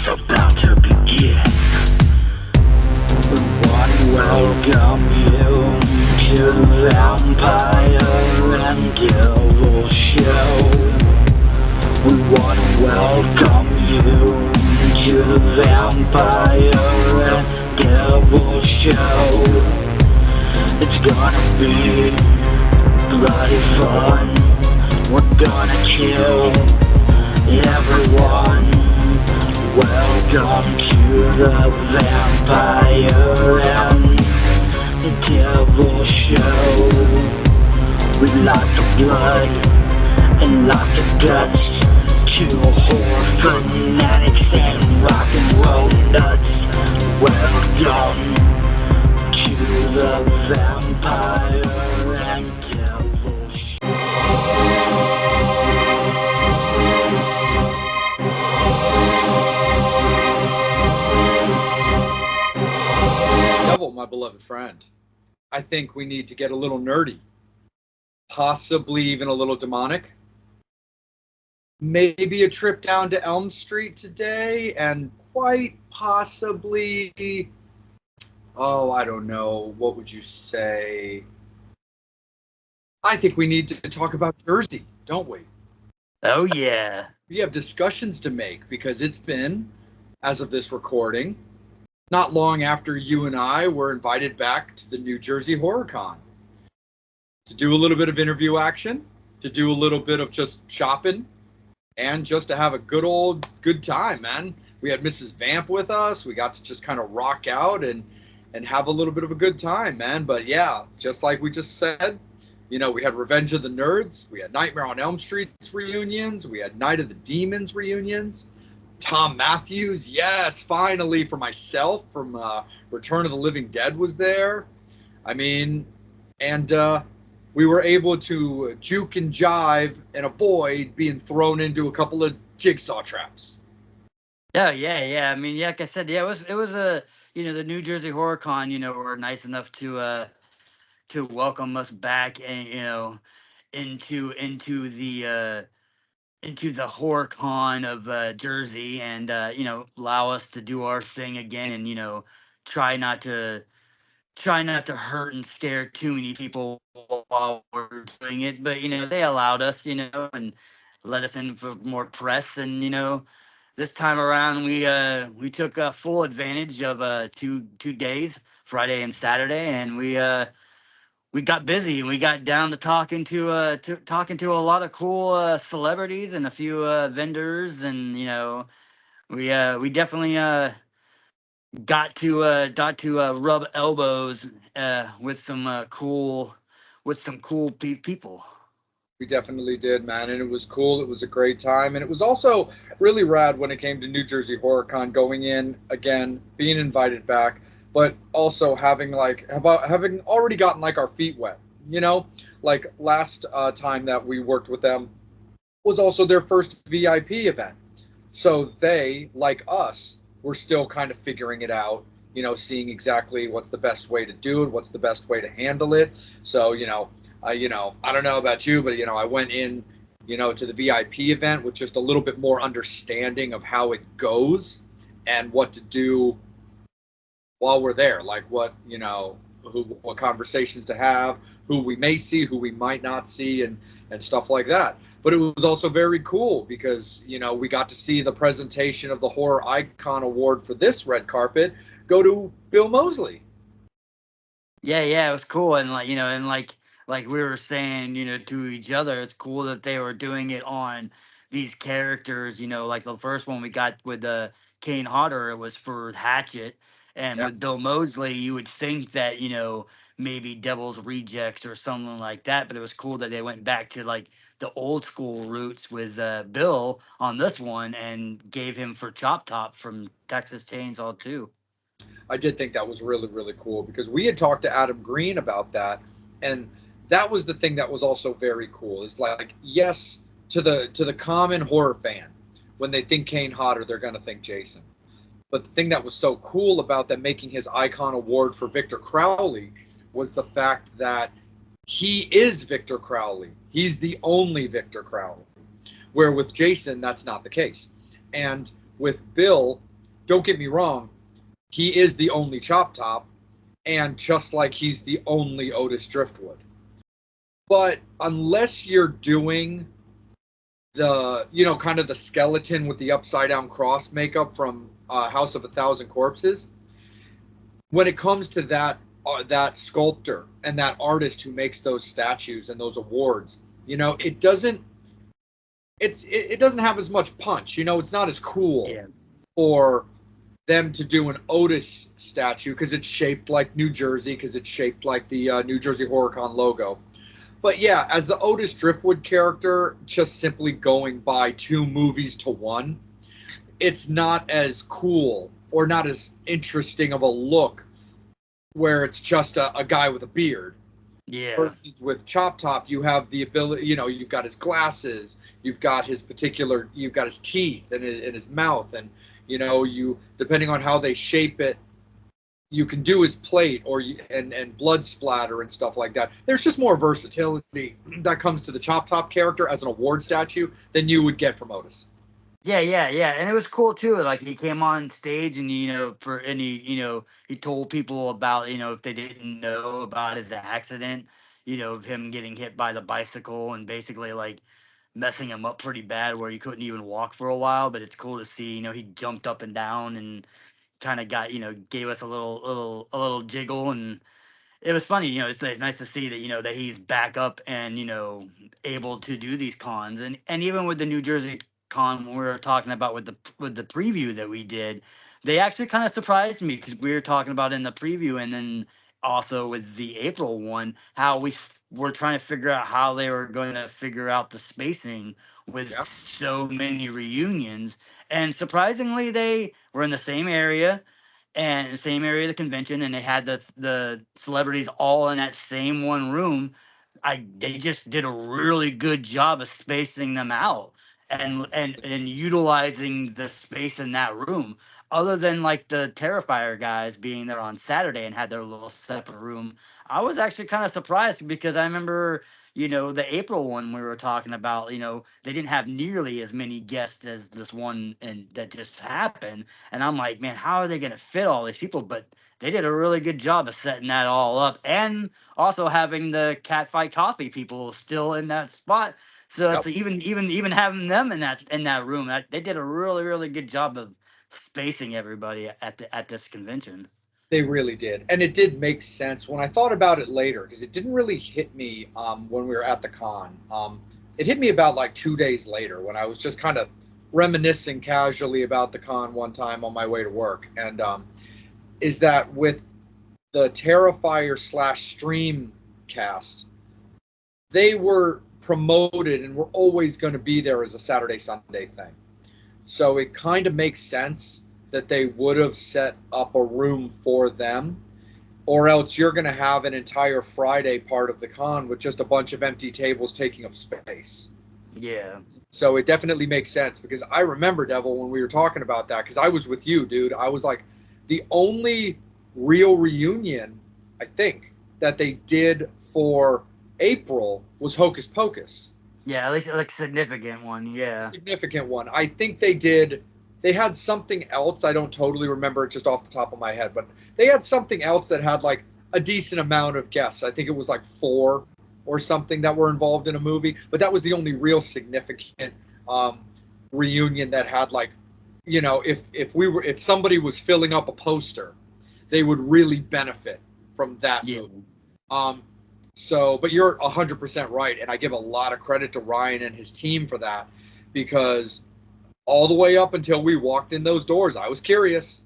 about to begin. We want to welcome you to the Vampire and Devil Show. We want to welcome you to the Vampire and Devil Show. It's gonna be bloody fun. We're gonna kill everyone. Welcome to the Vampire and Devil Show. With lots of blood and lots of guts. Two horror fanatics and rock and roll nuts. Welcome to the Vampire and Devil Show. Devil, my beloved friend, I think we need to get a little nerdy, possibly even a little demonic. Maybe a trip down to Elm Street today, and quite possibly, I don't know, what would you say? I think we need to talk about Jersey, don't we? Oh, yeah. We have discussions to make because it's been, as of this recording, not long after you and I were invited back to the New Jersey HorrorCon to do a little bit of interview action, to do a little bit of just shopping, and just to have a good time, man. We had Mrs. Vamp with us. We got to just kind of rock out and have a little bit of a good time, man. But yeah, just like we just said, you know, we had Revenge of the Nerds. We had Nightmare on Elm Street's reunions. We had Night of the Demons reunions. Thom Matthews, yes, finally for myself from Return of the Living Dead was there. I mean, and we were able to juke and jive and avoid being thrown into a couple of jigsaw traps. Oh, yeah. I mean, like I said, yeah, it was a, the New Jersey HorrorCon, were nice enough to welcome us back and, into the HorrorCon of Jersey and, allow us to do our thing again and, try not to hurt and scare too many people while we're doing it. But, they allowed us, and let us in for more press. And, this time around we took full advantage of two days, Friday and Saturday, and we got busy and we got down to talking to a lot of cool celebrities and a few vendors, and we definitely got to rub elbows with some cool people. We definitely did, man, and it was cool. It was a great time, and it was also really rad when it came to New Jersey HorrorCon, going in again, being invited back, but also having already gotten like our feet wet, like last time that we worked with them was also their first VIP event. So they, like us, were still kind of figuring it out, seeing exactly what's the best way to do it, what's the best way to handle it. So, I don't know about you, but, I went in, to the VIP event with just a little bit more understanding of how it goes and what to do while we're there, like what conversations to have, who we may see, who we might not see, and stuff like that. But it was also very cool because, we got to see the presentation of the Horror Icon Award for this red carpet go to Bill Moseley. Yeah, it was cool. And like we were saying, to each other, it's cool that they were doing it on these characters, like the first one we got with Kane Hodder, it was for Hatchet. And with Bill Moseley, you would think that, maybe Devil's Rejects or something like that. But it was cool that they went back to like the old school roots with Bill on this one and gave him for Chop Top from Texas Chainsaw 2. I did think that was really, really cool because we had talked to Adam Green about that. And that was the thing that was also very cool. It's like, yes, to the common horror fan, when they think Kane Hodder, they're going to think Jason. But the thing that was so cool about them making his Icon Award for Victor Crowley was the fact that he is Victor Crowley. He's the only Victor Crowley. Where with Jason, that's not the case. And with Bill, don't get me wrong, he is the only Chop Top, and just like he's the only Otis Driftwood. But unless you're doing the, kind of the skeleton with the upside down cross makeup from House of a Thousand Corpses, when it comes to that sculptor and that artist who makes those statues and those awards, it doesn't have as much punch. It's not as cool for them to do an Otis statue because it's shaped like New Jersey, because it's shaped like the New Jersey HorrorCon logo. But yeah, as the Otis Driftwood character, just simply going by 2 movies to 1, it's not as cool or not as interesting of a look where it's just a guy with a beard. Yeah. Versus with Chop Top, you have the ability, you've got his glasses, you've got his teeth and his mouth, and depending on how they shape it, you can do his plate and blood splatter and stuff like that. There's just more versatility that comes to the Chop Top character as an award statue than you would get from Otis. Yeah, and it was cool too. Like he came on stage and he told people about if they didn't know about his accident, of him getting hit by the bicycle and basically like messing him up pretty bad where he couldn't even walk for a while. But it's cool to see, he jumped up and down and kind of got gave us a little jiggle, and it was funny. It's nice to see that that he's back up and able to do these cons, and even with the New Jersey con we were talking about with the preview that we did, they actually kind of surprised me because we were talking about in the preview and then also with the April one how we were trying to figure out how they were going to figure out the spacing with so many reunions, and surprisingly they were in the same area and the same area of the convention, and they had the celebrities all in that same one room. They just did a really good job of spacing them out and utilizing the space in that room, other than like the Terrifier guys being there on Saturday and had their little separate room. I was actually kind of surprised because I remember, the April one we were talking about, they didn't have nearly as many guests as this one and that just happened. And I'm like, man, how are they going to fit all these people? But they did a really good job of setting that all up and also having the Catfight Coffee people still in that spot. So it's even having them in that room, they did a really, really good job of spacing everybody at this convention. They really did, and it did make sense when I thought about it later, because it didn't really hit me when we were at the con. It hit me about like 2 days later when I was just kind of reminiscing casually about the con one time on my way to work, and is that with the Terrifier / Stream cast, they were promoted and were always going to be there as a Saturday Sunday thing. So it kind of makes sense that they would have set up a room for them, or else you're going to have an entire Friday part of the con with just a bunch of empty tables taking up space. Yeah. So it definitely makes sense, because I remember, Devil, when we were talking about that, because I was with you, dude. I was like, the only real reunion, I think, that they did for April was Hocus Pocus. Yeah, at least like significant one, yeah. Significant one. I think they had something else. I don't totally remember it just off the top of my head, but they had something else that had like a decent amount of guests. I think it was like 4 or something that were involved in a movie, but that was the only real significant reunion that had like, if somebody was filling up a poster, they would really benefit from that movie. But you're 100% right, and I give a lot of credit to Ryan and his team for that, because all the way up until we walked in those doors, I was curious.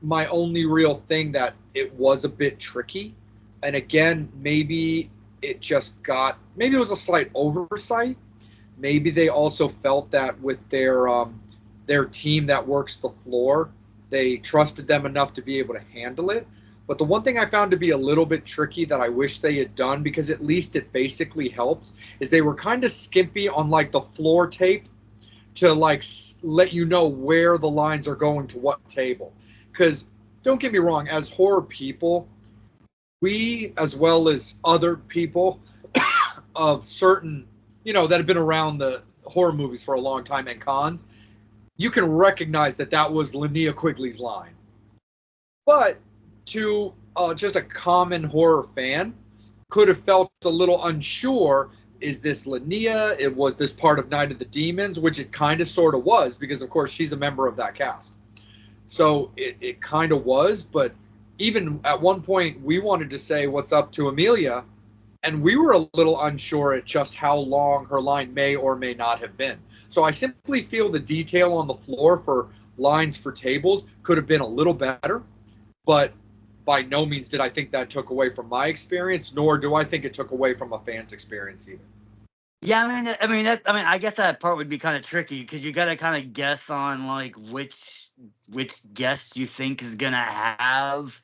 My only real thing that it was a bit tricky, and again, maybe it was a slight oversight. Maybe they also felt that with their team that works the floor, they trusted them enough to be able to handle it. But the one thing I found to be a little bit tricky that I wish they had done, because at least it basically helps, is they were kind of skimpy on like the floor tape to like let you know where the lines are going to what table. Because don't get me wrong, as horror people, we, as well as other people of certain, that have been around the horror movies for a long time and cons, you can recognize that was Linnea Quigley's line. But to just a common horror fan, could have felt a little unsure. Is this Linnea? Was this part of Night of the Demons? Which it kind of sort of was, because of course she's a member of that cast. So it kind of was, but even at one point we wanted to say what's up to Amelia, and we were a little unsure at just how long her line may or may not have been. So I simply feel the detail on the floor for lines for tables could have been a little better, but by no means did I think that took away from my experience, nor do I think it took away from a fan's experience either. Yeah, I guess that part would be kind of tricky, because you got to kind of guess on like which guest you think is gonna have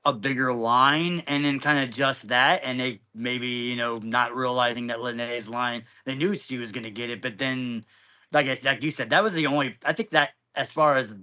a bigger line, and then kind of just that, and they maybe not realizing that Linnea's line, they knew she was gonna get it, but then like you said, that was the only, I think that as far as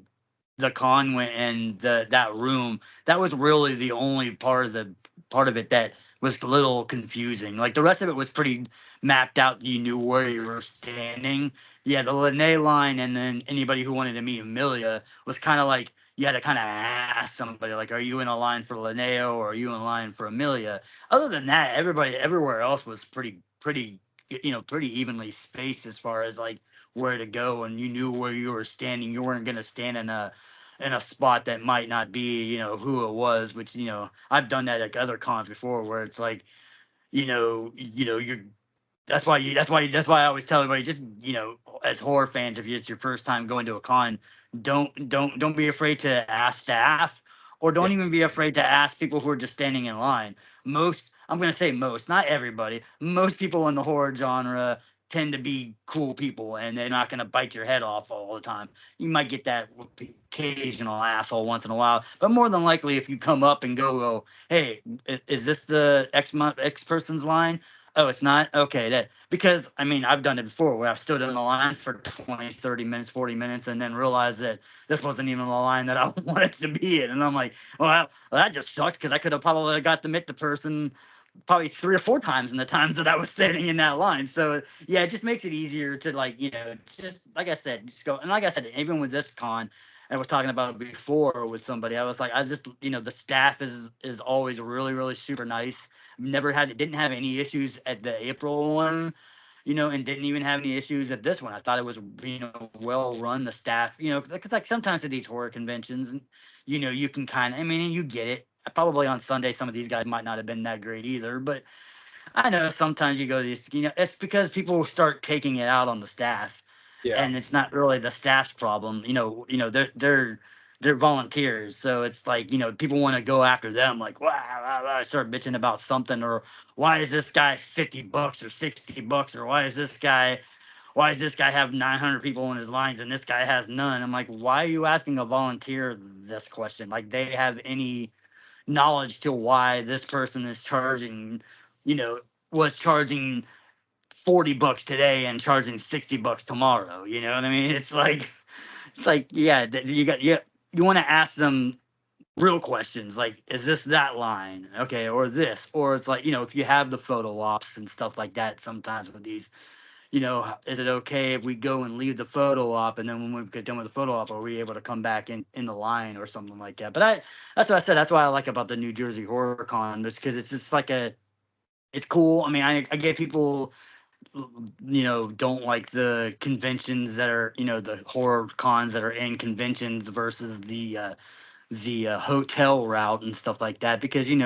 the con went and that room, that was really the only part of it that was a little confusing. Like the rest of it was pretty mapped out. You knew where you were standing. Yeah, the Linnea line, and then anybody who wanted to meet Amelia was kind of like you had to kind of ask somebody like, are you in a line for Linnea or are you in line for Amelia? Other than that, everybody everywhere else was pretty evenly spaced as far as like where to go, and you knew where you were standing. You weren't gonna stand in a spot that might not be who it was, which I've done that at other cons before, where it's like you're that's why I always tell everybody, just as horror fans, if it's your first time going to a con, don't be afraid to ask staff, or don't even be afraid to ask people who are just standing in line. I'm going to say most, not everybody, most people in the horror genre tend to be cool people, and they're not going to bite your head off all the time. You might get that occasional asshole once in a while, but more than likely, if you come up and go, hey, is this the X person's line? Oh, it's not? Okay. Because I've done it before, where I've stood in the line for 20, 30 minutes, 40 minutes, and then realized that this wasn't even the line that I wanted to be in. And I'm like, well, that just sucked, because I could have probably got to meet the person probably 3 or 4 times in the times that I was standing in that line. So yeah, it just makes it easier to just like I said, just go. And like I said, even with this con, I was talking about it before with somebody, I was like, I just, the staff is always really, really super nice. Didn't have any issues at the April one, and didn't even have any issues at this one. I thought it was, well run, the staff, because like sometimes at these horror conventions, and you can kind of, you get it. Probably on Sunday, some of these guys might not have been that great either, but I know sometimes you go to these, it's because people start taking it out on the staff. Yeah. And it's not really the staff's problem. They're volunteers, so it's like people want to go after them, like wow, start bitching about something, or why is this guy $50 or $60, or why does this guy have 900 people in his lines and this guy has none? I'm like, why are you asking a volunteer this question? Like they have any knowledge to why this person is charging, was charging $40 today and charging $60 tomorrow. You know what I mean? It's like, yeah, you want to ask them real questions, like, is this that line? Okay. Or this, or it's like, if you have the photo ops and stuff like that, sometimes with these, is it okay if we go and leave the photo op, and then when we get done with the photo op, are we able to come back in the line or something like that? But that's what I said. That's what I like about the New Jersey Horror Con, because it's just like it's cool. I get people, don't like the conventions that are, the horror cons that are in conventions versus the hotel route and stuff like that, because, you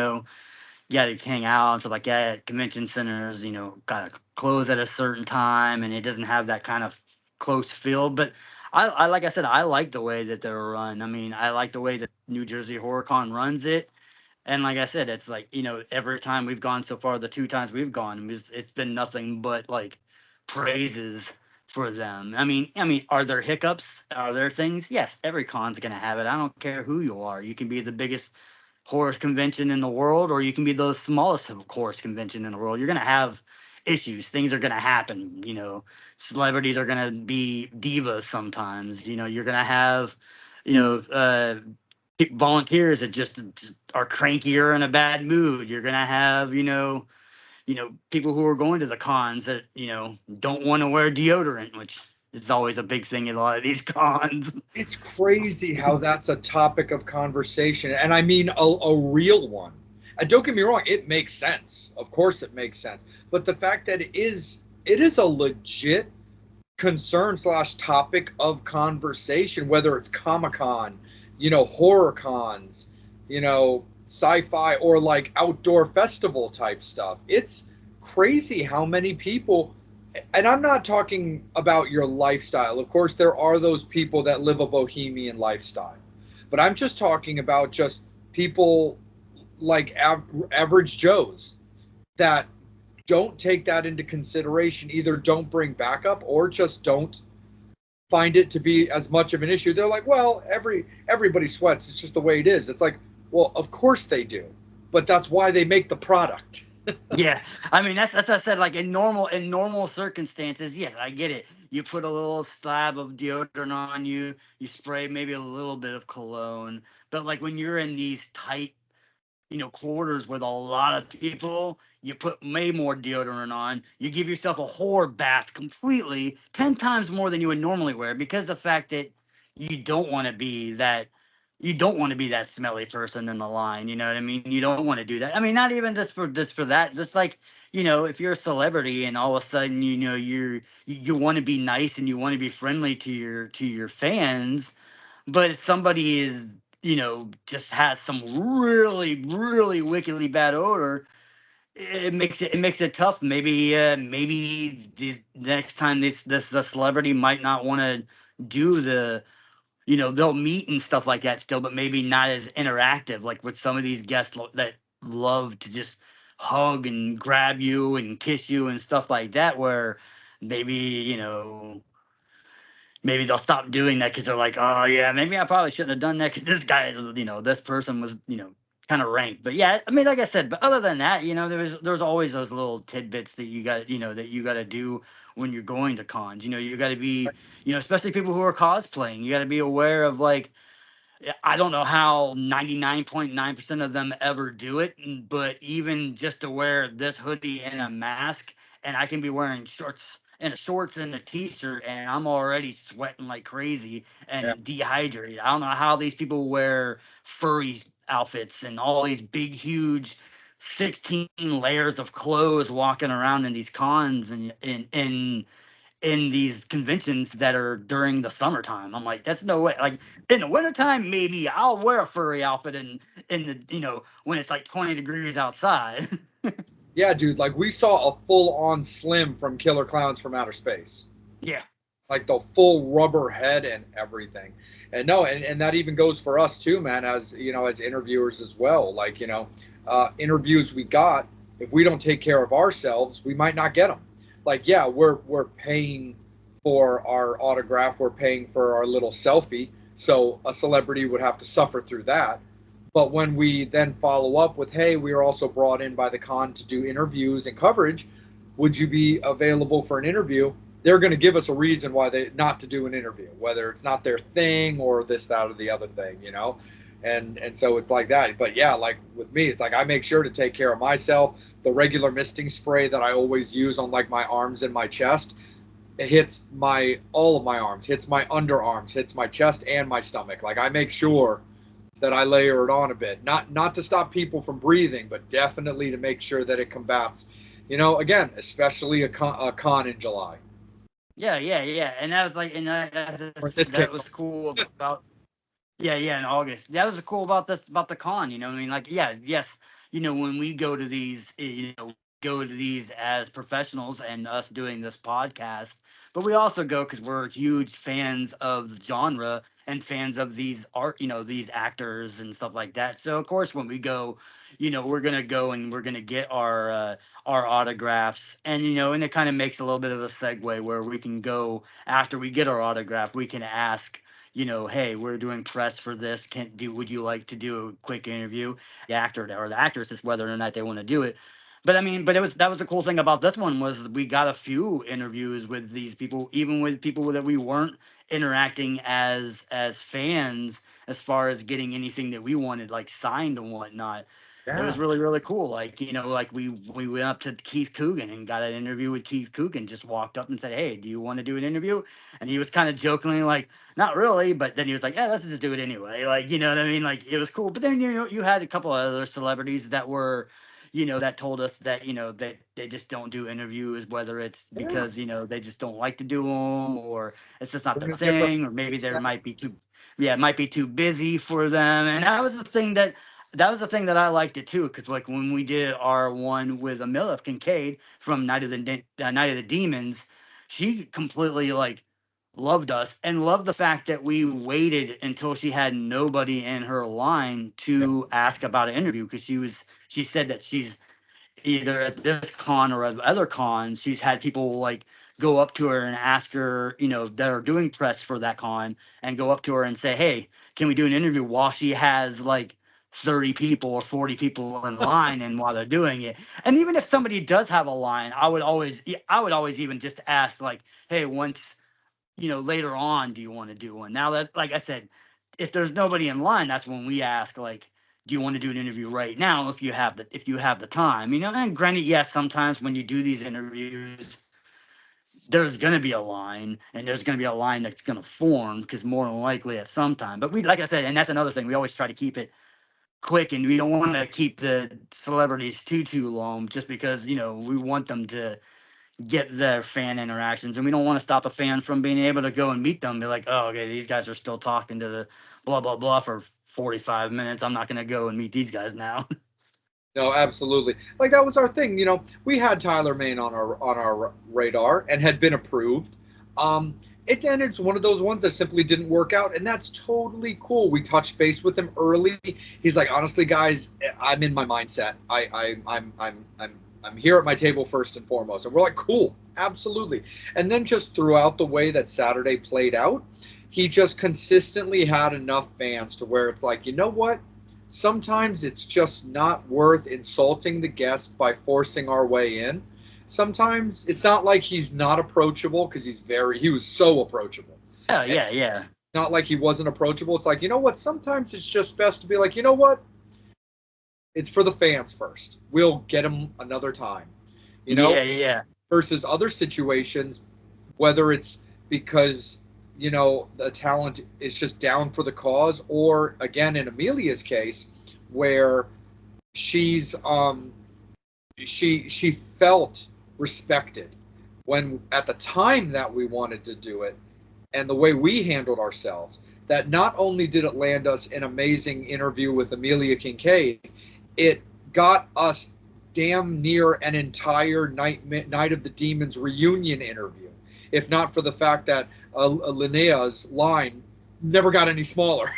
got to hang out and stuff like that at convention centers, got to close at a certain time, and it doesn't have that kind of close feel. But I like I said, I like the way that they're run. I like the way that New Jersey Horror Con runs it. And like I said, it's like, every time we've gone so far, the 2 times we've gone, it's been nothing but like praises for them. Are there hiccups? Are there things? Yes, every con's going to have it. I don't care who you are. You can be the biggest horror convention in the world, or you can be the smallest horror convention in the world. You're going to have issues. Things are going to happen. Celebrities are going to be divas sometimes. You're going to have, volunteers that just are crankier in a bad mood. You're going to have, people who are going to the cons that, don't want to wear deodorant, which is always a big thing at a lot of these cons. It's crazy how that's a topic of conversation, and I mean a real one. And don't get me wrong, it makes sense. Of course, it makes sense. But the fact that it is a legit concern slash topic of conversation, whether it's Comic-Con, horror cons, sci-fi, or like outdoor festival type stuff. It's crazy how many people, and I'm not talking about your lifestyle. Of course, there are those people that live a bohemian lifestyle, but I'm just talking about just people like average Joes that don't take that into consideration, either don't bring backup or just don't find it to be as much of an issue. They're like, well, everybody sweats. It's just the way it is. It's like, well, of course they do, but that's why they make the product. Yeah, I mean that's I said, like in normal circumstances, yes, I get it. You put a little slab of deodorant on you, you spray maybe a little bit of cologne, but like when you're in these tight, quarters with a lot of people, you put way more deodorant on. You give yourself a horror bath completely, 10 times more than you would normally wear, because the fact that you don't want to be that smelly person in the line. You know what I mean? You don't want to do that. I mean, not even just for that. Just like, if you're a celebrity and all of a sudden, you want to be nice and you want to be friendly to your fans, but if somebody is, just has some really, really wickedly bad odor, it makes it tough. Maybe the next time the celebrity might not want to do the, they'll meet and stuff like that still, but maybe not as interactive, like with some of these guests that love to just hug and grab you and kiss you and stuff like that, where maybe, maybe they'll stop doing that because they're like, oh yeah, maybe I probably shouldn't have done that because this guy, this person was, kind of ranked. But yeah, I mean, like I said, but other than that, there's always those little tidbits that you got, that you got to do when you're going to cons. You got to be, especially people who are cosplaying, you got to be aware of, like, I don't know how 99.9% of them ever do it, but even just to wear this hoodie and a mask, and I can be wearing shorts and a t-shirt, and I'm already sweating like crazy and dehydrated. I don't know how these people wear furry outfits and all these big, huge 16 layers of clothes walking around in these cons and in these conventions that are during the summertime. I'm like, that's no way. Like in the wintertime, maybe I'll wear a furry outfit in the, when it's like 20 degrees outside. Yeah, dude, like we saw a full-on Slim from Killer Clowns from Outer Space. Yeah. Like the full rubber head and everything. And no, and that even goes for us too, man, as, as interviewers as well. Like, interviews we got, if we don't take care of ourselves, we might not get them. Like, yeah, we're paying for our autograph, we're paying for our little selfie, so a celebrity would have to suffer through that. But when we then follow up with, hey, we are also brought in by the con to do interviews and coverage, would you be available for an interview? They're going to give us a reason why they not to do an interview, whether it's not their thing or this, that, or the other thing, And so it's like that. But yeah, like with me, it's like I make sure to take care of myself. The regular misting spray that I always use on like my arms and my chest, it hits all of my arms, hits my underarms, hits my chest and my stomach. Like I make sure that I layer it on a bit, not to stop people from breathing, but definitely to make sure that it combats, again, especially a con in July. Yeah, and that was like, and that was cool about. Yeah, in August. That was cool about the con, I mean, like, yeah, yes, when we go to these, as professionals and us doing this podcast, but we also go because we're huge fans of the genre and fans of these art, these actors and stuff like that. So of course, when we go, we're gonna go and we're gonna get our autographs, and and it kind of makes a little bit of a segue where we can go after we get our autograph, we can ask, hey, we're doing press for this. Would you like to do a quick interview? The actor or the actress is whether or not they want to do it. But I mean, that was the cool thing about this one was we got a few interviews with these people, even with people that we weren't interacting as fans, as far as getting anything that we wanted, like signed and whatnot. It was Yeah. really, really cool. Like, like we went up to Keith Coogan and got an interview with Keith Coogan. Just walked up and said, "Hey, do you want to do an interview?" And he was kind of jokingly like, "Not really," but then he was like, "Yeah, let's just do it anyway." Like, you know what I mean? Like, it was cool. But then you had a couple of other celebrities that were, that told us that that they just don't do interviews, whether it's Yeah. because they just don't like to do them, or it's just not their Bring a different thing, or maybe they mindset. might be too, yeah, it might be too busy for them. And that was the thing that I liked it too, because like when we did our one with Amelia Kincaid from Night of the Demons, she completely like loved us and loved the fact that we waited until she had nobody in her line to ask about an interview, because she said that she's either at this con or at other cons, she's had people like go up to her and ask her, that are doing press for that con, and go up to her and say, "Hey, can we do an interview?" while she has like 30 people or 40 people in line and while they're doing it. And even if somebody does have a line, I would always even just ask like, "Hey, once, later on, do you want to do one?" Now that, like I said, if there's nobody in line, that's when we ask like, "Do you want to do an interview right now if you have the time?" And granted, yes, sometimes when you do these interviews, there's going to be a line, and there's going to be a line that's going to form, because more than likely at some time. But we, like I said, and that's another thing, we always try to keep it quick, and we don't want to keep the celebrities too long, just because we want them to get their fan interactions, and we don't want to stop a fan from being able to go and meet them, be like, "Oh, okay, these guys are still talking to the blah blah blah for 45 minutes. I'm not going to go and meet these guys now." No, absolutely. Like that was our thing. We had Tyler Main on our radar and had been approved. It's one of those ones that simply didn't work out, and that's totally cool. We touched base with him early. He's like, "Honestly, guys, I'm in my mindset. I'm here at my table first and foremost." And we're like, "Cool, absolutely." And then just throughout the way that Saturday played out, he just consistently had enough fans to where it's like, you know what? Sometimes it's just not worth insulting the guest by forcing our way in. Sometimes it's not like he's not approachable, because he was so approachable. Yeah, And yeah, yeah. not like he wasn't approachable. It's like, you know what? Sometimes it's just best to be like, you know what? It's for the fans first. We'll get him another time. You know, Yeah, yeah. versus other situations, whether it's because the talent is just down for the cause, or again in Amelia's case, where she felt respected when at the time that we wanted to do it, and the way we handled ourselves, that not only did it land us an amazing interview with Amelia Kincaid, it got us damn near an entire Night of the Demons reunion interview, if not for the fact that Linnea's line never got any smaller.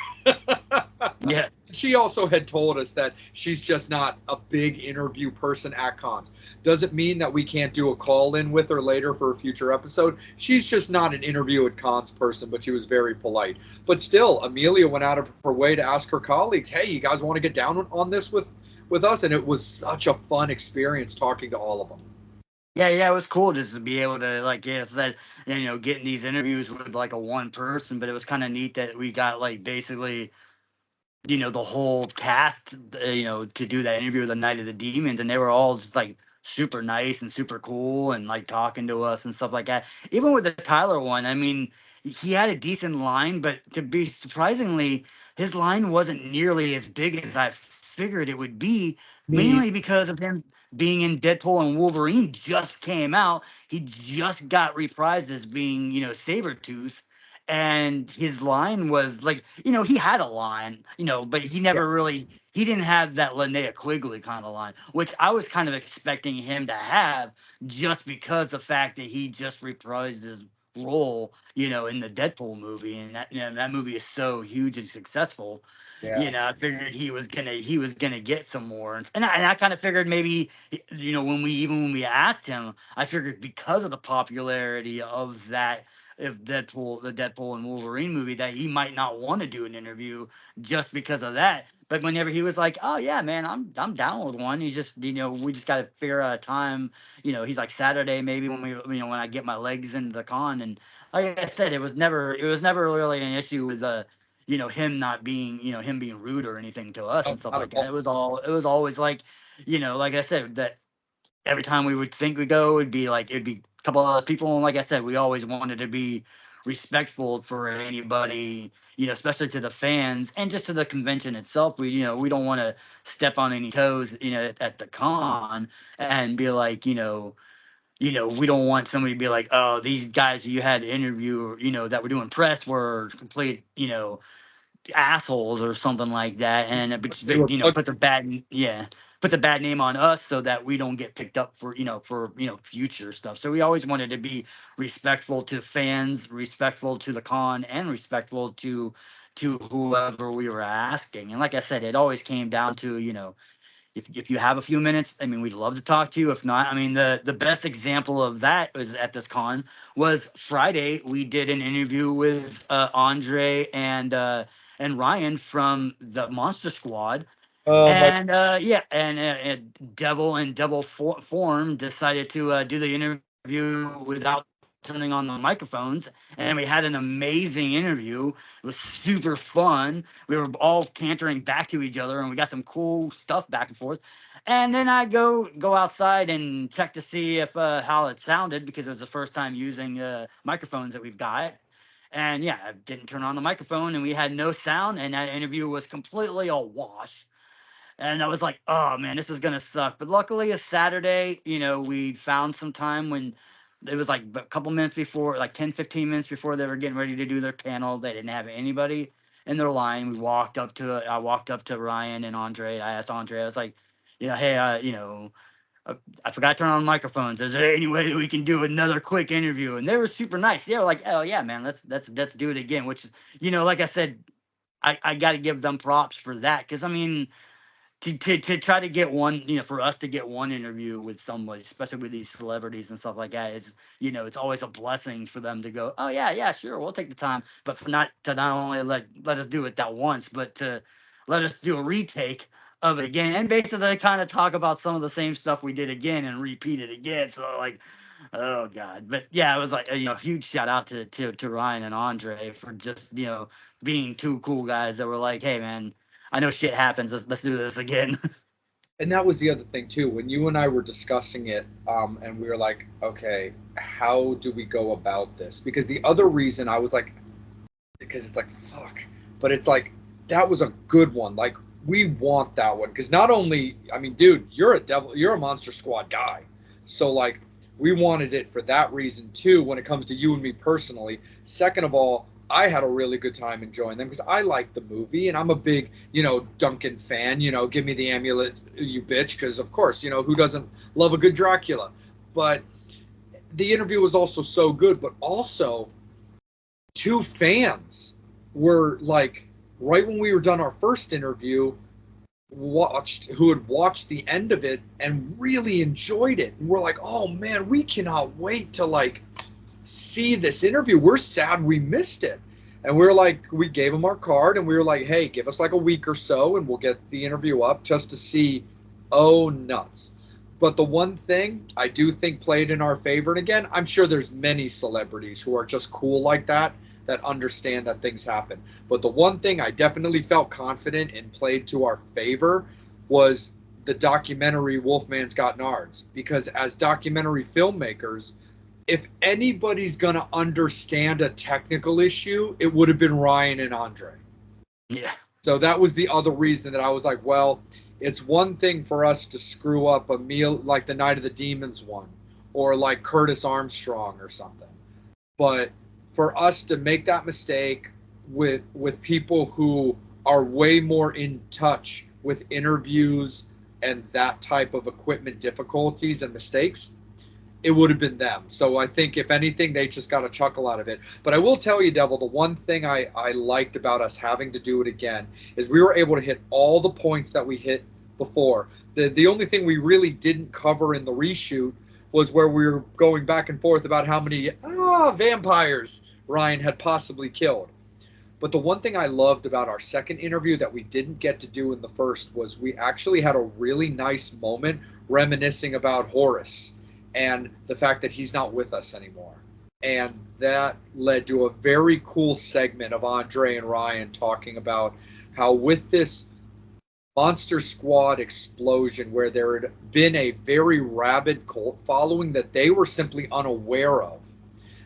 Yeah. She also had told us that she's just not a big interview person at cons. Doesn't mean that we can't do a call in with her later for a future episode. She's just not an interview at cons person, but she was very polite. But still, Amelia went out of her way to ask her colleagues, "Hey, you guys want to get down on this with us?" And it was such a fun experience talking to all of them. Yeah, yeah, it was cool just to be able to, like, yeah, said, getting these interviews with like a one person, but it was kind of neat that we got like basically, the whole cast, to do that interview with the Night of the Demons, and they were all just like super nice and super cool and like talking to us and stuff like that. Even with the Tyler one, I mean, he had a decent line, but to be surprisingly, his line wasn't nearly as big as I figured it would be, Me. mainly because of him being in Deadpool and Wolverine just came out. He just got reprised as being, Sabretooth, and his line was like, he had a line, but he never really, he didn't have that Linnea Quigley kind of line, which I was kind of expecting him to have, just because the fact that he just reprised his role, in the Deadpool movie, and that movie is so huge and successful. Yeah. I figured he was gonna get some more, and I kind of figured maybe, when we asked him, I figured because of the popularity of that, if the Deadpool and Wolverine movie, that he might not want to do an interview just because of that. But whenever he was like, "Oh yeah, man, I'm down with one," he's just, we just got to figure out a time. He's like, Saturday maybe, when I get my legs into the con. And like I said, it was never really an issue with the him not being, him being rude or anything to us and stuff Not like at all. that. It was always like, like I said, that every time we would think we go, it'd be a couple of other people. And like I said, we always wanted to be respectful for anybody, especially to the fans and just to the convention itself. We don't want to step on any toes, at the con and be like, we don't want somebody to be like, oh, these guys you had to interview, that were doing press were complete, assholes or something like that, and puts a bad name on us so that we don't get picked up for future stuff. So we always wanted to be respectful to fans, respectful to the con, and respectful to whoever we were asking. And like I said, it always came down to if you have a few minutes, I mean, we'd love to talk to you. If not, I mean, the best example of that was at this con was Friday. We did an interview with Andre and Ryan from the Monster Squad. And Devil and Devil Form decided to do the interview without turning on the microphones, and we had an amazing interview. It was super fun. We were all cantering back to each other, and we got some cool stuff back and forth. And then I go outside and check to see if how it sounded, because it was the first time using microphones that we've got. And yeah, I didn't turn on the microphone, and we had no sound, and that interview was completely a wash. And I was like, oh man, this is gonna suck. But luckily, it's Saturday. We found some time when it was like a couple minutes before, like 10, 15 minutes before they were getting ready to do their panel. They didn't have anybody in their line. I walked up to Ryan and Andre. I asked Andre, I was like, hey, I forgot to turn on microphones. Is there any way that we can do another quick interview? And they were super nice. They were like, oh yeah, man, let's do it again. Which is, like I said, I got to give them props for that, because I mean, to try to get one, for us to get one interview with somebody, especially with these celebrities and stuff like that, it's always a blessing for them to go, oh yeah, sure, we'll take the time. But for not only let us do it that once, but to let us do a retake of it again, and basically kind of talk about some of the same stuff we did again and repeat it again. So like, oh god. But yeah, it was like a huge shout out to Ryan and Andre for just being two cool guys that were like, hey man, I know shit happens. Let's do this again. And that was the other thing too. When you and I were discussing it, and we were like, okay, how do we go about this? Because the other reason I was like, because it's like, fuck. But it's like, that was a good one. Like, we want that one. Because not only, I mean, dude, you're a Monster Squad guy. So like, we wanted it for that reason too, when it comes to you and me personally. Second of all, I had a really good time enjoying them because I like the movie, and I'm a big, Duncan fan. Give me the amulet, you bitch, because of course, who doesn't love a good Dracula? But the interview was also so good, but also two fans were like, right when we were done our first interview, who had watched the end of it and really enjoyed it, and we're like, oh man, we cannot wait to like see this interview. We're sad we missed it. And we were like, we gave them our card, and we were like, hey, give us like a week or so and we'll get the interview up just to see. Oh, nuts. But the one thing I do think played in our favor, and again, I'm sure there's many celebrities who are just cool like that understand that things happen. But the one thing I definitely felt confident and played to our favor was the documentary Wolfman's Got Nards. Because as documentary filmmakers, if anybody's going to understand a technical issue, it would have been Ryan and Andre. Yeah. So that was the other reason that I was like, well, it's one thing for us to screw up a meal like the Night of the Demons one, or like Curtis Armstrong or something. But for us to make that mistake with people who are way more in touch with interviews and that type of equipment difficulties and mistakes, it would have been them. So I think, if anything, they just got a chuckle out of it. But I will tell you, Devil, the one thing I liked about us having to do it again is we were able to hit all the points that we hit before. The only thing we really didn't cover in the reshoot was where we were going back and forth about how many vampires Ryan had possibly killed. But the one thing I loved about our second interview that we didn't get to do in the first was we actually had a really nice moment reminiscing about Horace and the fact that he's not with us anymore. And that led to a very cool segment of Andre and Ryan talking about how with this Monster Squad explosion, where there had been a very rabid cult following that they were simply unaware of,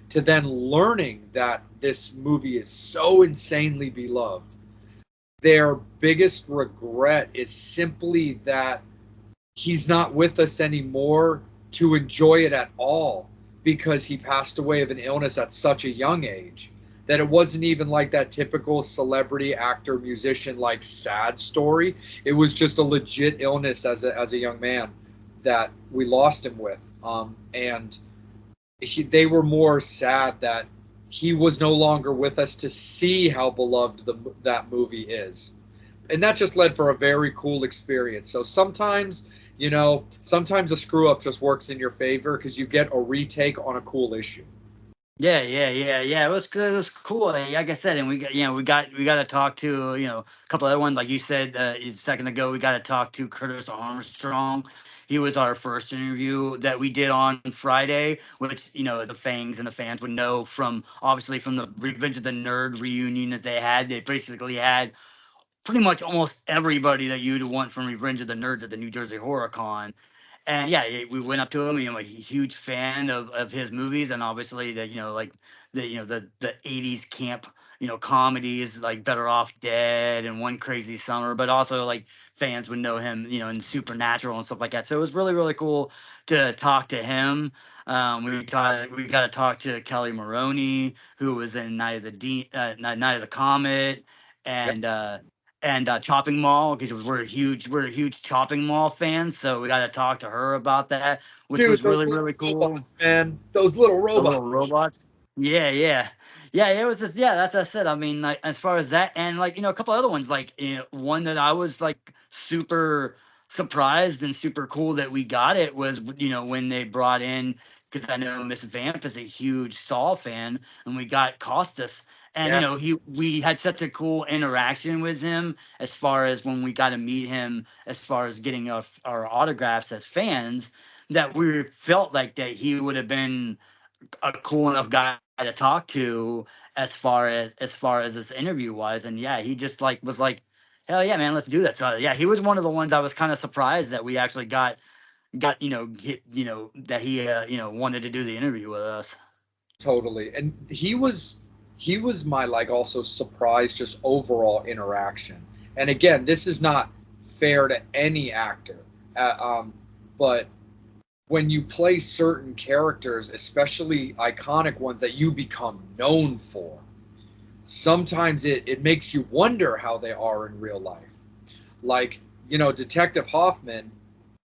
to then learning that this movie is so insanely beloved, their biggest regret is simply that he's not with us anymore to enjoy it at all, because he passed away of an illness at such a young age that it wasn't even like that typical celebrity actor musician like sad story. It was just a legit illness as a young man that we lost him with, and they were more sad that he was no longer with us to see how beloved that movie is. And that just led for a very cool experience. So sometimes, sometimes a screw up just works in your favor because you get a retake on a cool issue. Yeah. It was good. It was cool. Like I said, and we got to talk to a couple other ones. Like you said a second ago, we got to talk to Curtis Armstrong. He was our first interview that we did on Friday, which the fangs and the fans would know from obviously from the Revenge of the Nerd reunion that they had. They basically had pretty much almost everybody that you'd want from Revenge of the Nerds at the New Jersey Horror Con. And yeah, we went up to him. I'm a huge fan of his movies, and obviously like the 80s camp comedies like Better Off Dead and One Crazy Summer, but also like fans would know him in Supernatural and stuff like that. So it was really really cool to talk to him. We got to talk to Kelli Maroney, who was in Night of the Comet, and Chopping Mall, because we're a huge Chopping Mall fans, so we got to talk to her about that, which was really really cool. Robots, man, those little robots. The little robots. Yeah. It was just that's what I said. I mean, like as far as that, and like a couple other ones, like one that I was like super surprised and super cool that we got it was when they brought in, because I know Miss Vamp is a huge Saw fan, and we got Costas. And we had such a cool interaction with him as far as when we got to meet him, as far as getting our autographs as fans, that we felt like that he would have been a cool enough guy to talk to as far as this interview was. And yeah, he just was like, hell yeah, man, let's do that. So yeah, he was one of the ones I was kind of surprised that we actually got that he wanted to do the interview with us. Totally. And he was my also surprise just overall interaction. And again, this is not fair to any actor, but when you play certain characters, especially iconic ones that you become known for, sometimes it makes you wonder how they are in real life. Like, Detective Hoffman,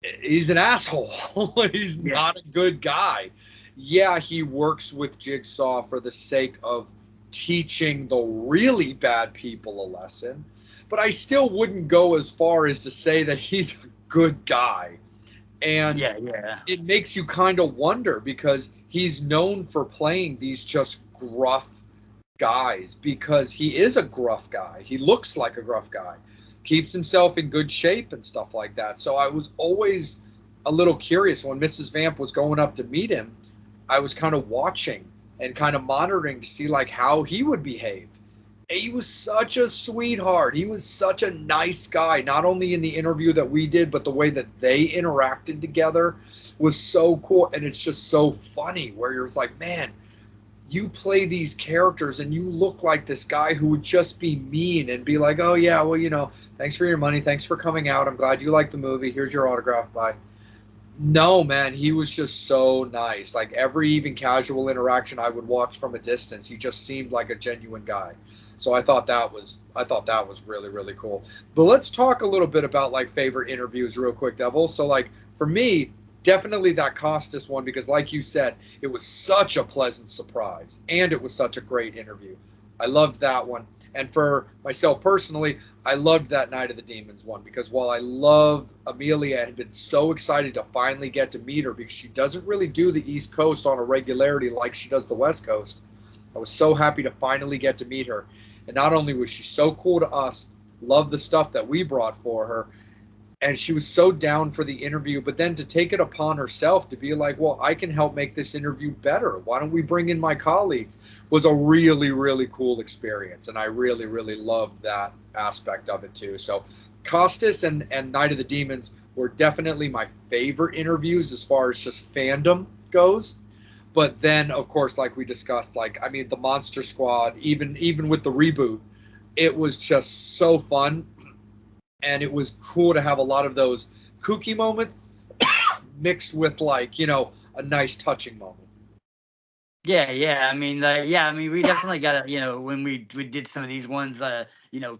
he's an asshole. He's not a good guy. Yeah, he works with Jigsaw for the sake of teaching the really bad people a lesson, but I still wouldn't go as far as to say that he's a good guy. And it makes you kind of wonder, because he's known for playing these just gruff guys, because he is a gruff guy. He looks like a gruff guy, keeps himself in good shape and stuff like that. So I was always a little curious when Mrs. Vamp was going up to meet him. I was kind of watching and kind of monitoring to see like how he would behave. He was such a sweetheart. He was such a nice guy, not only in the interview that we did, but the way that they interacted together was so cool. And it's just so funny where you're like, man, you play these characters and you look like this guy who would just be mean and be like, oh yeah, well, thanks for your money. Thanks for coming out. I'm glad you liked the movie. Here's your autograph. Bye. No, man, he was just so nice. Like every even casual interaction I would watch from a distance, he just seemed like a genuine guy. So I thought that was really, really cool. But let's talk a little bit about like favorite interviews real quick, Devil. So like for me, definitely that Costas one, because like you said, it was such a pleasant surprise and it was such a great interview. I loved that one. And for myself personally, I loved that Night of the Demons one, because while I love Amelia and had been so excited to finally get to meet her, because she doesn't really do the East Coast on a regularity like she does the West Coast, I was so happy to finally get to meet her. And not only was she so cool to us, loved the stuff that we brought for her, and she was so down for the interview, but then to take it upon herself to be like, well, I can help make this interview better, why don't we bring in my colleagues, was a really, really cool experience. And I really, really loved that aspect of it too. So Costas and Night of the Demons were definitely my favorite interviews as far as just fandom goes. But then, of course, like we discussed, like, I mean, the Monster Squad, even with the reboot, it was just so fun. And it was cool to have a lot of those kooky moments mixed with, like, a nice touching moment. Yeah. I mean, we definitely got to, when we did some of these ones,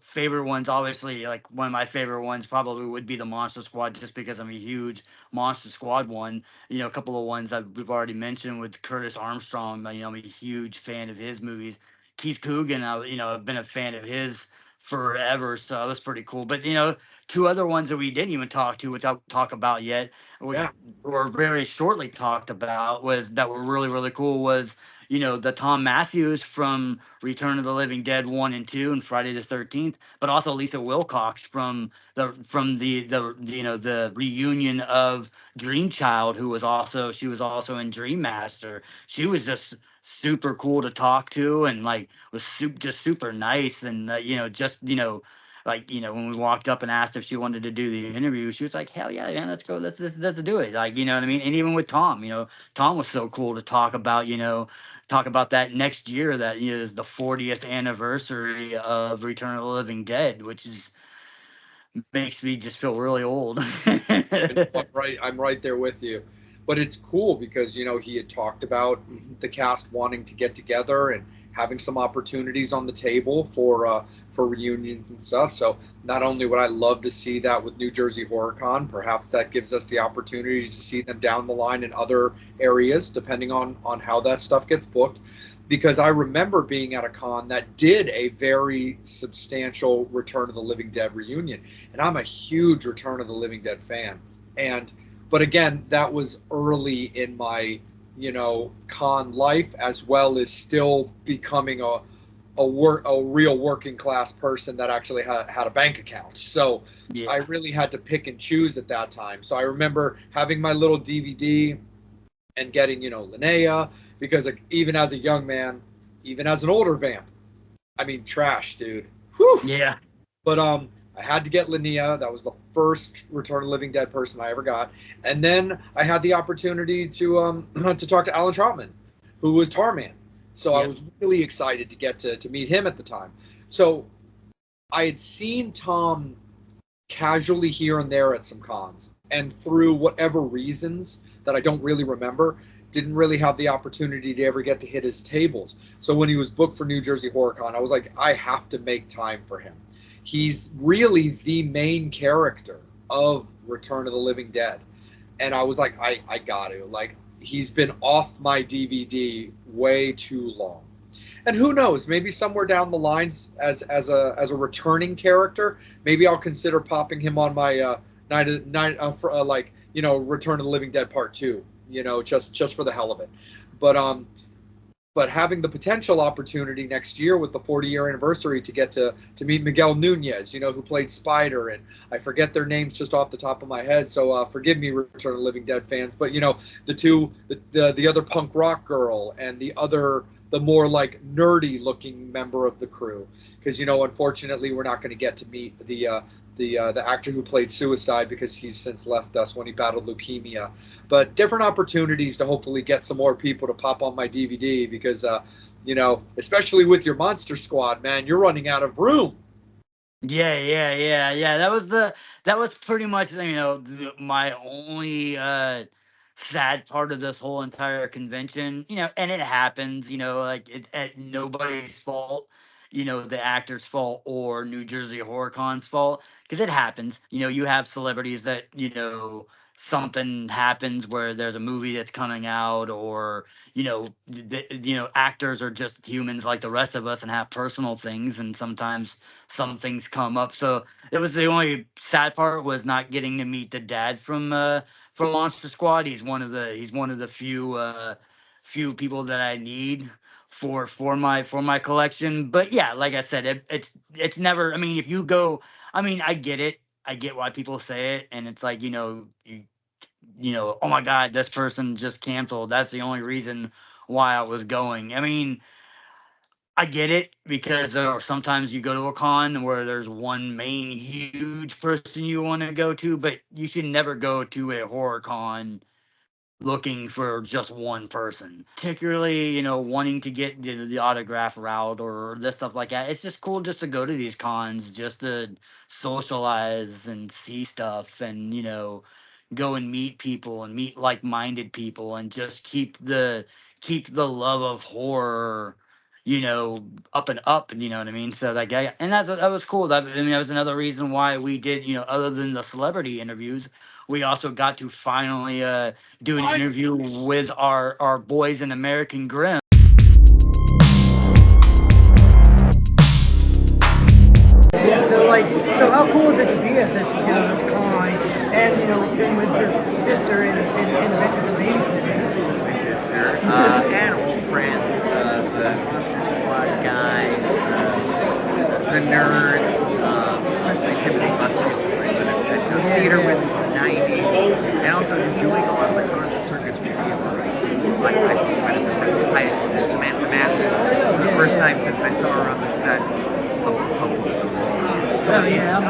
favorite ones. Obviously, like one of my favorite ones probably would be the Monster Squad, just because I'm a huge Monster Squad one. A couple of ones that we've already mentioned with Curtis Armstrong. I'm a huge fan of his movies. Keith Coogan, I've been a fan of his forever, so that was pretty cool. But two other ones that we didn't even which I'll talk about yet, Yeah. or very shortly talked about, was that were really, really cool, was the Thom Matthews from Return of the Living Dead 1 and 2 and Friday the 13th, but also Lisa Wilcox from the reunion of Dream Child, she was also in Dream Master. She was just super cool to talk to, and like was just super nice, and when we walked up and asked if she wanted to do the interview, she was like, hell yeah, man, let's go. Let's do it. Like, you know what I mean? And even with Thom, Thom was so cool to talk about, that next year that is the 40th anniversary of Return of the Living Dead, which makes me just feel really old. I'm right there with you. But it's cool because, he had talked about the cast wanting to get together and having some opportunities on the table for reunions and stuff. So not only would I love to see that with New Jersey HorrorCon, perhaps that gives us the opportunities to see them down the line in other areas, depending on how that stuff gets booked. Because I remember being at a con that did a very substantial Return of the Living Dead reunion. And I'm a huge Return of the Living Dead fan. But again, that was early in my, con life, as well as still becoming a real working class person that actually had a bank account. So yeah. I really had to pick and choose at that time. So I remember having my little DVD and getting, Linnea, because even as a young man, even as an older vamp, I mean, trash, dude. Whew. Yeah. But I had to get Linnea. That was the first Return of the Living Dead person I ever got. And then I had the opportunity to talk to Alan Troutman, who was Tarman. So yeah. I was really excited to get to meet him at the time. So I had seen Thom casually here and there at some cons, and through whatever reasons that I don't really remember, didn't really have the opportunity to ever get to hit his tables. So when he was booked for New Jersey HorrorCon, I was like, I have to make time for him. He's really the main character of Return of the Living Dead. And I was like, I got to. Like, he's been off my DVD way too long. And who knows, maybe somewhere down the lines as a returning character, maybe I'll consider popping him on my Return of the Living Dead Part 2, just for the hell of it. But having the potential opportunity next year with the 40-year anniversary to get to meet Miguel Nunez, who played Spider, and I forget their names just off the top of my head, so forgive me, Return of the Living Dead fans, but the other punk rock girl and the more like nerdy looking member of the crew, because unfortunately we're not going to get to meet the actor who played Suicide, because he's since left us when he battled leukemia. But different opportunities to hopefully get some more people to pop on my DVD, because especially with your Monster Squad, man, you're running out of room. Yeah. That was pretty much my only sad part of this whole entire convention. And it happens. Like it's nobody's fault. The actor's fault or New Jersey HorrorCon's fault, because it happens. You have celebrities that something happens where there's a movie that's coming out, or actors are just humans like the rest of us and have personal things, and sometimes some things come up. So it was the only sad part, was not getting to meet the dad from Monster Squad. He's one of the few people that I need for my collection. But yeah, like I said, it's never, I mean, if you go, I mean, I get it. I get why people say it, and it's like, oh my God, this person just canceled. That's the only reason why I was going. I mean, I get it because sometimes you go to a con where there's one main huge person you want to go to, but you should never go to a horror con looking for just one person, particularly, wanting to get the autograph route or this stuff like that. It's just cool just to go to these cons, just to socialize and see stuff and, go and meet people and meet like-minded people and just keep the love of horror, up and up, and you know what I mean? So like, and that was cool. That was another reason why we did, other than the celebrity interviews, we also got to finally do an interview with our boys in American Grimm. Yeah, so how cool is it to be at this, this con, and been with your sister in Adventures of Babysitting? My sister, and old friends, the Monster Squad guys, the nerds, especially Timothy Buster, the theater with in the 90s, and also just doing a lot of the concert circuits we see. Like I went to Samantha Matthews for the first time since I saw her on the set of So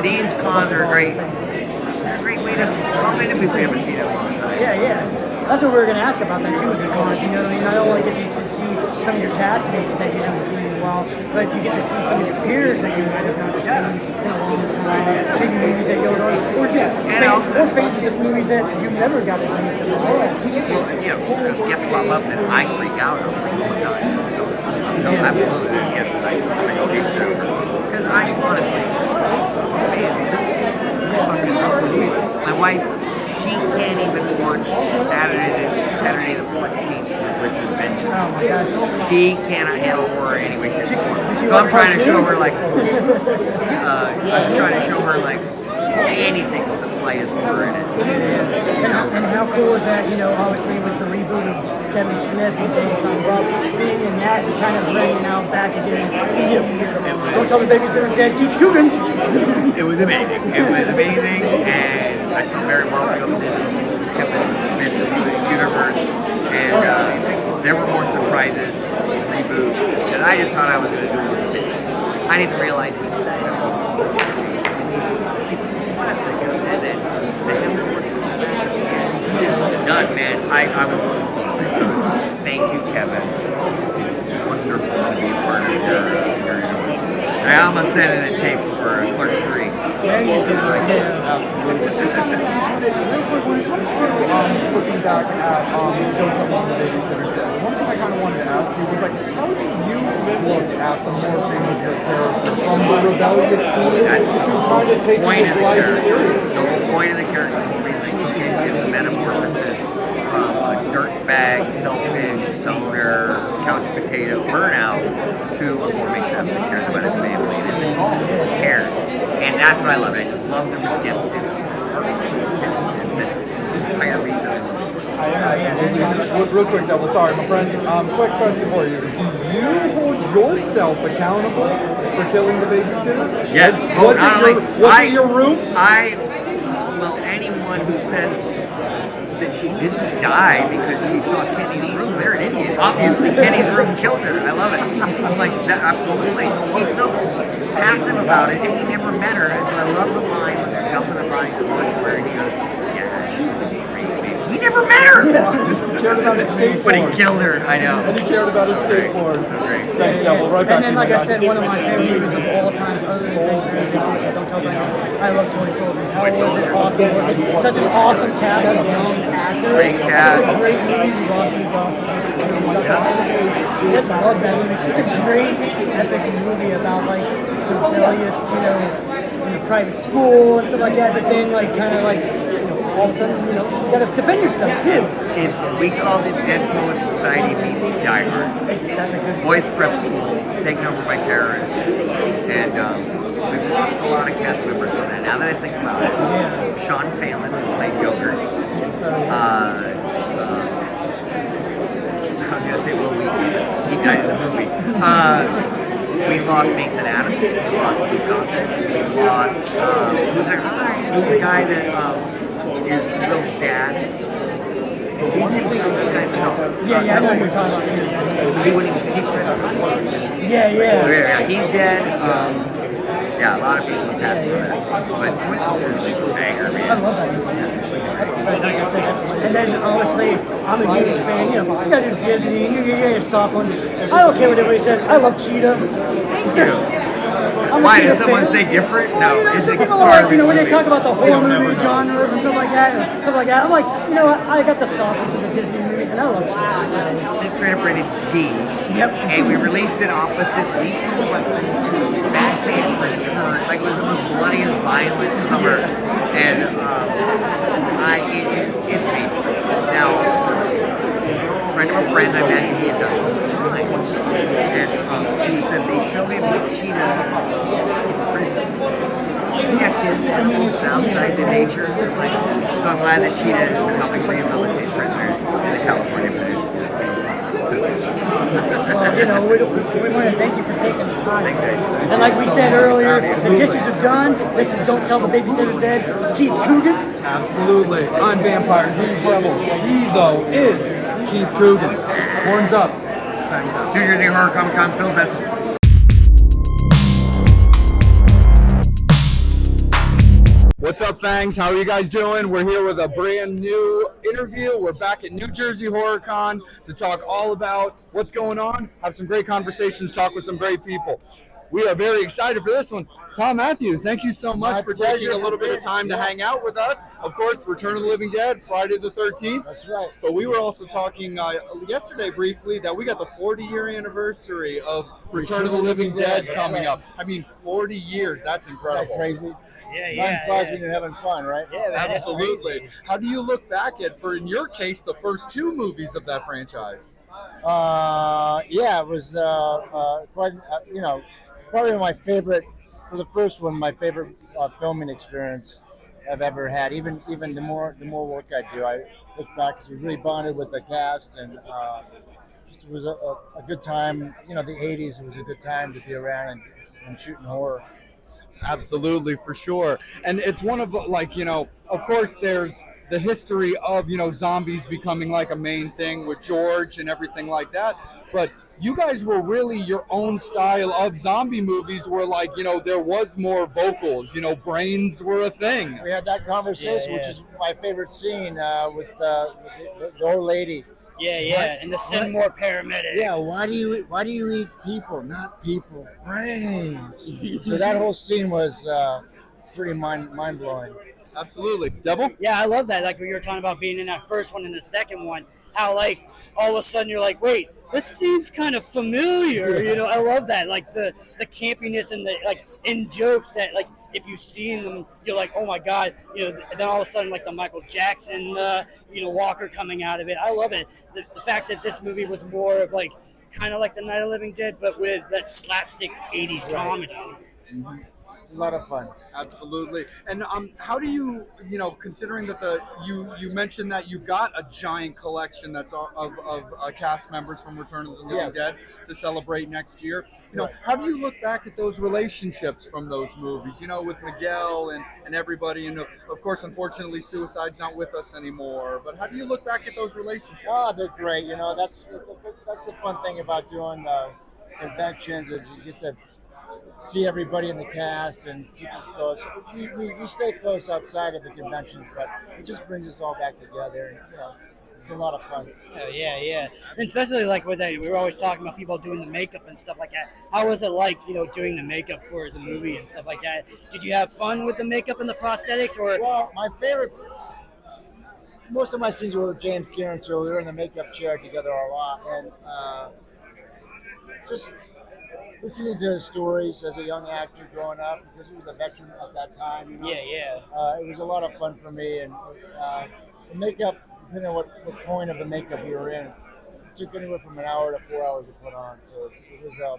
these cons are great. They're a great way to bump into people we haven't seen in a long time. Yeah. That's what we were going to ask about that too with the cons. I mean, not only get to see some of your castmates that you haven't seen in a while, but you get to see some of your peers that you might have not seen in a long time. Maybe movies that you'll go to, or fans of just movies that you've never got to see before. Guests pop up and I freak out over all the time. So absolutely, there's guests that I go get them. Because I honestly, my wife, she can't even watch Saturday the 14th with Richard Vengeance. Oh my God. She cannot handle horror anyway. So I'm trying to show her anything with the slightest horror in it. And how cool is that, obviously with the reboot of Kevin Smith and James Bob, being in that and kind of bringing out back again. Don't tell the babysitter's dead, keeps Coogan. It was amazing. And I feel very welcome in Kevin Smith's universe. And there were more surprises in the reboot that I just thought I was going to do a bit. I didn't realize he'd say and then done, man. I was so thank you, Kevin. It's wonderful to be a part of your I almost sent in a tape for Clerks 3. Yeah, you did. Absolutely. Real quick, when it comes to looking back at Don't Tell Mom the Babysitter's Dead, one thing I kind of wanted to ask you was, how do you look at the morphing of your character from the rebellious teenager to kind of taking his life seriously? The whole point of the character is the metamorphosis from a dirtbag, selfish, stoner, couch potato, burnout to a more makeup that cares about his family and cares. And that's what I love. I just love them to get to the entire reason. Real quick, Devil, sorry, my friend. Quick question for you. Do you hold yourself accountable for killing the babysitter? Yes. Was it your room? Well, anyone who says that she didn't die because she saw Kenny's room, they're an idiot. Obviously, Kenny's room killed her. I love it. I'm like, that, absolutely. He's so passive about it, and he never met her. And so I love the line when they're jumping the rise of where he goes, yeah, she was a crazy baby. He never met her! He cared about his skateboard. But he killed her, I know. And he cared about his skateboard. Great. Thanks, Devil. Right back to you. And then, like I said, one of my favorite movies of all time, other than Adventures of Babysitting, Don't Tell Them. I love Toy Soldiers. Toy Soldiers. Awesome. Such an awesome cast of young actors. Great cast. Such a great movie. Ross McDawson. Yes, I love that movie. It's just a great, epic movie about, rebellious, private school and stuff like that, but then, kind of all of a sudden, you gotta defend yourself, too. We called it Dead Poets Society meets Die Hard. That's a good Boys prep school, taken over by terrorists. And we've lost a lot of cast members on that. Now that I think about it, Sean Phelan, who played Joker. I was going to say Will Wheaton. He died in the movie. We lost Mason Adams. We lost Wilcox. We lost who's the guy that is Will's dad? He's the guy that Yeah, I know what you're talking about. he wouldn't even take credit. Yeah. He's dead. Yeah, a lot of people have passed away. But Twist is a banger, man. I love that. Like I said, and then obviously, I'm a huge fan. You know, you gotta do Disney. You get soft one. I don't care what everybody says. I love Cheetah. Why does someone say different? No, it's a people part like, of you know, when they movie. talk about the horror movie genres and stuff like that, I'm like, you know what? I got the soft ones of the Disney movies, and I love Cheetah. It's straight up rated G. Yep. And we released it opposite week to Batman's Return. Like, it was the bloodiest, violent summer. And it's painful. Now, a friend of a friend I met, he had done some time. And he said they showed him Cheetah in prison. Yeah, kids, animals outside the nature. So I'm glad that Cheetah has been helping rehabilitate prisoners in the California prison. Well, you know, we want to thank you for taking the time. And like we said earlier, the dishes are done. This is Don't Tell the Babysitter's Dead. Keith Coogan. Absolutely. I'm Vampire. He's Rebel. He, though, is Keith Coogan. Horns up. New Jersey Horror Comic Con Film Festival. What's up, Fangs? How are you guys doing? We're here with a brand new interview. We're back at New Jersey Horror Con to talk all about what's going on, have some great conversations, talk with some great people. We are very excited for this one. Thom Matthews, thank you so much for taking a little bit of time to hang out with us. Of course, Return of the Living Dead, Friday the 13th. That's right. But we were also talking yesterday briefly that we got the 40-year anniversary of Return of the Living Dead coming up. I mean, 40 years, that's incredible. Isn't that crazy? Yeah. Time flies when you're having fun, right? Yeah, Absolutely. How do you look back at, for in your case, the first two movies of that franchise? Yeah, it was quite, probably my favorite, for the first one, my favorite filming experience I've ever had. Even the more work I do, I look back because we really bonded with the cast, and just it was a good time. You know, the 80s, it was a good time to be around and shooting horror. Absolutely, for sure. And it's one of, like, you know, of course there's the history of, you know, zombies becoming like a main thing with George and everything like that. But you guys were really your own style of zombie movies where, like, you know, there was more vocals, you know, brains were a thing. We had that conversation, which is my favorite scene with the old lady. Yeah, and the send more paramedics. Yeah, why do you eat people, not people, brains? So that whole scene was pretty mind blowing. Absolutely. Devil? Yeah, I love that. Like when you were talking about being in that first one and the second one, how like all of a sudden you're like, wait, this seems kind of familiar. You know, I love that. Like the campiness and the like in jokes that like if you've seen them, you're like, oh my God, you know, and then all of a sudden like the Michael Jackson, Walker coming out of it. I love it. The fact that this movie was more of like kind of like the Night of the Living Dead, but with that slapstick 80s comedy. Mm-hmm. It's a lot of fun. Absolutely. And how do you, considering that you mentioned that you've got a giant collection that's of cast members from Return of the Living Dead to celebrate next year, how do you look back at those relationships from those movies, with Miguel and everybody, and of course, unfortunately, Suicide's not with us anymore, but how do you look back at those relationships? Oh, they're great. That's the fun thing about doing the conventions is you get to see everybody in the cast and keep us close. We stay close outside of the conventions, but it just brings us all back together. And, it's a lot of fun. Yeah. And especially like with that, we were always talking about people doing the makeup and stuff like that. How was it like, doing the makeup for the movie and stuff like that? Did you have fun with the makeup and the prosthetics, or? Well, my favorite. Most of my scenes were with James Kieran, so we were in the makeup chair together a lot, and just listening to his stories as a young actor growing up, because he was a veteran at that time. Yeah. It was a lot of fun for me, and the makeup, depending on what point of the makeup we were in, it took anywhere from an hour to 4 hours to put on, so it was a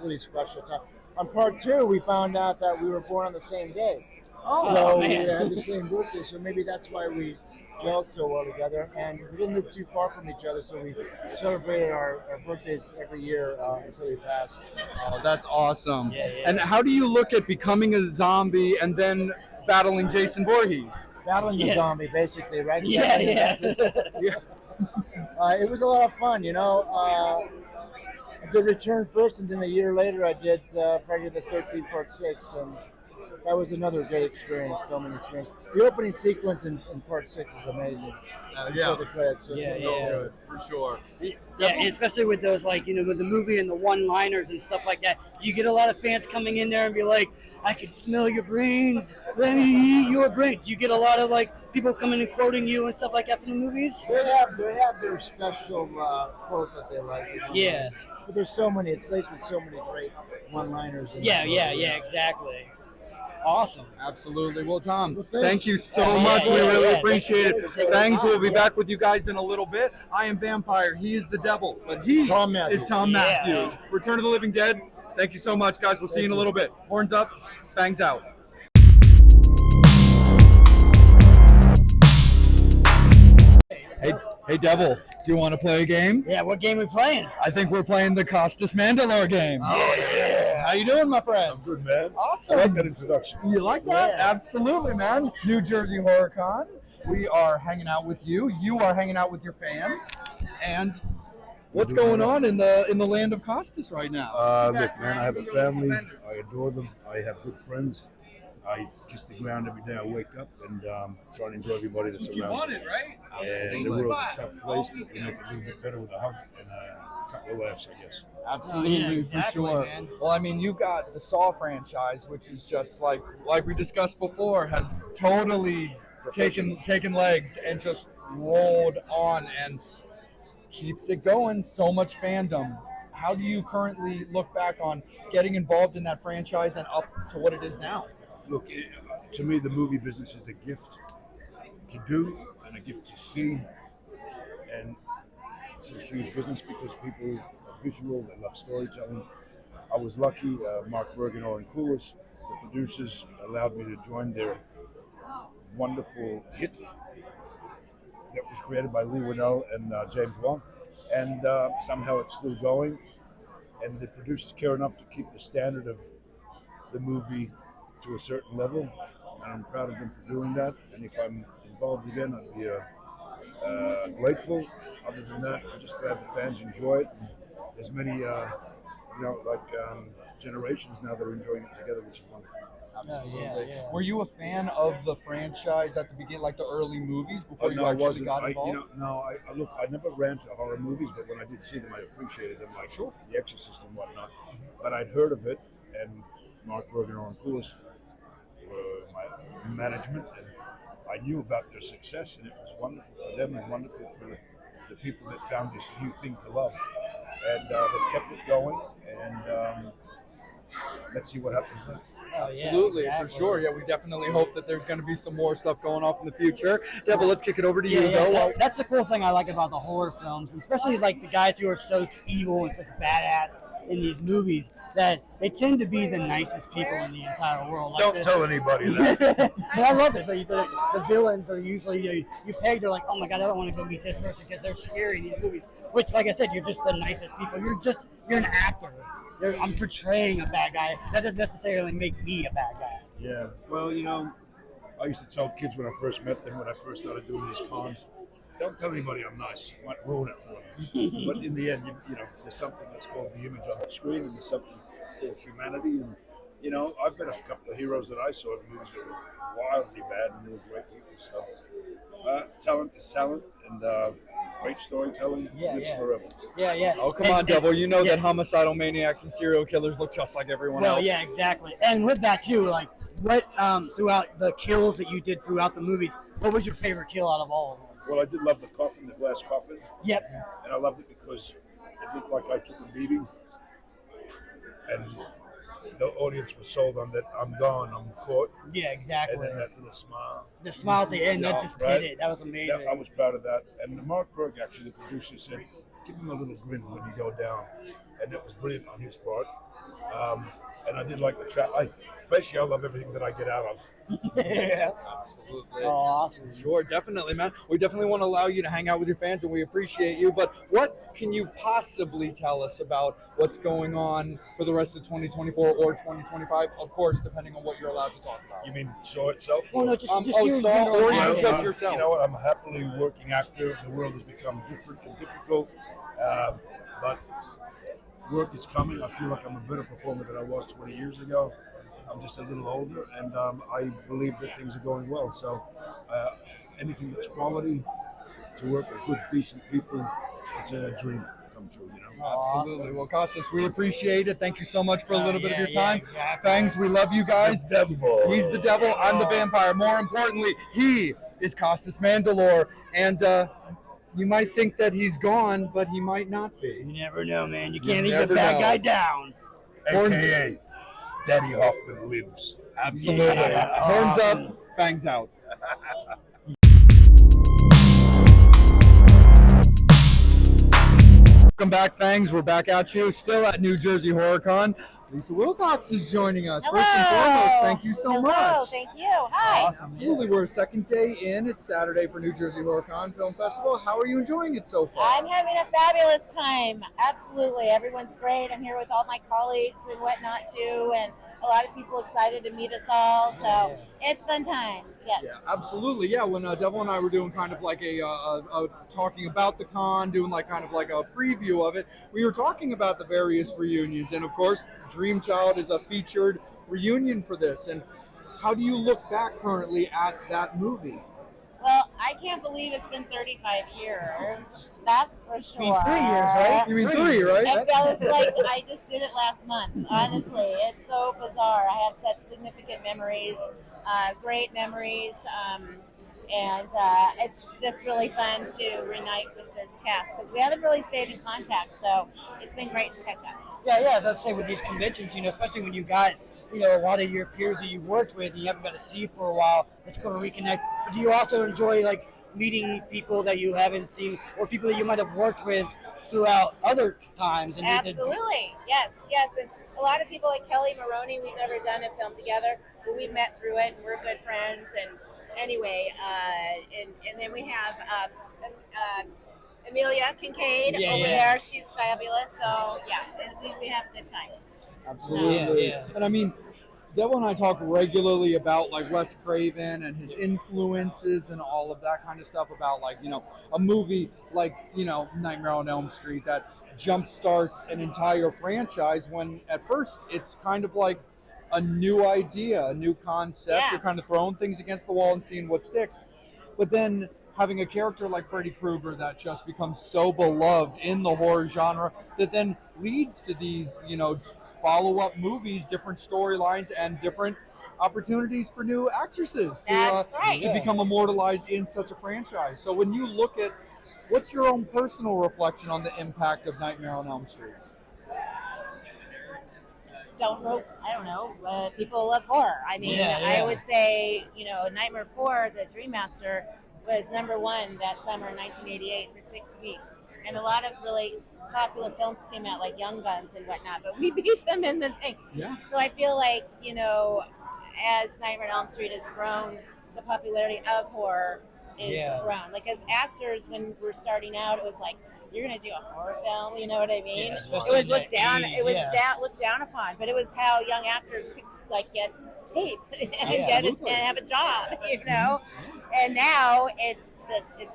really special time. On part 2, we found out that we were born on the same day. Oh, so man. we had the same birthday, so maybe that's why we gelled so well together, and we didn't live too far from each other, so we celebrated our birthdays every year until he passed. Oh, that's awesome. Yeah, yeah. And how do you look at becoming a zombie and then battling Jason Voorhees? Battling the zombie, basically, right? Yeah. Yeah. It was a lot of fun, you know. I did Return first, and then a year later I did Friday the 13th Part 6, and that was another great experience, filming experience. The opening sequence in Part 6 is amazing. Yeah, The credits, so good, for sure. Yeah, and especially with those, like, you know, with the movie and the one-liners and stuff like that. Do you get a lot of fans coming in there and be like, I can smell your brains, let me eat your brains? Do you get a lot of, like, people coming and quoting you and stuff like that from the movies? They have their special quote that they like. Yeah. But there's so many. It's laced with so many great one-liners. Yeah, exactly. Awesome. Absolutely. Well, Tom, Well, thank you so Yeah, much. yeah, We really yeah. appreciate it. Thanks for taking the Thanks. time. We'll be back with you guys in a little bit. I am Vampire. He is the devil, but he Thom Matthews. is Thom Yeah. Matthews. Return of the Living Dead. Thank you so much, guys. We'll see you in a little bit. Horns up, fangs out. Hey, Devil, do you want to play a game? Yeah, what game are we playing? I think we're playing the Costas Mandylor game. Oh, yeah. How you doing, my friend? Good, man. Awesome. I like that introduction. You like that? Yeah. Absolutely, man. New Jersey Horror Con. We are hanging out with you. You are hanging out with your fans. And what's going on in the land of Costas right now? Look, man, I have a family. I adore them. I have good friends. I kiss the ground every day I wake up and try to enjoy everybody that's around. right? And the world's a tough place, but we make it a little bit better with a hug and a couple of laughs, I guess. Absolutely, Yeah, exactly, for sure. man. Well, I mean, you've got the Saw franchise, which is just like we discussed before, has totally taken legs and just rolled on and keeps it going. So much fandom. How do you currently look back on getting involved in that franchise and up to what it is now? Look, to me, the movie business is a gift to do and a gift to see. And it's a huge business because people are visual, they love storytelling. I was lucky, Mark Bergenor and Clueless, the producers, allowed me to join their wonderful hit that was created by Lee Winnell and James Wong. And somehow it's still going. And the producers care enough to keep the standard of the movie to a certain level, and I'm proud of them for doing that. And if I'm involved again, I'd be grateful. Other than that, I'm just glad the fans enjoy it. And there's many, generations now that are enjoying it together, which is wonderful. Absolutely. yeah. Were you a fan of the franchise at the beginning, like the early movies, before you No, I actually wasn't. got involved? I never ran to horror movies, but when I did see them, I appreciated them, like The Exorcist and whatnot. But I'd heard of it, and Mark Bergenor and Clueless were my management, and I knew about their success, and it was wonderful for them and wonderful for the people that found this new thing to love. And they've kept it going, and let's see what happens next. Absolutely, for sure. Yeah, we definitely hope that there's going to be some more stuff going off in the future. Devil, let's kick it over to you, though. That's the cool thing I like about the horror films, and especially like the guys who are so evil and such badass in these movies, that they tend to be the nicest people in the entire world. Like Don't tell anybody that. But I love it. The villains are usually, you peg, they're like, oh my god, I don't want to go meet this person because they're scary in these movies. Which, like I said, you're just the nicest people. You're an actor. I'm portraying a bad guy. That doesn't necessarily make me a bad guy. Yeah, well, I used to tell kids when I first met them, when I first started doing these cons, don't tell anybody I'm nice. I might ruin it for them. But in the end, there's something that's called the image on the screen, and there's something called humanity. And, I've met a couple of heroes that I saw in movies that were wildly bad, and they were great people. So, talent is talent, and great storytelling lives forever. Yeah. Oh, come on, Devil. You know that homicidal maniacs and serial killers look just like everyone else. Well, yeah, exactly. And with that, too, like, what, throughout the kills that you did throughout the movies, what was your favorite kill out of all of them? Well, I did love the coffin, the glass coffin. Yep. And I loved it because it looked like I took a beating. And the audience was sold on that I'm gone, I'm caught. Yeah, exactly. And then that little smile. The smile at the end, that just right? did it. That was amazing. Yeah, I was proud of that. And Mark Berg, actually, the producer, said, give him a little grin when you go down. And it was brilliant on his part. and I did like the trap. Basically, I love everything that I get out of. Yeah, absolutely. Oh, awesome. Sure, definitely, man. We definitely want to allow you to hang out with your fans, and we appreciate you. But what can you possibly tell us about what's going on for the rest of 2024 or 2025? Of course, depending on what you're allowed to talk about. You mean Saw itself? Well, no, just you in Saw, general. or Well, you just yourself. You know what? I'm a happily working actor. The world has become different and difficult, but work is coming. I feel like I'm a better performer than I was 20 years ago. I'm just a little older, and I believe that things are going well. So anything that's quality, to work with good, decent people, it's a dream come true, you know? Absolutely. Well, Costas, we appreciate it. Thank you so much for a little bit of your yeah, time. exactly. Fangs, we love you guys. The devil. He's the devil. I'm the vampire. More importantly, he is Costas Mandylor. And you might think that he's gone, but he might not be. You never know, man. You can't leave never the bad know. guy down. AKA Daddy Hoffman lives. Absolutely. Yeah. Horns Awesome. up, fangs out. Welcome back, Fangs. We're back at you, still at New Jersey HorrorCon. Lisa Wilcox is joining us. First and foremost, thank you so much. Thank you. Hi. Awesome. Absolutely. We're second day in. It's Saturday for New Jersey HorrorCon Film Festival. How are you enjoying it so far? I'm having a fabulous time. Absolutely. Everyone's great. I'm here with all my colleagues and whatnot too, and a lot of people excited to meet us all. So it's fun times. Yes. Yeah, absolutely. Yeah, when Devil and I were doing kind of like a talking about the con, doing like kind of like a preview of it, we were talking about the various reunions, and of course, Dream Child is a featured reunion for this. And how do you look back currently at that movie? Well, I can't believe it's been 35 years. That's for sure. You mean 3 years, right? You mean three, right? It feels like I just did it last month. Honestly, it's so bizarre. I have such significant memories, great memories, and it's just really fun to reunite with this cast because we haven't really stayed in contact. So it's been great to catch up. Yeah, as I say with these conventions, especially when you got, a lot of your peers that you worked with and you haven't got to see for a while, it's cool to reconnect. But do you also enjoy, meeting people that you haven't seen or people that you might have worked with throughout other times? And Absolutely. Yes. And a lot of people like Kelli Maroney, we've never done a film together, but we've met through it and we're good friends. And anyway, and then we have Amelia Kincaid over there. She's fabulous. So, we have a good time. Absolutely. Yeah. And I mean, Devil and I talk regularly about Wes Craven and his influences and all of that kind of stuff about a movie like Nightmare on Elm Street that jumpstarts an entire franchise when at first it's kind of like a new idea, a new concept. Yeah. You're kind of throwing things against the wall and seeing what sticks. But then having a character like Freddy Krueger that just becomes so beloved in the horror genre that then leads to these, follow-up movies, different storylines, and different opportunities for new actresses to become immortalized in such a franchise. So when you look at, what's your own personal reflection on the impact of Nightmare on Elm Street? I don't know. People love horror. I mean, I would say, Nightmare 4, the Dream Master, was #1 that summer in 1988 for 6 weeks. And a lot of really popular films came out like Young Guns and whatnot, but we beat them in the thing. Yeah. So I feel like, as Nightmare on Elm Street has grown, the popularity of horror is grown. Like as actors, when we're starting out, it was like, you're going to do a horror film, you know what I mean? Yeah, it was looked down. It was looked down upon, but it was how young actors could get tape and have a job, And now it's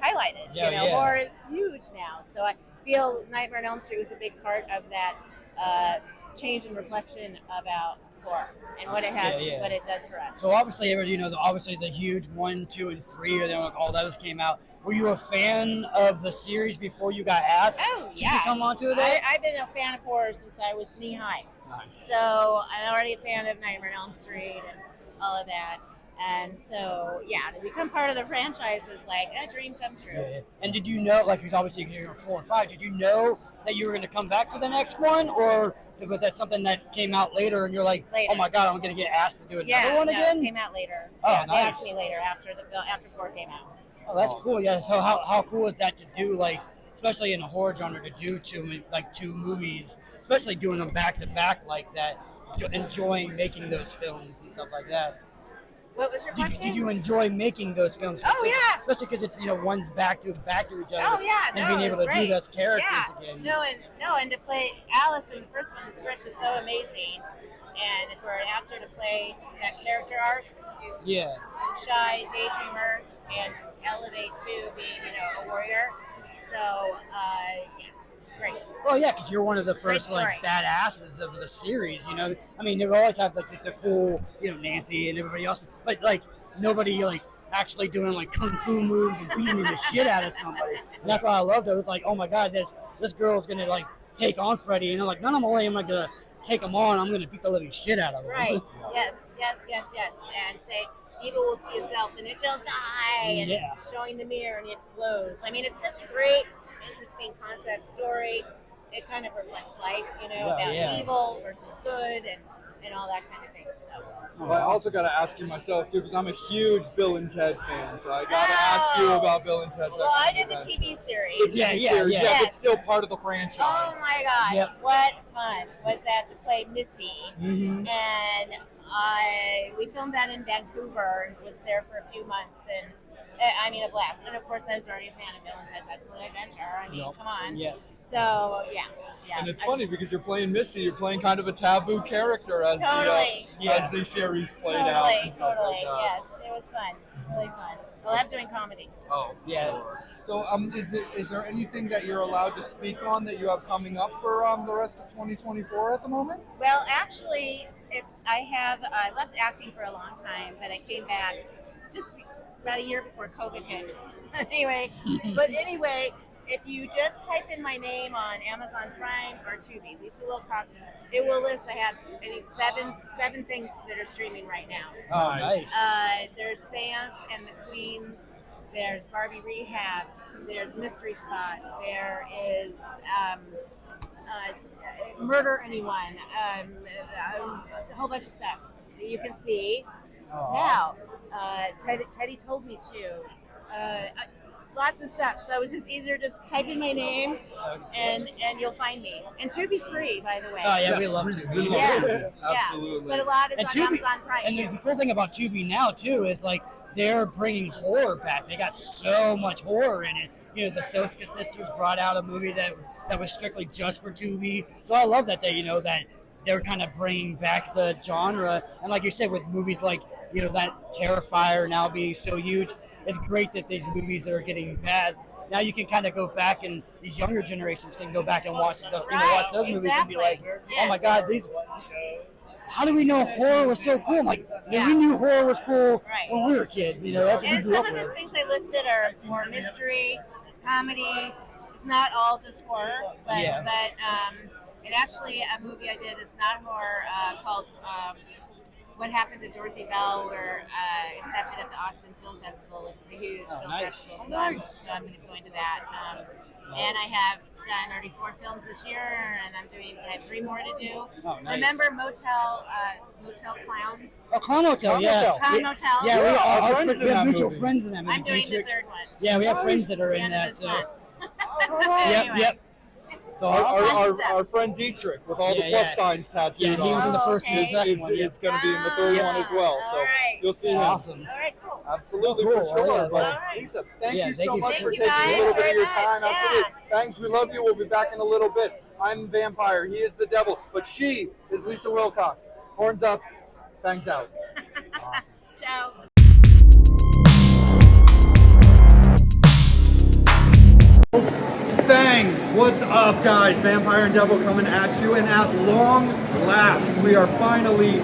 highlighted. Horror is huge now. So I feel Nightmare on Elm Street was a big part of that change in reflection about horror and what it has, what it does for us. So obviously, obviously the huge 1, 2, and 3, and then all those came out. Were you a fan of the series before you got asked to come onto it? I've been a fan of horror since I was knee high. Nice. So I'm already a fan of Nightmare on Elm Street and all of that. And so, to become part of the franchise was like a dream come true. Yeah. And did you know, because obviously you're 4 and 5, did you know that you were going to come back for the next one? Or was that something that came out later and you're like, later. Oh my God, I'm going to get asked to do another one again? It came out later. Oh, They nice. asked me later after 4 came out. Oh, that's cool. Yeah. So how cool is that to do, especially in the horror genre, to do two movies, especially doing them back to back like that? enjoying making those films and stuff like that? What was your question? Did you enjoy making those films? Oh yeah, especially because it's one's back to each other. Oh yeah, and being able to do those characters again. And to play Alice in the first one, the script is so amazing, and for an actor to play that character arc, shy daydreamer, and elevate to being a warrior. So great. Well, yeah, because you're one of the first badasses of the series. I mean, they always have like the cool, Nancy and everybody else, but like nobody like actually doing like kung fu moves and beating the shit out of somebody. And that's why I loved it. It was like, oh my god, this girl's gonna like take on Freddy, and I'm like, none of my way am I gonna take him on. I'm gonna beat the living shit out of him. Right. Yes. And say, evil will see itself and it shall die. And showing the mirror and it explodes. I mean, it's such a great, interesting concept story. It kind of reflects life, about evil versus good and all that kind of thing. So. Well, I also got to ask you myself too, because I'm a huge Bill and Ted fan. So I got to ask you about Bill and Ted's. Well, I did the TV series. The TV series, but still part of the franchise. Oh my gosh, what fun was that to play Missy? And we filmed that in Vancouver and was there for a few months, and I mean, a blast. And of course, I was already a fan of Bill and Ted's Excellent Adventure. I mean, come on. Yeah. So, yeah. And it's funny because you're playing Missy. You're playing kind of a taboo character as the series played out. Totally. Yes, it was fun. Really fun. I love doing comedy. Oh, sure. So, is there anything that you're allowed to speak on that you have coming up for the rest of 2024 at the moment? Well, actually, I left acting for a long time, but I came back just about a year before COVID hit. Anyway, if you just type in my name on Amazon Prime or Tubi, Lisa Wilcox, it will list. I have, I think, seven things that are streaming right now. Oh, nice. There's Seance and the Queens. There's Barbie Rehab. There's Mystery Spot. There is Murder Anyone. A whole bunch of stuff that you can see now. Teddy told me to. Lots of stuff. So it was just easier just type in my name and you'll find me. And Tubi's free, by the way. Oh yeah, we love Tubi. Absolutely. But a lot is on Amazon Prime. And the cool thing about Tubi now too is like they're bringing horror back. They got so much horror in it. The Soska sisters brought out a movie that was strictly just for Tubi. So I love that that they're kind of bringing back the genre. And like you said, with movies like that Terrifier now being so huge, it's great that these movies that are getting bad, now you can kind of go back, and these younger generations can go back and watch those movies and be like, oh my god, how do we know horror was so cool? I'm like, we knew horror was cool when we were kids, that's what we and grew some up of the with. things I listed are more mystery, comedy. It's not all just horror, but and actually a movie I did is not horror called What Happened to Dorothy Bell. We're accepted at the Austin Film Festival, which is a huge film festival. So I'm going to be going to that. And I have done already 4 films this year, and I have 3 more to do. Oh, nice. Remember Motel Clown? Oh, Clown Motel, Clown Motel? Yeah, we have mutual friends in that movie. I'm doing the 3rd one. Yeah, we have friends that are in that. So. Yep. So our friend Dietrich with all the plus signs tattooed he was in the first and the second one. Is going to be in the 3rd one as well. So you'll see him. Awesome. All right, cool. Absolutely, for sure. But Lisa, thank you so much for taking a little bit of your time. Absolutely. Thanks. We love you. We'll be back in a little bit. I'm Vampire. He is the devil. But she is Lisa Wilcox. Horns up. Fangs out. Awesome. Ciao. Fangs, what's up, guys? Vampire and Devil coming at you, and at long last, we are finally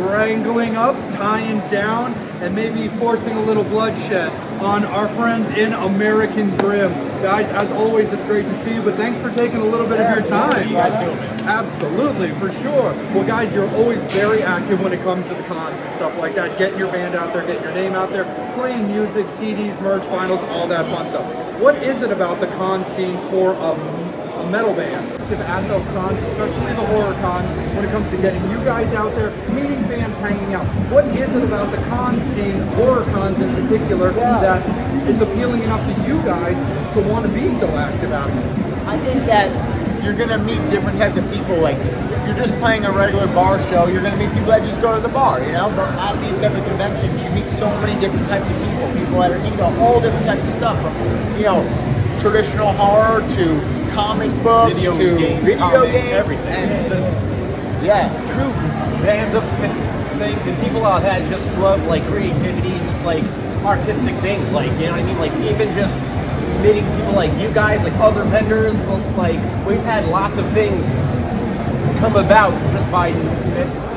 wrangling up, tying down, and maybe forcing a little bloodshed on our friends in American Grimm. Guys, as always, it's great to see you, but thanks for taking a little bit of your time. You guys feel me? Absolutely, for sure. Well, guys, you're always very active when it comes to the cons and stuff like that, getting your band out there, getting your name out there, playing music, CDs, merch, vinyls, all that fun stuff. What is it about the con scenes for a metal band? At the cons, especially the horror cons, when it comes to getting you guys out there, meeting fans, hanging out. What is it about the con scene, horror cons in particular, that is appealing enough to you guys to want to be so active out here? I think that you're gonna meet different types of people. Like if you're just playing a regular bar show, you're gonna meet people that just go to the bar, you know. But at these type of conventions, you meet so many different types of people. People that are into all different types of stuff, from traditional horror to comic books video to games, video comics, games, everything. true fans of things and people out that just love like creativity and just like artistic things, like, you know what I mean? Like even just meeting people like you guys, like other vendors, like we've had lots of things come about just by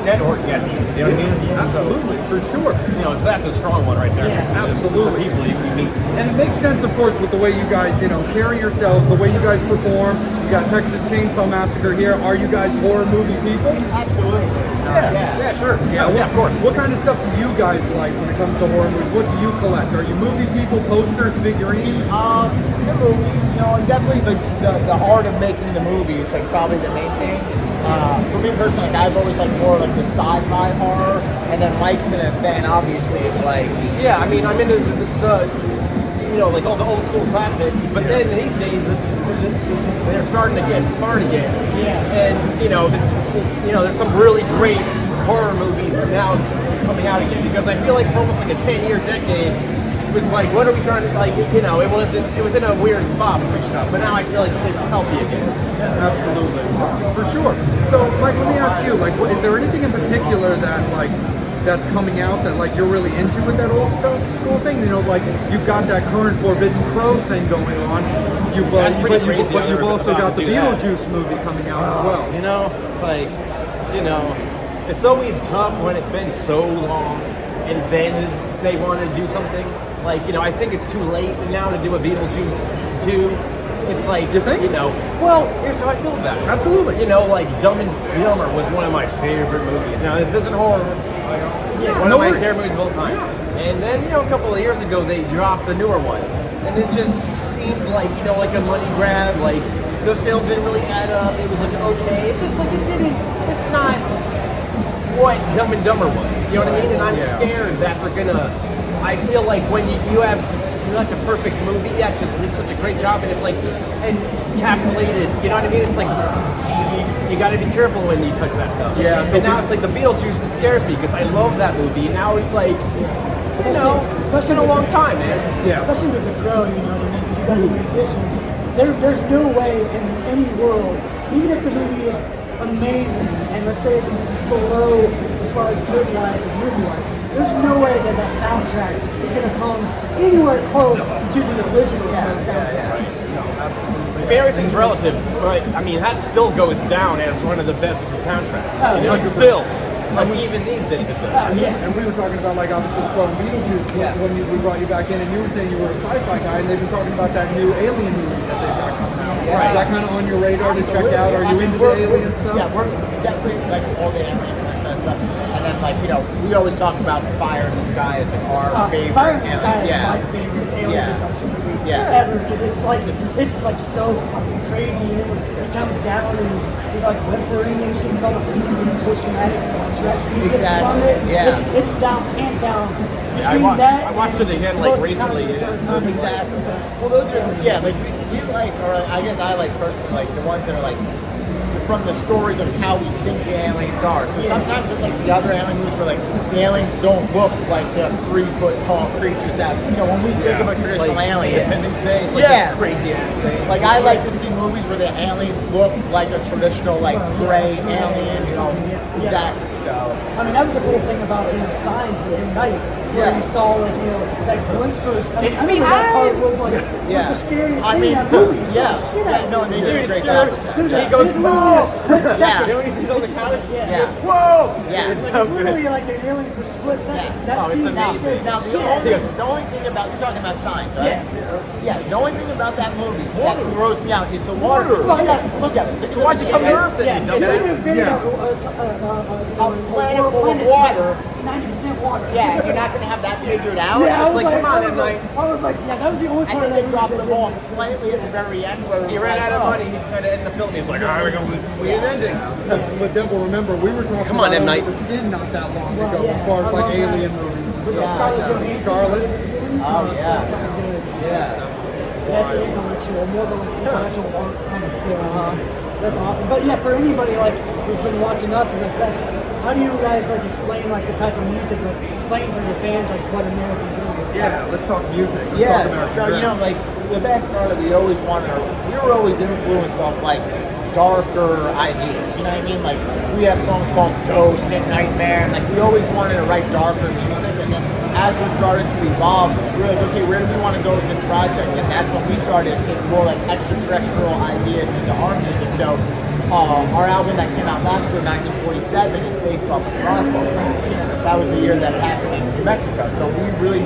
networking at these, you know what I mean? Absolutely, for sure. So that's a strong one right there. Yeah, absolutely. For people you meet. And it makes sense, of course, with the way you guys, carry yourselves, the way you guys perform. You got Texas Chainsaw Massacre here. Are you guys horror movie people? Absolutely. Yeah, sure. Yeah, of course. What kind of stuff do you guys like when it comes to horror movies? What do you collect? Are you movie people, posters, figurines? The movies, definitely the art of making the movie is like probably the main thing. For me personally, like, I've always liked more like the sci-fi horror, and then Mike's been a fan, obviously, like. Yeah, I mean, I'm into the like all the old school classics, but then these days they're starting to get smart again. Yeah. And there's some really great horror movies now coming out again, because I feel like for almost like a 10-year decade, it was like, what are we trying to, like, it was in a weird spot, but now I feel like it's healthy again. Absolutely, for sure. So, Mike, let me ask you, like, is there anything in particular that, like, that's coming out that, like, you're really into with that old school thing? Like, you've got that current Forbidden Crow thing going on. But you've also got the Beetlejuice movie coming out as well. It's like, it's always tough when it's been so long and then they want to do something. Like, I think it's too late now to do a Beetlejuice 2. It's like, you think? Well, here's how I feel about it. Absolutely. Like Dumb and Dumber was one of my favorite movies. Now, this isn't horror. One of my favorite movies of all time. And then, a couple of years ago, they dropped the newer one. And it just seemed like, like a money grab. Like, the film didn't really add up. It was like, okay. It's just like it's not what Dumb and Dumber was. You know what I mean? And I'm scared that they're gonna, I feel like when you have such a perfect movie, just did such a great job, and it's like encapsulated, you know what I mean? It's like, you gotta be careful when you touch that stuff. Yeah. So now it's like the Beetlejuice, it scares me, because I love that movie. Now it's like, it's been a long time, man. Yeah. Especially with The Crow, you know what I mean? Because you got the musicians. There's no way in any world, even if the movie is amazing, and let's say it's just below as far as good-wise and movie-wise, there's no way that soundtrack is going to come anywhere close to the original soundtrack. No, absolutely. I mean, everything's relative, but I mean, that still goes down as one of the best soundtracks. Still. Like even these days it does. And we were talking about, like, obviously Crow and Beetlejuice when we brought you back in, and you were saying you were a sci-fi guy, and they've been talking about that new Alien movie that they've got coming out. Yeah. Is that kind of on your radar to check out? Are you into the Alien stuff? Yeah, we're definitely like all the Alien kind of stuff. And then, like, we always talk about Fire in the Sky as like our favorite. Fire in the Sky is my favorite alien abduction movie ever, because it's like so fucking crazy. It comes down and he's like whimpering and shit. He's all post-traumatic stress he gets from it. Yeah. It's down, hands down. I watched it again like recently. Exactly. Well, those are like we like, or I guess I like personally like the ones that are like from the stories of how we think the aliens are. So sometimes with like the other alien movies where like the aliens don't look like the 3-foot tall creatures that when we think of a traditional like alien. Independence Day, it's like this crazy ass thing. Like I like to see movies where the aliens look like a traditional like gray alien. Exactly. So I mean, that's the cool thing about Signs with Night, where you saw like that glimpse first. I remember that part was like was the scariest thing in that movie. No, they did a great job with that. Dude, he goes, whoa! Split second. He's on the couch. Whoa! Yeah, it's so literally like an alien for a split second. That scene, now the only thing about, you're talking about Signs, right? Yeah. The only thing about that movie that throws me out is the water. Look at it. Why'd you come to Earth? A planet full of water. 90% water. Yeah, you're not going to have that figured out. Yeah, it's like, come on, M. Night. I was like, that was the only part. And then they dropped the ball slightly at the very end where he ran out of money. He decided to end the film. He's like, we're going to leave an ending. But Temple, remember, we were talking Come on, about M. Night. The Skin not that long ago, as far as like alien movies. Scarlet. Oh, yeah. That's an intellectual, more of an intellectual art kind of film. That's awesome. But yeah, for anybody like who's been watching us and like that, how do you guys like explain like the type of music, like explain to the fans like what American Grimm is? Yeah, let's talk music. Let's talk American so Grimm. you know, like the band started, we were always influenced off like darker ideas. You know what I mean? Like we have songs called Ghost and Nightmare. Like we always wanted to write darker music, and then as we started to evolve, we were like, okay, where do we want to go with this project? And that's when we started to take more like extraterrestrial ideas into our music. So our album that came out last year, 1947, is based off of Roswell crash. That was the year that it happened in New Mexico. So we really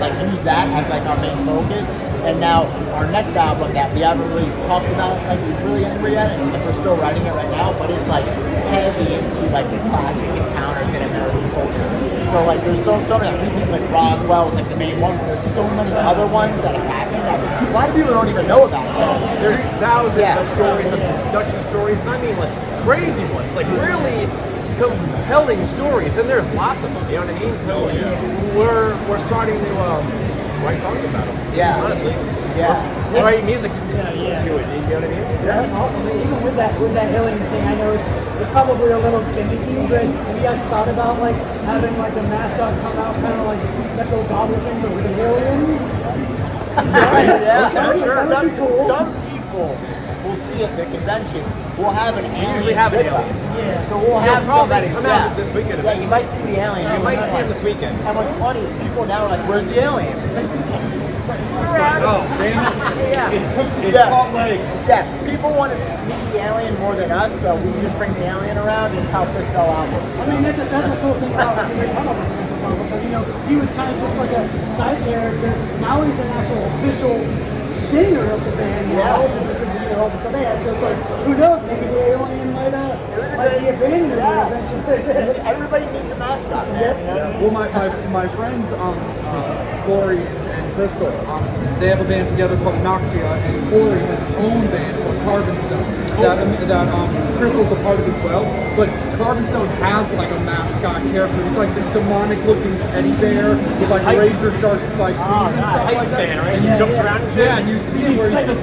like use that as like our main focus. And now our next album that we haven't really talked about like really anywhere yet, and we're still writing it right now, but it's like heavy into like the classic encounters in American culture. So like there's so many, we think like Roswell is like the main one, but there's so many other ones that have happened that a lot of people don't even know about. So there's thousands of stories, of production stories, and I mean like crazy ones, like really compelling stories, and there's lots of them, you know what I mean? So we're starting to write songs about them. Yeah. Honestly. Yeah. Write music to it, you know what I mean? Yeah, that's awesome. Even with that alien thing, I know it's probably a little gimmicky, but have you guys thought about like having like the mascot come out kind of like that little gobbler thing, but with an alien? Some people will see at the conventions. We'll have an alien. We usually have an with alien. us. Yeah. So we'll have somebody come out this weekend. Yeah, you might see the alien. You might see him this weekend. And what's funny is people now are like, "Where's the alien?" It's like, oh, damn it. Yeah. It caught legs. Yeah, people want to meet the alien more than us, so we just bring the alien around and help us sell albums. I mean, that's a cool thing about it. We're talking about because, you know, he was kind of just like a side character. Now he's an actual official singer of the band. Now, because all the stuff they had. So it's like, who knows? Maybe the alien might be abandoning eventually. Everybody needs a mascot, man. Yeah. Well, my friends, Corey and Crystal, they have a band together called Noxia, and Corey has his own band called Carbon Stone that Crystal's a part of as well. But Carbon Stone has like a mascot character. He's like this demonic-looking teddy bear with like razor sharp spiked teeth and stuff like that. And he jumps around. Yeah, and you see where he's just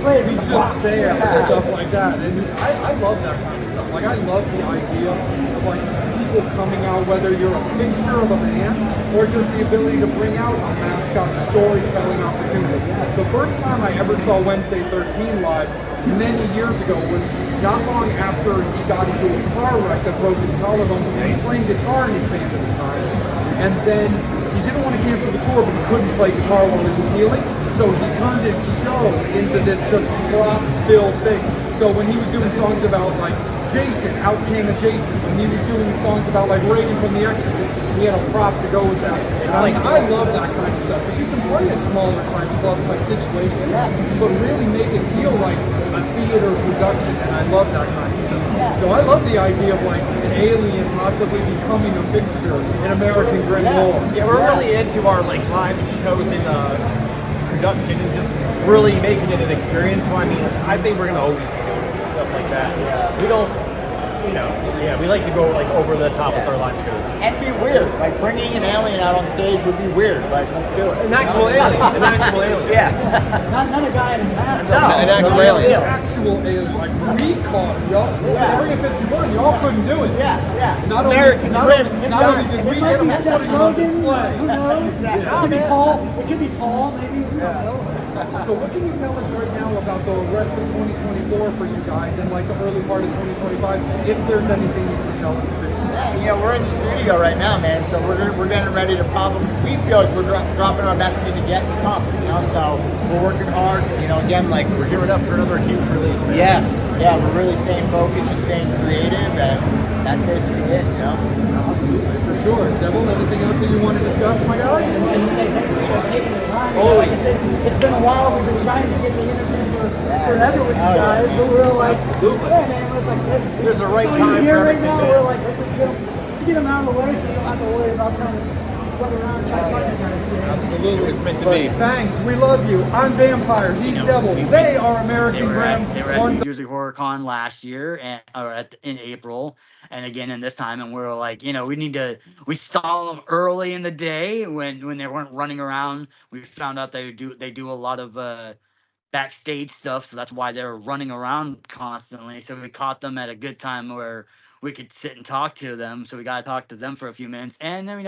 there and stuff like that. And I love that kind of stuff. Like I love the idea of like people coming out, whether you're a fixture of a band or just the ability to bring out a mascot storytelling opportunity. The first time I ever saw Wednesday 13 live many years ago was not long after he got into a car wreck that broke his collarbone because he was playing guitar in his band at the time. And then he didn't want to cancel the tour, but he couldn't play guitar while he was healing. So he turned his show into this just prop-filled thing. So when he was doing songs about like Jason, out came a Jason. When he was doing songs about like Reagan from The Exorcist, he had a prop to go with that. And I love that kind of stuff. But you can play a smaller type club type situation, but really make it feel like a theater production, and I love that kind of stuff. So I love the idea of like an alien possibly becoming a fixture in American Grimm lore. Yeah, we're really into our like live shows in production and just really making it an experience. So I mean, I think we're gonna always be doing stuff like that. We don't, you know, we like to go like over the top with our live shows. And be weird. Like bringing an alien out on stage would be weird. Like let's do it. An actual alien. An actual alien. Yeah. Not a guy in a mask. No, an actual alien. An actual alien. Like we caught y'all. Area 51, y'all couldn't do it. Yeah. Not only did we get them putting them on display. Who knows? It could be Paul. It could be Paul. Maybe. We don't know. So what can you tell us right now about the rest of 2024 for you guys and like the early part of 2025, if there's anything you can tell us officially? You know, we're in the studio right now, man, so we're getting ready to we feel like we're dropping our best music yet to come, you know, so we're working hard, you know, again, like we're gearing up for another huge release, man. Yes, yeah, we're really staying focused and staying creative, and that's basically it, you know. Absolutely, for sure. Devil, anything else that you want to discuss, my guy? And say thanks for taking the time. Always. Like I said, it's been a while. We've been trying to get the interview forever with you guys, but we're like, yeah, man, it's like, there's a right so time here for right everything, now. man. We're like, let's get them out of the way so you don't have to worry about trying to run around and try to find you guys again. Absolutely, it's meant to be. Thanks, we love you. I'm Vampire, he's Devil. They are American Grimm. They were at New Jersey Horror Con last year, in April, and again in this time, and we were like, you know, we saw them early in the day when they weren't running around. We found out they do a lot of backstage stuff, so that's why they were running around constantly. So we caught them at a good time where we could sit and talk to them. So we got to talk to them for a few minutes, and then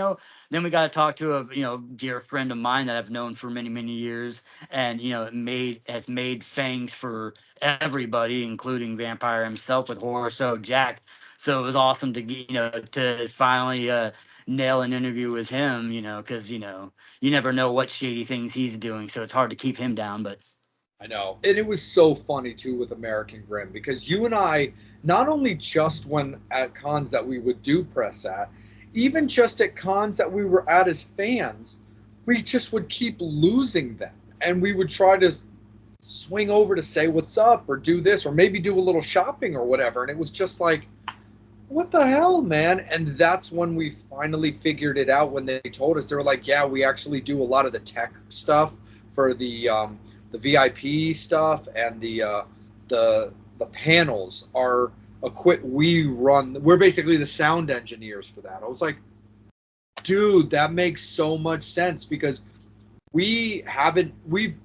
then we got to talk to a dear friend of mine that I've known for many years, and has made fangs for everybody, including Vampire himself with HorrorShow Jack. So it was awesome to to finally nail an interview with him, because you never know what shady things he's doing, so it's hard to keep him down, but. I know. And it was so funny, too, with American Grimm, because you and I, not only just when at cons that we would do press at, even just at cons that we were at as fans, we just would keep losing them. And we would try to swing over to say what's up or do this or maybe do a little shopping or whatever. And it was just like, what the hell, man? And that's when we finally figured it out when they told us. They were like, yeah, we actually do a lot of the tech stuff for the VIP stuff, and the panels are equipped. We're basically the sound engineers for that. I was like, dude, that makes so much sense, because we've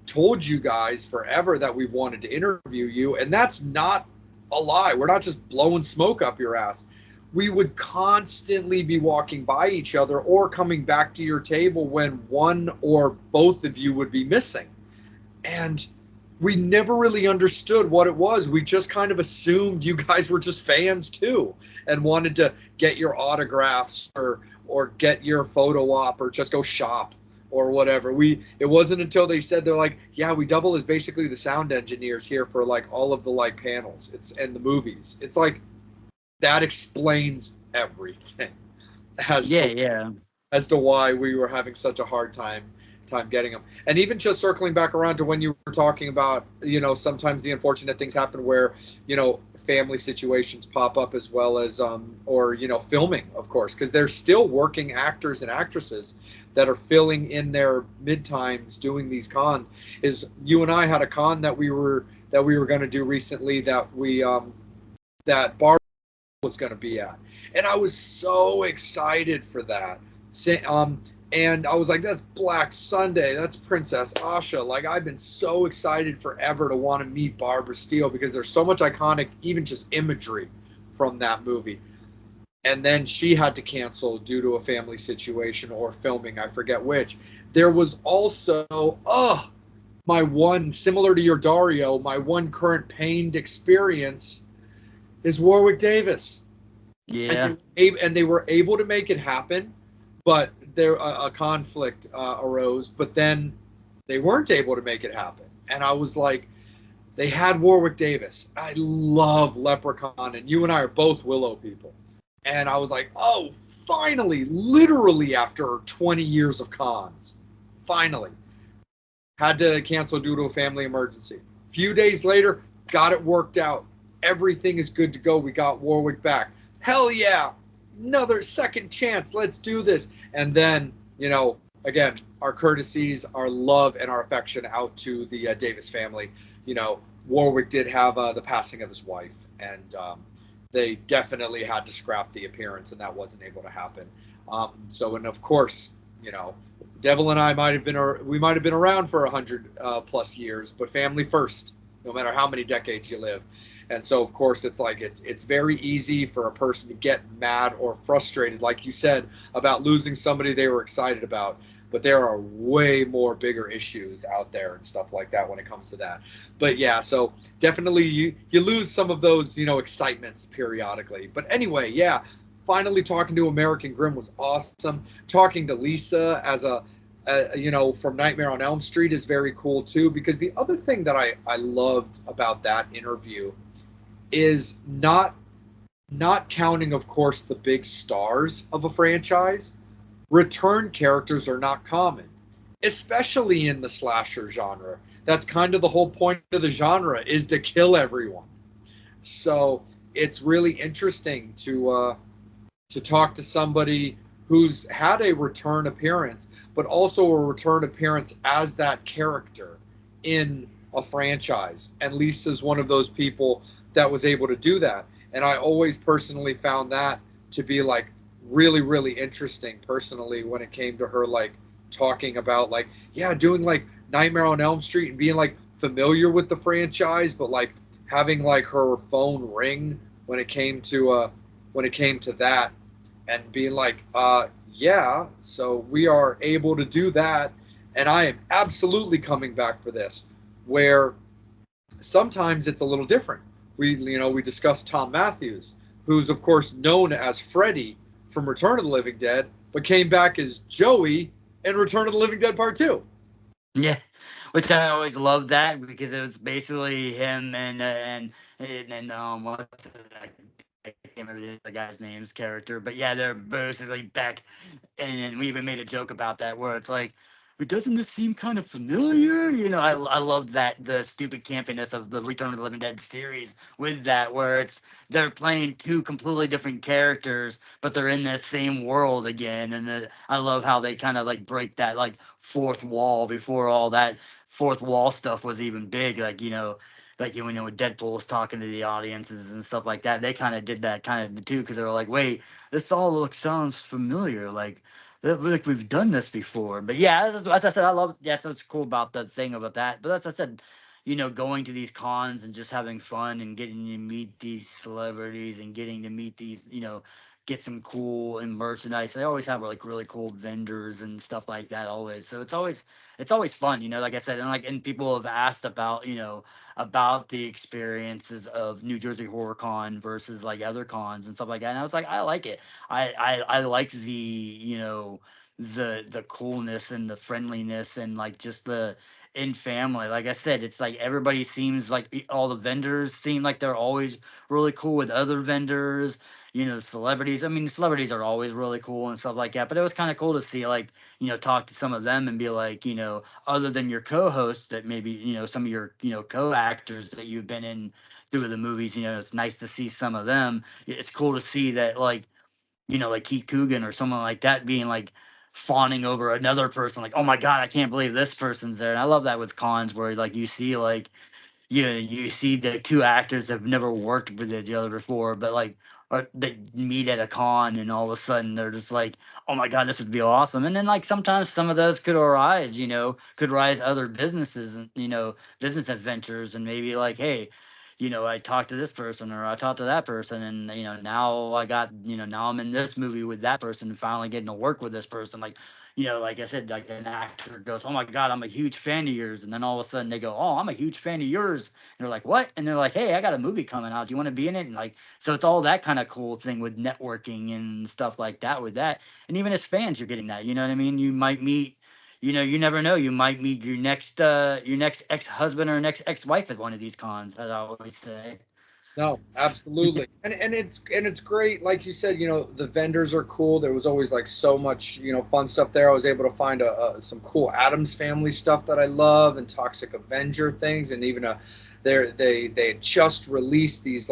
told you guys forever that we wanted to interview you, and that's not a lie. We're not just blowing smoke up your ass. We would constantly be walking by each other or coming back to your table when one or both of you would be missing. And we never really understood what it was. We just kind of assumed you guys were just fans too and wanted to get your autographs or get your photo op or just go shop or whatever. It wasn't until they said, they're like, yeah, we double as basically the sound engineers here for like all of the like panels and the movies. It's like, that explains everything as to why we were having such a hard time getting them. And even just circling back around to when you were talking about, sometimes the unfortunate things happen where, family situations pop up, as well as, or, filming, of course, because there's still working actors and actresses that are filling in their mid times doing these cons. Is you and I had a con that we were going to do recently that that Barbara was going to be at, and I was so excited for that. And I was like, that's Black Sunday. That's Princess Asha. Like, I've been so excited forever to want to meet Barbara Steele, because there's so much iconic, even just imagery from that movie. And then she had to cancel due to a family situation or filming, I forget which. There was also, my one, similar to your Dario, my one current pained experience is Warwick Davis. Yeah. And they were able to make it happen, but a conflict arose, but then they weren't able to make it happen. And I was like, they had Warwick Davis. I love Leprechaun, and you and I are both Willow people. And I was like, oh, finally, literally after 20 years of cons, finally. Had to cancel due to a family emergency. A few days later, got it worked out. Everything is good to go. We got Warwick back. Hell yeah. Another second chance. Let's do this. And then, again, our courtesies, our love, and our affection out to the Davis family. Warwick did have the passing of his wife, and they definitely had to scrap the appearance, and that wasn't able to happen. And of course, Devil and I might have been around for 100 plus years, but family first, no matter how many decades you live. And so, of course, it's like it's very easy for a person to get mad or frustrated, like you said, about losing somebody they were excited about. But there are way more bigger issues out there and stuff like that when it comes to that. But yeah, so definitely you lose some of those, excitements periodically. But anyway, yeah, finally talking to American Grimm was awesome. Talking to Lisa as from Nightmare on Elm Street is very cool too, because the other thing that I loved about that interview is not counting, of course, the big stars of a franchise. Return characters are not common, especially in the slasher genre. That's kind of the whole point of the genre, is to kill everyone. So it's really interesting to talk to somebody who's had a return appearance, but also a return appearance as that character in a franchise. And Lisa's one of those people that was able to do that. And I always personally found that to be like really, really interesting personally when it came to her like talking about like, yeah, doing like Nightmare on Elm Street and being like familiar with the franchise, but like having like her phone ring when it came to that, and being like, yeah, so we are able to do that, and I am absolutely coming back for this. Where sometimes it's a little different. We discussed Thom Matthews, who's of course known as Freddy from Return of the Living Dead, but came back as Joey in Return of the Living Dead Part 2. Yeah, which I always loved that because it was basically him and what's it, I can't remember the guy's name's character, but yeah, they're basically back, and we even made a joke about that where it's like, doesn't this seem kind of familiar? I love that, the stupid campiness of the Return of the Living Dead series with that, where they're playing two completely different characters, but they're in that same world again. And I love how they kind of like break that like fourth wall before all that fourth wall stuff was even big. Like when Deadpool was talking to the audiences and stuff like that, they kind of did that kind of too, because they were like, wait, this all sounds familiar, like we've done this before. But yeah, as I said, I love that's what's cool about the thing about that. But as I said, going to these cons and just having fun and getting to meet these celebrities and getting to meet these, get some cool and merchandise. They always have like really cool vendors and stuff like that always. So it's always fun, like I said, and people have asked about, about the experiences of New Jersey Horror Con versus like other cons and stuff like that. And I was like, I like it. I like the, the coolness and the friendliness and like just the in family. Like I said, it's like everybody seems like all the vendors seem like they're always really cool with other vendors. Celebrities. I mean, the celebrities are always really cool and stuff like that. But it was kind of cool to see, like, talk to some of them and be like, other than your co-hosts that maybe, some of your, co-actors that you've been in through the movies, it's nice to see some of them. It's cool to see that, like, like Keith Coogan or someone like that being like fawning over another person, like, oh my God, I can't believe this person's there. And I love that with cons where like you see like, you see the two actors have never worked with each other before, but like, or they meet at a con and all of a sudden they're just like, oh my God, this would be awesome. And then like sometimes some of those could arise, could rise other businesses and, business adventures, and maybe like, hey, I talked to this person or I talked to that person, and now I got, now I'm in this movie with that person and finally getting to work with this person. Like, like I said, like an actor goes, oh my God, I'm a huge fan of yours. And then all of a sudden they go, oh, I'm a huge fan of yours. And they're like, what? And they're like, hey, I got a movie coming out. Do you want to be in it? And like, so it's all that kind of cool thing with networking and stuff like that with that. And even as fans, you're getting that, you know what I mean? You might meet, you never know. You might meet your next ex-husband or next ex-wife at one of these cons, as I always say. No, absolutely. and it's great. Like you said, the vendors are cool. There was always like so much, fun stuff there. I was able to find some cool Addams Family stuff that I love, and Toxic Avenger things, and even they had just released these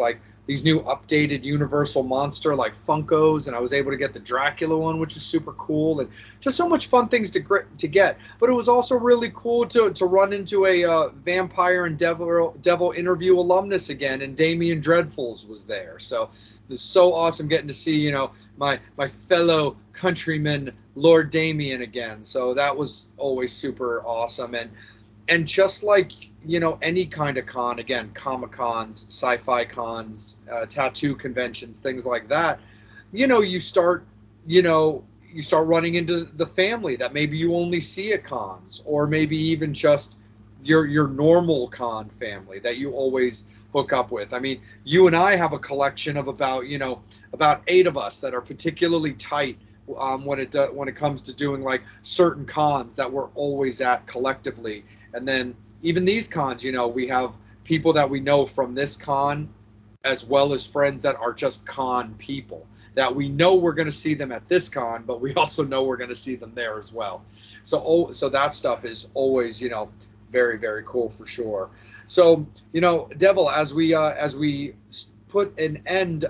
new updated Universal Monster like Funkos, and I was able to get the Dracula one, which is super cool, and just so much fun things to get. But it was also really cool to run into a Vampire and Devil Interview alumnus again, and Damien Dreadfuls was there. So it was so awesome getting to see, my fellow countryman Lord Damien again. So that was always super awesome. And just like, any kind of con, again, Comic-Cons, sci-fi cons, tattoo conventions, things like that, you start running into the family that maybe you only see at cons, or maybe even just your normal con family that you always hook up with. I mean, you and I have a collection of about 8 of us that are particularly tight when it comes to doing like certain cons that we're always at collectively. And then even these cons, we have people that we know from this con, as well as friends that are just con people that we know we're going to see them at this con, but we also know we're going to see them there as well. So that stuff is always, very, very cool for sure. So, Devil, as we put an end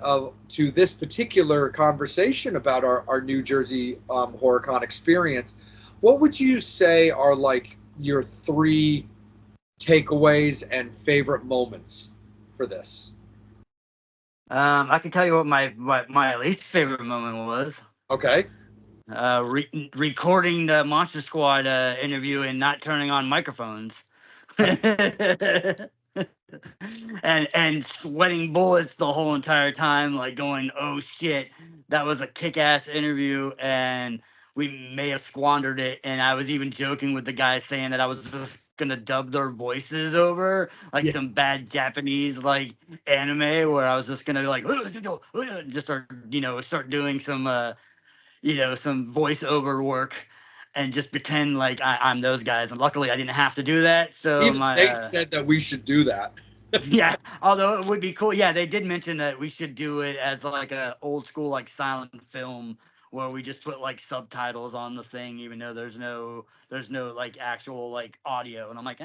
to this particular conversation about our New Jersey HorrorCon experience, what would you say are like your 3 takeaways and favorite moments for this? I can tell you what my least favorite moment was. Okay. Recording the Monster Squad interview and not turning on microphones. and sweating bullets the whole entire time, like going, oh shit, that was a kick-ass interview, and we may have squandered it. And I was even joking with the guy saying that I was just gonna dub their voices over like some bad Japanese like anime, where I was just gonna be like just start doing some some voiceover work and just pretend like I'm those guys. And luckily I didn't have to do that. So Even they said that we should do that. yeah, although it would be cool. Yeah, they did mention that we should do it as like a old school like silent film where we just put like subtitles on the thing, even though there's no like actual like audio. And I'm like,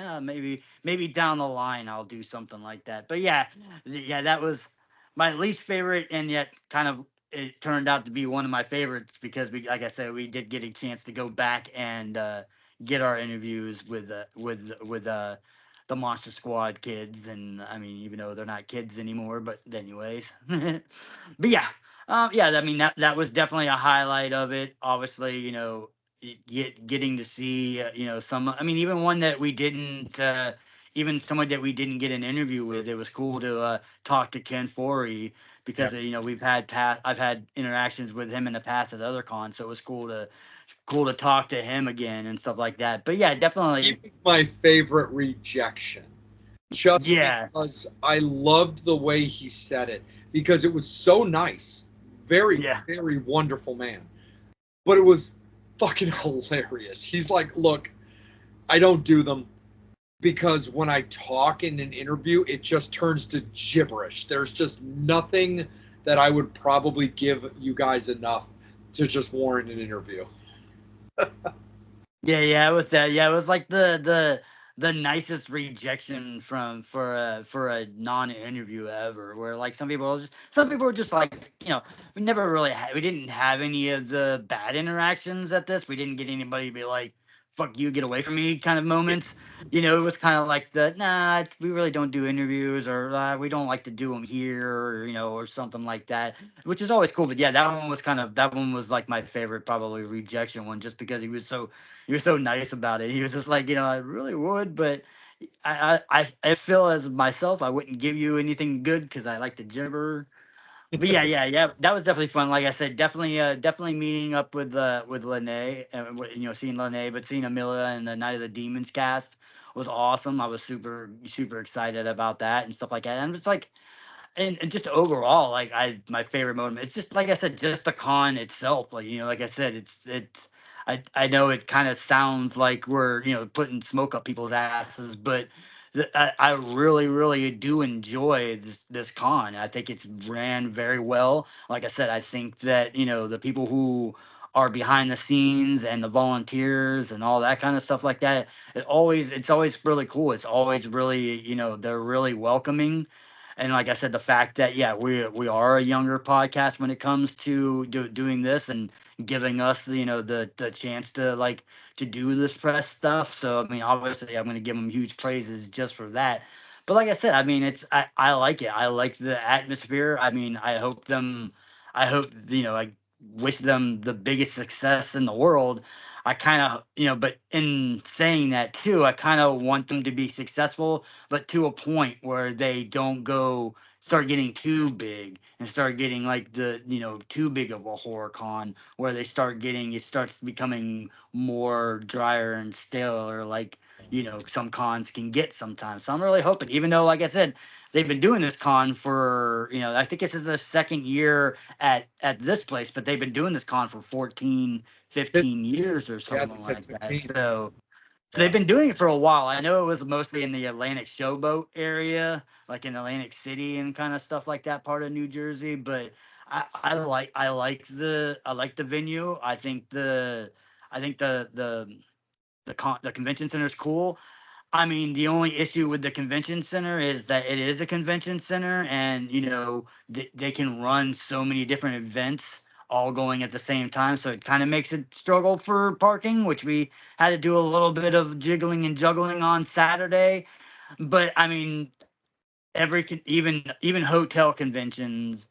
maybe down the line I'll do something like that. But yeah, that was my least favorite, and yet kind of it turned out to be one of my favorites because we, like I said, we did get a chance to go back and get our interviews with the Monster Squad kids. And I mean, even though they're not kids anymore, but anyways. But yeah, I mean that was definitely a highlight of it. Obviously, getting to see some. I mean, even one that we didn't. Even someone that we didn't get an interview with, it was cool to talk to Ken Foree because I've had interactions with him in the past at other cons, so it was cool to talk to him again and stuff like that. But yeah, definitely. He was my favorite rejection. Just because I loved the way he said it, because it was so nice. Very, very wonderful man. But it was fucking hilarious. He's like, look, I don't do them because when I talk in an interview, it just turns to gibberish. There's just nothing that I would probably give you guys enough to just warrant an interview. It was that. Yeah, it was like the nicest rejection for a non-interview ever. Where like some people were just like, we never really we didn't have any of the bad interactions at this. We didn't get anybody to be like, fuck you, get away from me kind of moments. It was kind of like we really don't do interviews, or we don't like to do them here, or something like that, which is always cool. But yeah, that one was like my favorite, probably rejection one, just because he was so nice about it. He was just like, I really would, but I feel as myself, I wouldn't give you anything good because I like to gibber. But yeah, that was definitely fun. Like I said, definitely meeting up with Lene, and seeing Lene, but seeing Amelia and the Night of the Demons cast was awesome. I was super excited about that and stuff like that. And it's like, and just overall, like my favorite moment. It's just like I said, just the con itself. Like like I said, it's. I know it kind of sounds like we're putting smoke up people's asses, but I really, really do enjoy this con. I think it's ran very well. Like I said, I think that the people who are behind the scenes and the volunteers and all that kind of stuff like that, it's always really cool. It's always really they're really welcoming. And like I said, the fact that we are a younger podcast when it comes to doing this and giving us the chance to to do this press stuff. So I mean, obviously, I'm going to give them huge praises just for that. But like I said, I mean, I like it. I like the atmosphere. I mean, I hope I wish them the biggest success in the world. I kind of, but in saying that too, I kind of want them to be successful, but to a point where they don't start getting too big and start getting like too big of a horror con where it starts becoming more drier and stale, or like, some cons can get sometimes. So I'm really hoping, even though, like I said, they've been doing this con for, I think this is the second year at this place, but they've been doing this con for 15 years or something like that. So they've been doing it for a while. I know it was mostly in the Atlantic Showboat area, like in Atlantic City and kind of stuff like that part of New Jersey. But I like the venue. I think the convention center is cool. I mean, the only issue with the convention center is that it is a convention center, and they can run so many different events all going at the same time, so it kind of makes it struggle for parking, which we had to do a little bit of jiggling and juggling on Saturday. But I mean, even hotel conventions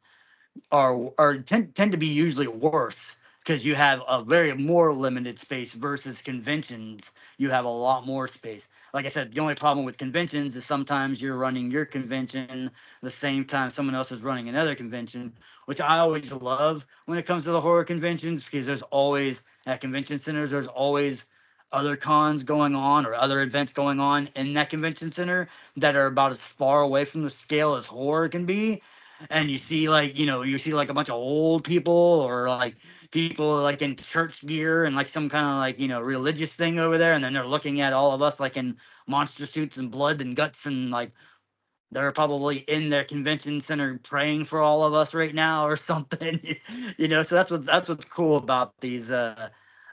tend to be usually worse because you have a very more limited space versus conventions. You have a lot more space. Like I said, the only problem with conventions is sometimes you're running your convention the same time someone else is running another convention, which I always love when it comes to the horror conventions, because there's always at convention centers, there's always other cons going on or other events going on in that convention center that are about as far away from the scale as horror can be. And you see like, you see like a bunch of old people or like people like in church gear and like some kind of like, religious thing over there. And then they're looking at all of us like in monster suits and blood and guts, and like they're probably in their convention center praying for all of us right now or something. So that's what's cool about these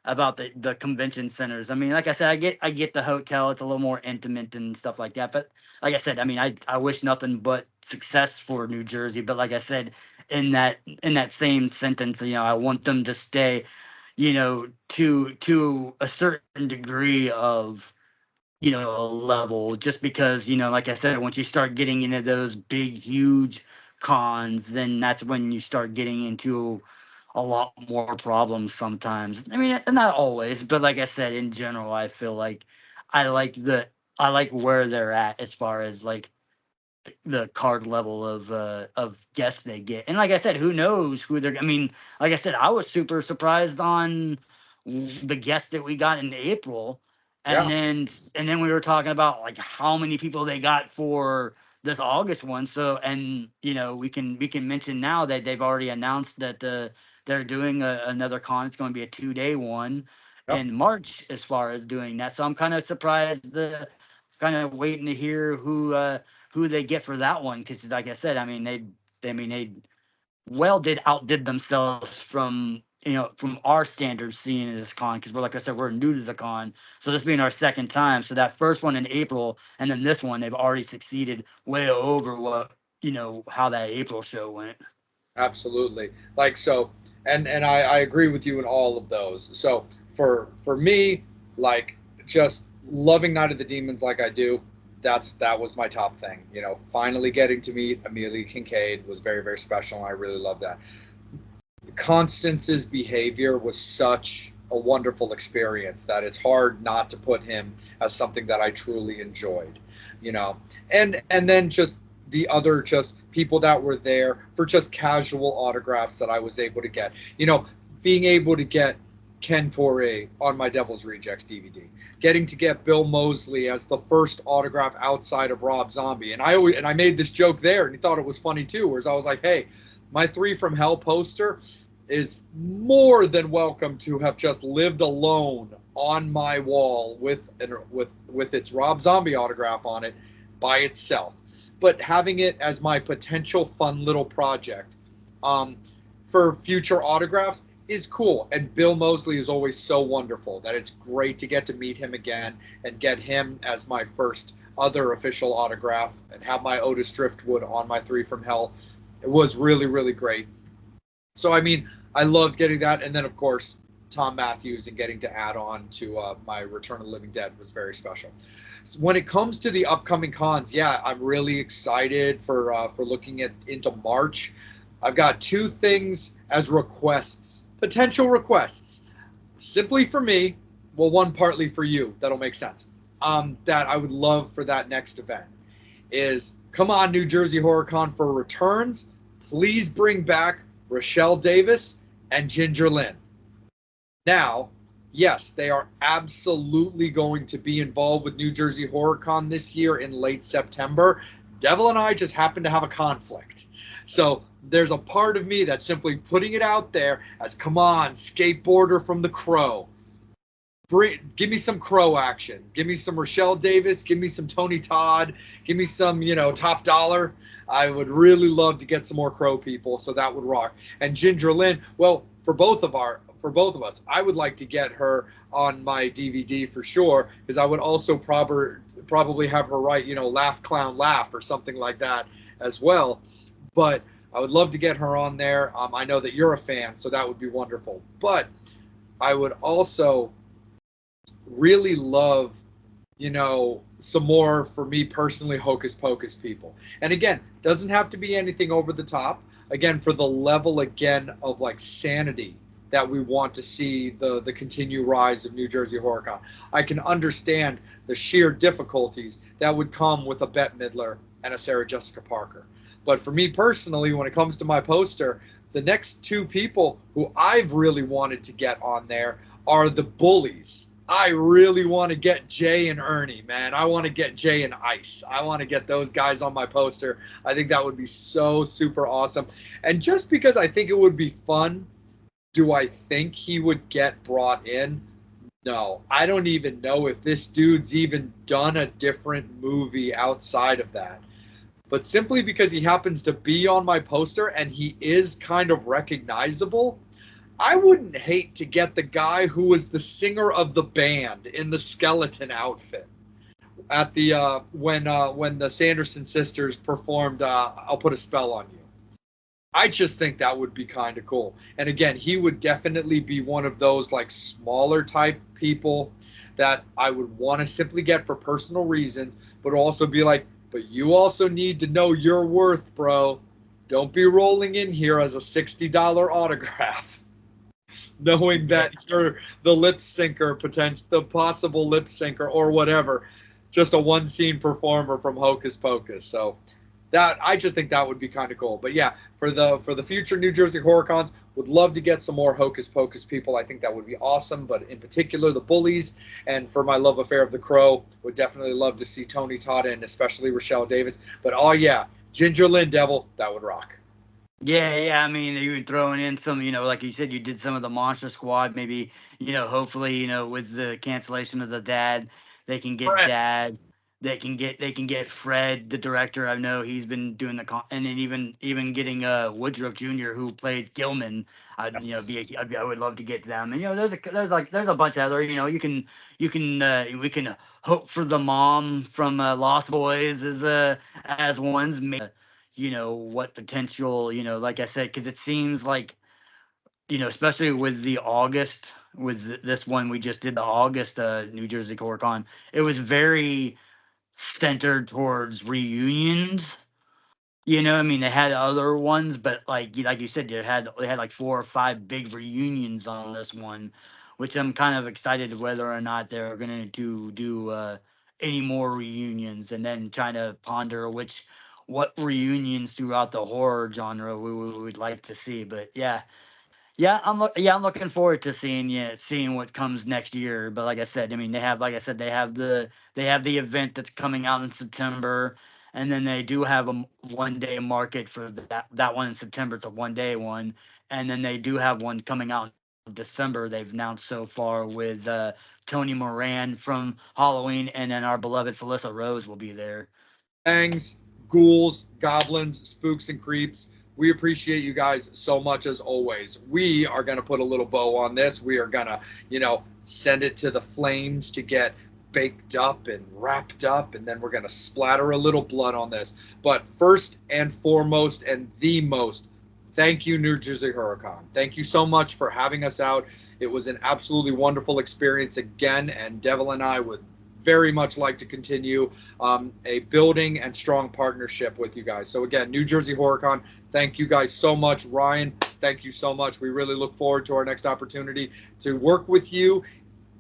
about the convention centers. I mean, like I said, I get the hotel, it's a little more intimate and stuff like that, but like I said, I mean, I wish nothing but success for New Jersey, but like I said, in that same sentence, I want them to stay, to a certain degree of, a level, just because, like I said, once you start getting into those big, huge cons, then that's when you start getting into a lot more problems sometimes. I mean, not always, but like I said, in general, I feel like I like where they're at as far as like the card level of guests they get. And like I said, who knows who they're, I mean, like I said, I was super surprised on the guests that we got in April. And then we were talking about like how many people they got for this August one. So, and we can mention now that they've already announced that they're doing another con. It's going to be a 2-day one in March as far as doing that. So I'm kind of surprised, kind of waiting to hear who they get for that one, because like I said, I mean they outdid themselves from our standards seeing this con, because like I said, we're new to the con, so this being our second time. So that first one in April and then this one, they've already succeeded way over what how that April show went. Absolutely. Like, so, and I agree with you in all of those. So for me, like, just loving Night of the Demons like I do, that was my top thing. Finally getting to meet Amelia Kincaid was very, very special, and I really love that. Constance's behavior was such a wonderful experience that it's hard not to put him as something that I truly enjoyed, and then just the other just people that were there for just casual autographs that I was able to get, being able to get Ken Foray on my Devil's Rejects DVD, getting to get Bill Moseley as the first autograph outside of Rob Zombie. And I made this joke there, and he thought it was funny too, whereas I was like, hey, my 3 from Hell poster is more than welcome to have just lived alone on my wall with its Rob Zombie autograph on it by itself. But having it as my potential fun little project for future autographs is cool. And Bill Moseley is always so wonderful that it's great to get to meet him again and get him as my first other official autograph and have my Otis Driftwood on my 3 from Hell. It was really, really great. So, I mean, I loved getting that. And then, of course, Thom Matthews and getting to add on to my Return of the Living Dead was very special. So when it comes to the upcoming cons, yeah, I'm really excited for looking into March. I've got 2 things as requests, potential requests, simply for me, well, one partly for you, that'll make sense, that I would love for that next event is, come on, New Jersey Horror Con, for returns, please bring back Rochelle Davis and Ginger Lynn. Now, yes, they are absolutely going to be involved with New Jersey Horror Con this year in late September. Devil and I just happen to have a conflict. So there's a part of me that's simply putting it out there as, come on, skateboarder from The Crow. Give me some Crow action. Give me some Rochelle Davis. Give me some Tony Todd. Give me some, Top Dollar. I would really love to get some more Crow people, so that would rock. And Ginger Lynn, well, for both of us, I would like to get her on my DVD for sure, because I would also probably have her write, Laugh Clown Laugh or something like that as well. But I would love to get her on there. I know that you're a fan, so that would be wonderful. But I would also really love, some more, for me personally, Hocus Pocus people. And again, doesn't have to be anything over the top. Again, for the level, again, of like sanity that we want to see the continued rise of New Jersey HorrorCon. I can understand the sheer difficulties that would come with a Bette Midler and a Sarah Jessica Parker. But for me personally, when it comes to my poster, the next two people who I've really wanted to get on there are the bullies. I really want to get Jay and Ernie, man. I want to get Jay and Ice. I want to get those guys on my poster. I think that would be so super awesome. And just because I think it would be fun, do I think he would get brought in? No. I don't even know if this dude's even done a different movie outside of that. But simply because he happens to be on my poster and he is kind of recognizable, I wouldn't hate to get the guy who was the singer of the band in the skeleton outfit at the when the Sanderson sisters performed I'll Put a Spell on You. I just think that would be kind of cool. And again, he would definitely be one of those like smaller type people that I would want to simply get for personal reasons, but also be like, but you also need to know your worth, bro. Don't be rolling in here as a $60 autograph, knowing that you're the lip syncer, the possible lip syncer or whatever, just a one scene performer from Hocus Pocus. So that, I just think that would be kind of cool. But yeah, for the future New Jersey HorrorCons, would love to get some more Hocus Pocus people. I think that would be awesome. But in particular, the bullies, and for my love affair of the Crow, would definitely love to see Tony Todd and especially Rochelle Davis. But oh yeah, Ginger Lynn Devil, that would rock. Yeah. I mean, you were throwing in some, like you said, you did some of the Monster Squad. Maybe, hopefully, with the cancellation of the Dad, they can get Fred. Dad. They can get Fred, the director. I know he's been doing and then even getting Woodruff Jr., who plays Gilman. I would love to get them. And there's a bunch of other. We can hope for the mom from Lost Boys as ones. What potential, like I said, because it seems like, especially with the August, with this one we just did, the August New Jersey HorrorCon, it was very centered towards reunions. They had other ones, but like you said, they had like 4 or 5 big reunions on this one, which I'm kind of excited whether or not they're going to do any more reunions, and then trying to ponder what reunions throughout the horror genre we would like to see. But I'm looking forward to seeing what comes next year. But like I said, they have the event that's coming out in September, and then they do have a one-day market for that one in September. It's a one-day one, and then they do have one coming out in December. They've announced so far with Tony Moran from Halloween, and then our beloved Felissa Rose will be there. Fangs, ghouls, goblins, spooks, and creeps. We appreciate you guys so much as always. We are going to put a little bow on this. We are going to, send it to the flames to get baked up and wrapped up, and then we're going to splatter a little blood on this. But first and foremost and the most, thank you, New Jersey HorrorCon. Thank you so much for having us out. It was an absolutely wonderful experience again, and Devil and I would very much like to continue a building and strong partnership with you guys. So again, New Jersey HorrorCon, thank you guys so much. Ryan, thank you so much. We really look forward to our next opportunity to work with you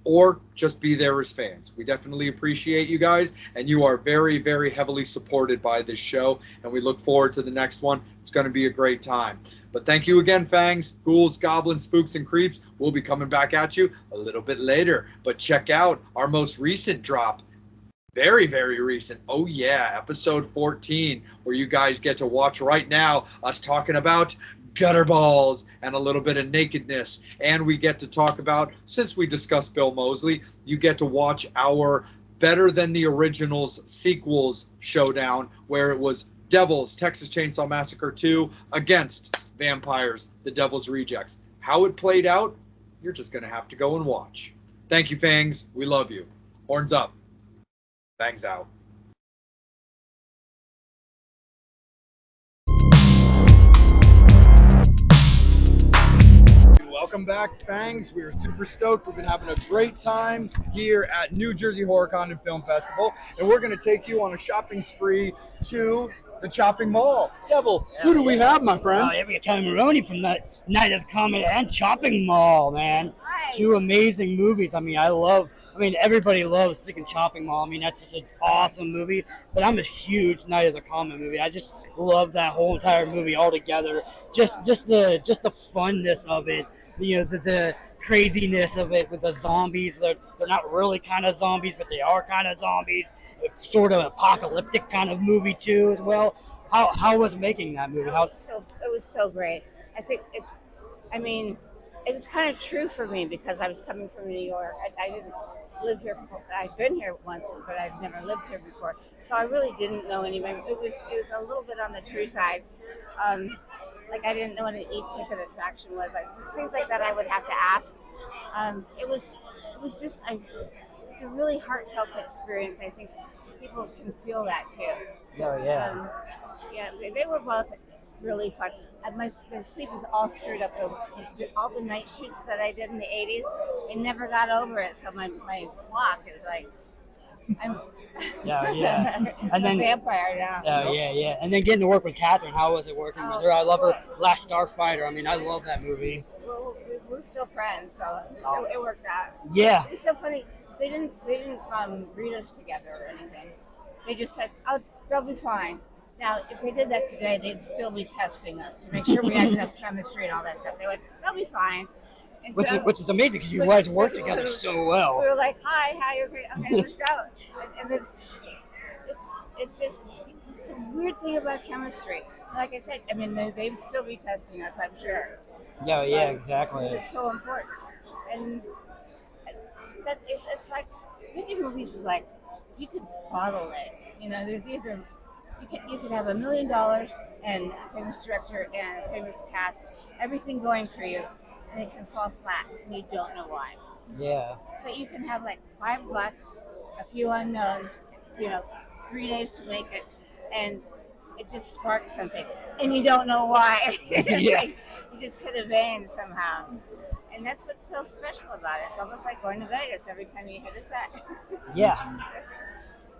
or just be there as fans. We definitely appreciate you guys, and you are very, very heavily supported by this show, and we look forward to the next one. It's going to be a great time. But thank you again, Fangs, Ghouls, Goblins, Spooks, and Creeps. We'll be coming back at you a little bit later. But check out our most recent drop. Very, very recent. Oh, yeah, episode 14, where you guys get to watch right now us talking about gutter balls and a little bit of nakedness. And we get to talk about, since we discussed Bill Moseley, you get to watch our Better Than the Originals sequels showdown, where it was Devils, Texas Chainsaw Massacre 2 against Vampires, The Devil's Rejects. How it played out, you're just going to have to go and watch. Thank you, Fangs. We love you. Horns up. Fangs out. Welcome back, Fangs. We are super stoked. We've been having a great time here at New Jersey HorrorCon and Film Festival, and we're going to take you on a shopping spree to the Chopping Mall. Devil, who do we have, my friend? We got Kelli Maroney from the Night of the Comet and Chopping Mall, man. Hi. 2 amazing movies. I mean, everybody loves freaking Chopping Mall. I mean, that's just an awesome movie. But I'm a huge Night of the Comet movie. I just love that whole entire movie altogether. Just the funness of it. You know, the craziness of it with the zombies. They're not really kind of zombies, but they are kind of zombies. It's sort of apocalyptic kind of movie too, as well. How was making that movie? It was so great. I think it was kind of true for me because I was coming from New York. I didn't live here. I'd been here once, but I've never lived here before. So I really didn't know anybody. It was a little bit on the true side. Like I didn't know what an e-ticket attraction was. Things like that I would have to ask. It was a really heartfelt experience. I think people can feel that too. Oh, yeah. They were both really fun. My sleep is all screwed up. All the night shoots that I did in the 80s, I never got over it. So my clock is like, I'm And then a vampire now. Yeah. And then getting to work with Catherine, how was it working with her? I love her. Last Starfighter. I mean, I love that movie. Well, we're still friends, so it worked out. Yeah. It's so funny. They didn't read us together or anything. They just said, "Oh, they'll be fine." Now, if they did that today, they'd still be testing us to make sure we had enough chemistry and all that stuff. They went, "They'll be fine." And which is amazing because you guys work together so well. We were like, "Hi, how you okay? Okay, let's go." And it's just it's a weird thing about chemistry. Like I said, I mean, they'd still be testing us, I'm sure. Yeah, exactly. It's so important, and it's like making movies is like if you could bottle it. You know, there's either you could have $1 million and a famous director and a famous cast, everything going for you, and it can fall flat, and you don't know why. Yeah. But you can have like $5, a few unknowns, 3 days to make it, and it just sparks something, and you don't know why. It's like you just hit a vein somehow. And that's what's so special about it. It's almost like going to Vegas every time you hit a set. Yeah.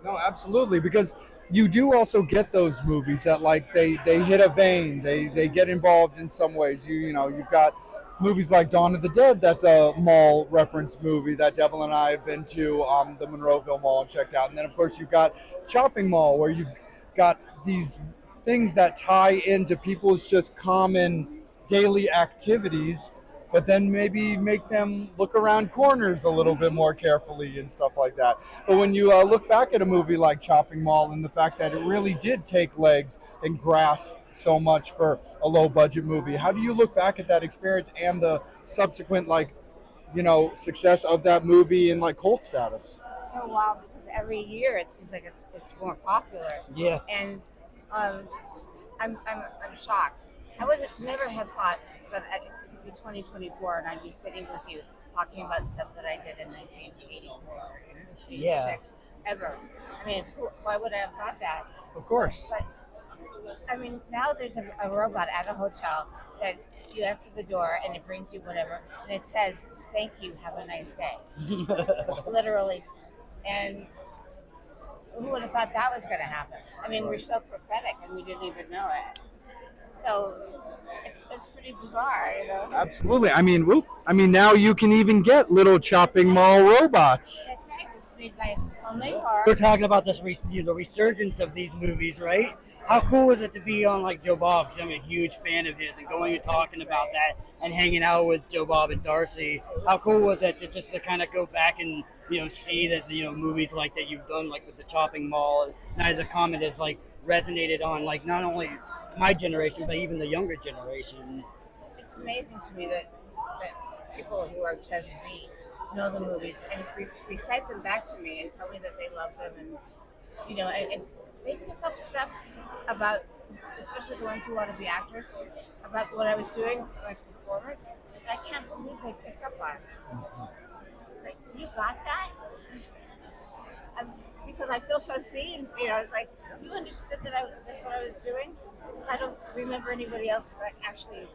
No, absolutely, because you do also get those movies that like they hit a vein, they get involved in some ways. You've got movies like Dawn of the Dead, that's a mall reference movie that Devil and I have been to the Monroeville Mall and checked out. And then of course you've got Chopping Mall, where you've got these things that tie into people's just common daily activities, but then maybe make them look around corners a little bit more carefully and stuff like that. But when you look back at a movie like Chopping Mall and the fact that it really did take legs and grasp so much for a low-budget movie, how do you look back at that experience and the subsequent, success of that movie and, cult status? It's so wild because every year it seems like it's more popular. Yeah. And I'm shocked. I would never have thought that it could be 2024 and I'd be sitting with you talking about stuff that I did in 1984 or 86 ever. I mean, why would I have thought that? Of course. But I mean, now there's a robot at a hotel that you answer the door and it brings you whatever, and it says, "Thank you, have a nice day." Literally. And who would have thought that was going to happen? I mean, we're so prophetic and we didn't even know it. So it's pretty bizarre, Absolutely. I mean, now you can even get little Chopping Mall robots. That's right. It's made by homemade horror. We're talking about this, the resurgence of these movies, right? How cool was it to be on Joe Bob? Because I'm a huge fan of his, and going and talking about that and hanging out with Joe Bob and Darcy. How cool was it to kind of go back and see that movies like that you've done, like with the Chopping Mall, Night of the Comet has resonated on not only my generation but even the younger generation. It's amazing to me that people who are Gen Z know the movies and recite them back to me and tell me that they love them, and and they pick up stuff about, especially the ones who want to be actors, about what I was doing, my performance. I can't believe they picked up on. It's like, you got that? Because I feel so seen. It's like, you understood that that's what I was doing? Because I don't remember anybody else actually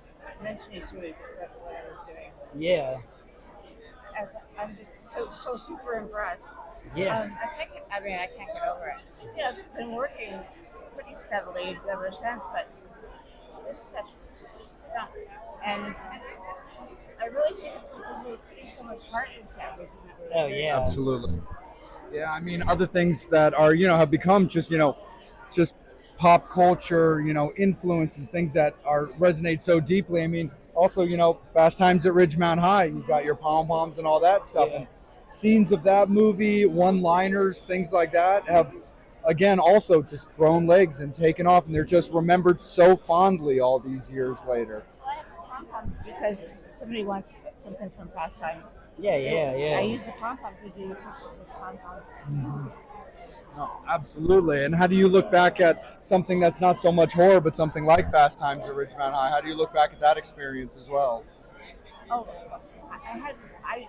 mentioning to me what I was doing. Yeah. I'm just so super impressed. Yeah. I can't get over it. I've been working pretty steadily ever since, but this stuff just stuck. And I really think it's because we're putting so much heart into everything that we're doing. yeah. Absolutely. Yeah, I mean, other things that are, have become just pop culture, influences, things that resonate so deeply. I mean, also, Fast Times at Ridgemount High, you've got your pom-poms and all that stuff. And scenes of that movie, one-liners, things like that have, again, also just grown legs and taken off. And they're just remembered so fondly all these years later. Well, I have pom-poms because if somebody wants something from Fast Times. Yeah. I use the pom-poms. We do the pom-poms. No, absolutely. And how do you look back at something that's not so much horror, but something like Fast Times at Ridgemount High? How do you look back at that experience as well? Oh,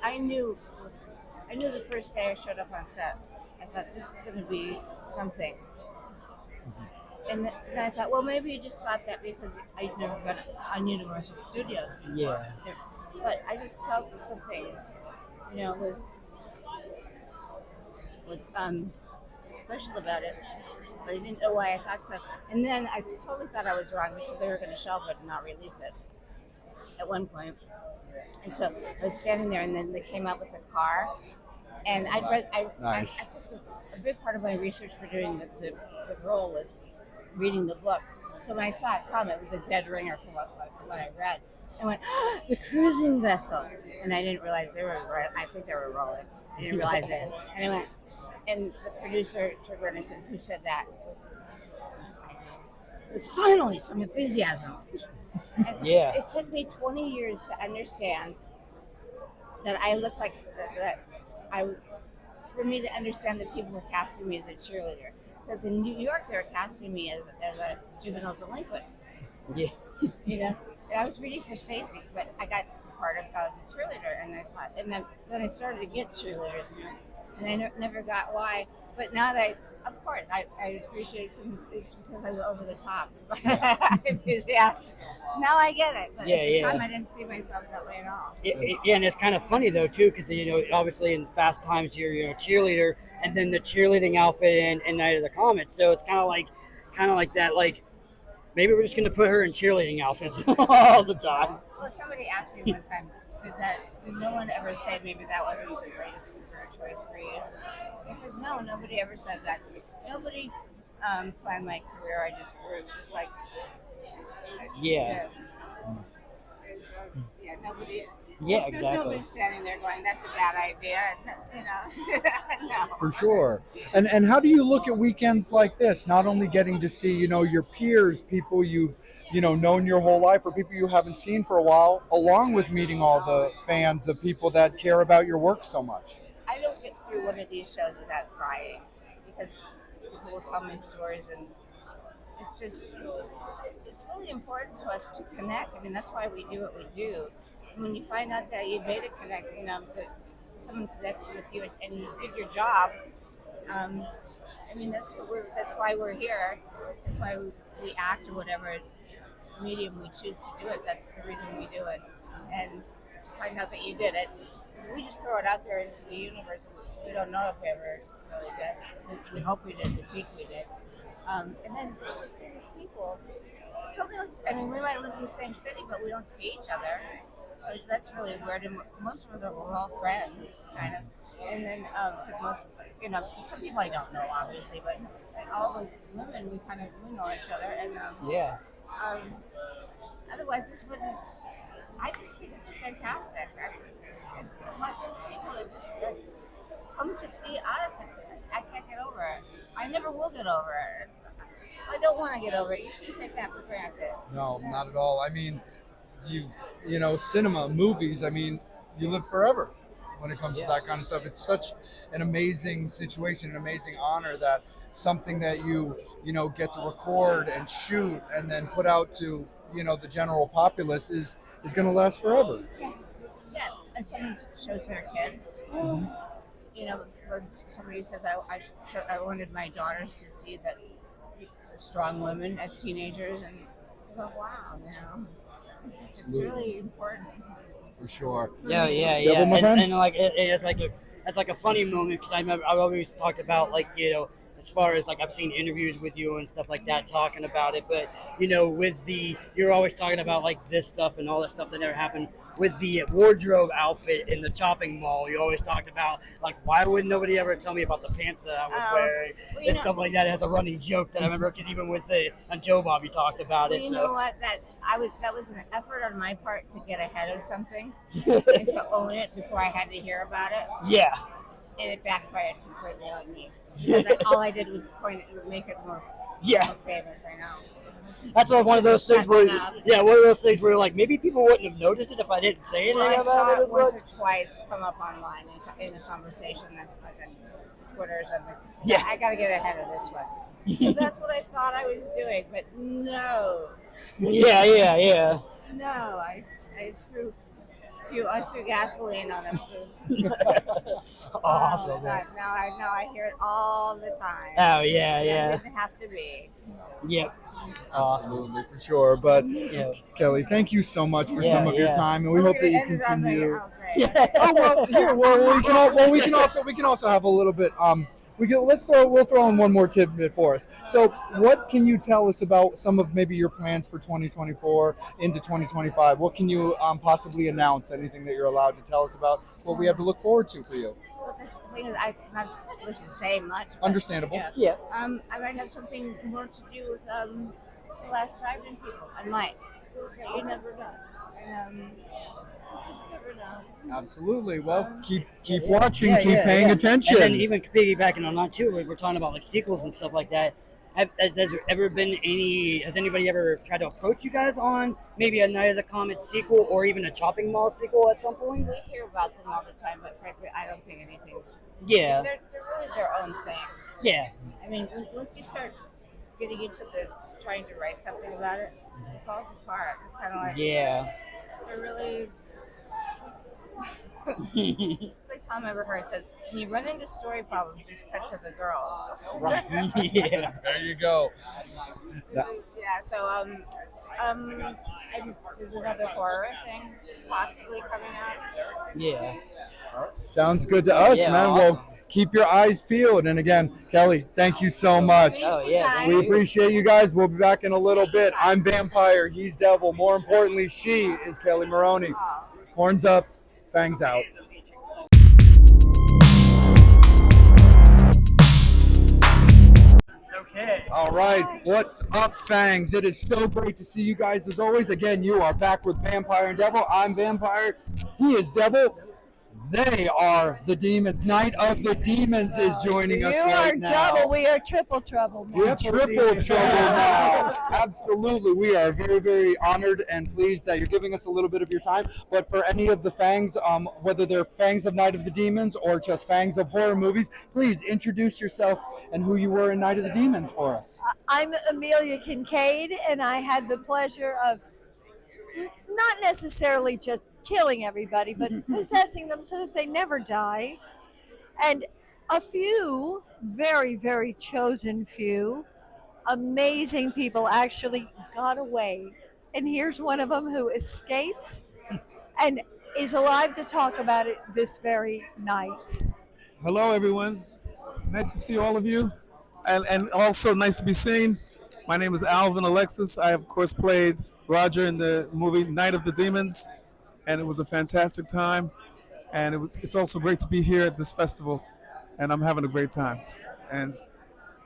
I knew the first day I showed up on set. I thought this is going to be something. And then I thought, well, maybe you just thought that because I never got on Universal Studios before. Yeah. But I just felt something, was special about it. But I didn't know why I thought so. And then I totally thought I was wrong because they were going to shelve it and not release it at one point. And so I was standing there, and then they came out with a car. And Nice. I took a big part of my research for doing the role was reading the book. So when I saw it come, it was a dead ringer from what I read. I went, the cruising vessel. And I didn't realize I think they were rolling. I didn't realize it. And I went, and the producer turned around and said, who said that? It was finally some enthusiasm. And it took me 20 years to understand that I looked like for me to understand that people were casting me as a cheerleader. Because in New York, they were casting me as a juvenile delinquent. Yeah. And I was reading for Stacy, but I got part of the cheerleader, and I thought, and then I started to get cheerleaders, and I never got why. But now that of course, I appreciate some it's because I was over the top enthusiastic. Now I get it, but at the time I didn't see myself that way at all. Yeah, and it's kind of funny though too, because obviously in Fast Times you're a cheerleader, and then the cheerleading outfit in Night of the Comet. So it's kind of like that. Like maybe we're just going to put her in cheerleading outfits all the time. Well, somebody asked me one time, did no one ever say maybe that wasn't the greatest career choice for you? I said, no, nobody ever said that. Nobody planned my career. I just grew, just like nobody. Yeah, There's exactly. nobody standing there going, "That's a bad idea." No. For sure. And how do you look at weekends like this? Not only getting to see, your peers, people you've, known your whole life, or people you haven't seen for a while, along with meeting all the fans of people that care about your work so much. I don't get through one of these shows without crying, because people will tell me stories, and it's really important to us to connect. I mean, that's why we do what we do. And when you find out that you made a connect, that someone connected with you and you did your job, that's why we're here. That's why we act or whatever medium we choose to do it. That's the reason we do it. And to find out that you did it, because we just throw it out there into the universe. We don't know if we ever really did. We hope we did. We think we did. And then to see these people, we might live in the same city, but we don't see each other. So that's really weird. And most of us we're all friends, kind of. And then for most, some people I don't know, obviously, but all the women we know each other. And otherwise, this wouldn't. I just think it's fantastic. These people that just come to see us. I can't get over it. I never will get over it. I don't want to get over it. You shouldn't take that for granted. No, not at all. I mean, cinema, movies, you live forever when it comes to that kind of stuff. It's such an amazing situation, an amazing honor that something that you get to record and shoot and then put out to, the general populace is going to last forever. Yeah, and someone shows their kids. Or somebody says, I wanted my daughters to see that strong women as teenagers, and I go, wow, it's really important. For sure. Yeah. Devil, my friend? And like it's like as like a funny moment because I remember I always talked about like as far as like I've seen interviews with you and stuff like that talking about it, but with you're always talking about like this stuff and all that stuff that never happened with the wardrobe outfit in the chopping mall. You always talked about like why would nobody ever tell me about the pants that I was wearing and stuff like that as a running joke that I remember because even with on Joe Bob you talked about it. You know what? That was an effort on my part to get ahead of something and to own it before I had to hear about it. Yeah. And it backfired completely on me. Because all I did was make it more famous, I know. That's one of those things where, one of those things where like maybe people wouldn't have noticed it if I didn't say anything I about saw it. it once or twice come up online in a conversation that like on Twitter or something. Yeah, I got to get ahead of this one. So that's what I thought I was doing, but no. Yeah. No, I threw gasoline on it. Awesome. Now I hear it all the time. Oh yeah. It didn't have to be. Yep. Absolutely, for sure. But Kelli, thank you so much for some of your time, and we hope that you continue. We can also have a little bit. We'll throw in one more tidbit for us. So, what can you tell us about some of maybe your plans for 2024 into 2025? What can you possibly announce? Anything that you're allowed to tell us about what we have to look forward to for you? Well, the thing is, I'm not supposed to say much. But, Understandable. Yeah. I might have something more to do with the last drive-in people. I might. You never know. Just never know. Absolutely. Well, keep watching, keep paying attention. And then even piggybacking on that too, we're talking about like sequels and stuff like that. Has there ever been has anybody ever tried to approach you guys on maybe a Night of the Comet sequel or even a Chopping Mall sequel at some point? We hear about them all the time, but frankly, I don't think anything's. Yeah. They're really their own thing. Yeah. I mean, once you start getting into trying to write something about it, it falls apart. It's kind of like. Yeah. They're really. It's like Thom Matthews says, when you run into story problems, just cut to the girls. Right. Yeah. There you go. Yeah. So there's another horror thing possibly coming out. Yeah. Sounds good to us, man. Awesome. Well, keep your eyes peeled. And again, Kelli, thank you so much. Oh, yeah. We appreciate you guys. We'll be back in a little bit. I'm Vampire. He's Devil. More importantly, she is Kelli Maroney. Horns up, fangs out. Okay. All right. What's up, Fangs? It is so great to see you guys as always. Again, you are back with Vampire and Devil. I'm Vampire. He is Devil. They are the Demons. Night of the Demons is joining us right now. You are double. We are triple trouble. We are triple trouble now. Absolutely. We are very, very honored and pleased that you're giving us a little bit of your time. But for any of the Fangs, whether they're Fangs of Night of the Demons or just Fangs of horror movies, please introduce yourself and who you were in Night of the Demons for us. I'm Amelia Kincaid, and I had the pleasure of not necessarily just killing everybody, but possessing them so that they never die. And a few, very, very chosen few, amazing people actually got away. And here's one of them who escaped and is alive to talk about it this very night. Hello, everyone. Nice to see all of you. And also nice to be seen. My name is Alvin Alexis. I, of course, played Roger in the movie Night of the Demons, and it was a fantastic time. And it's also great to be here at this festival, and I'm having a great time. And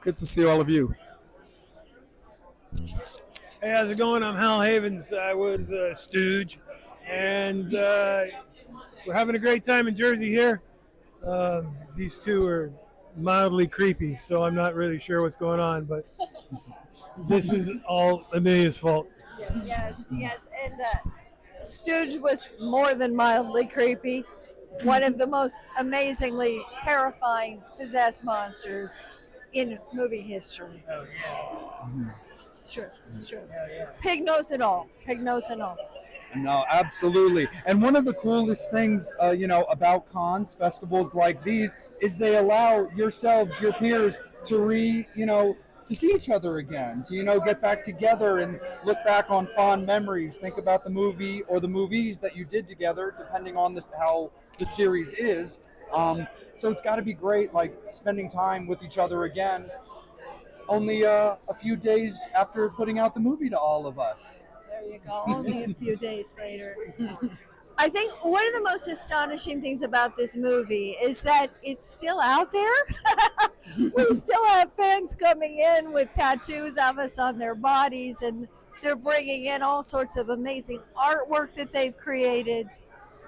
good to see all of you. Hey, how's it going? I'm Hal Havens. I was Stooge, and we're having a great time in Jersey here. These two are mildly creepy, so I'm not really sure what's going on, but this is all Amelia's fault. Yes. And Stooge was more than mildly creepy. One of the most amazingly terrifying possessed monsters in movie history. Oh, yeah. Sure. Pig nose and all. No, absolutely. And one of the coolest things, about cons, festivals like these, is they allow yourselves, your peers, to see each other again, to, get back together and look back on fond memories, think about the movie or the movies that you did together, depending on how the series is, So it's got to be great, like spending time with each other again. Only a few days after putting out the movie to all of us. There you go. Only a few days later. I think one of the most astonishing things about this movie is that it's still out there. We still have fans coming in with tattoos of us on their bodies, and they're bringing in all sorts of amazing artwork that they've created,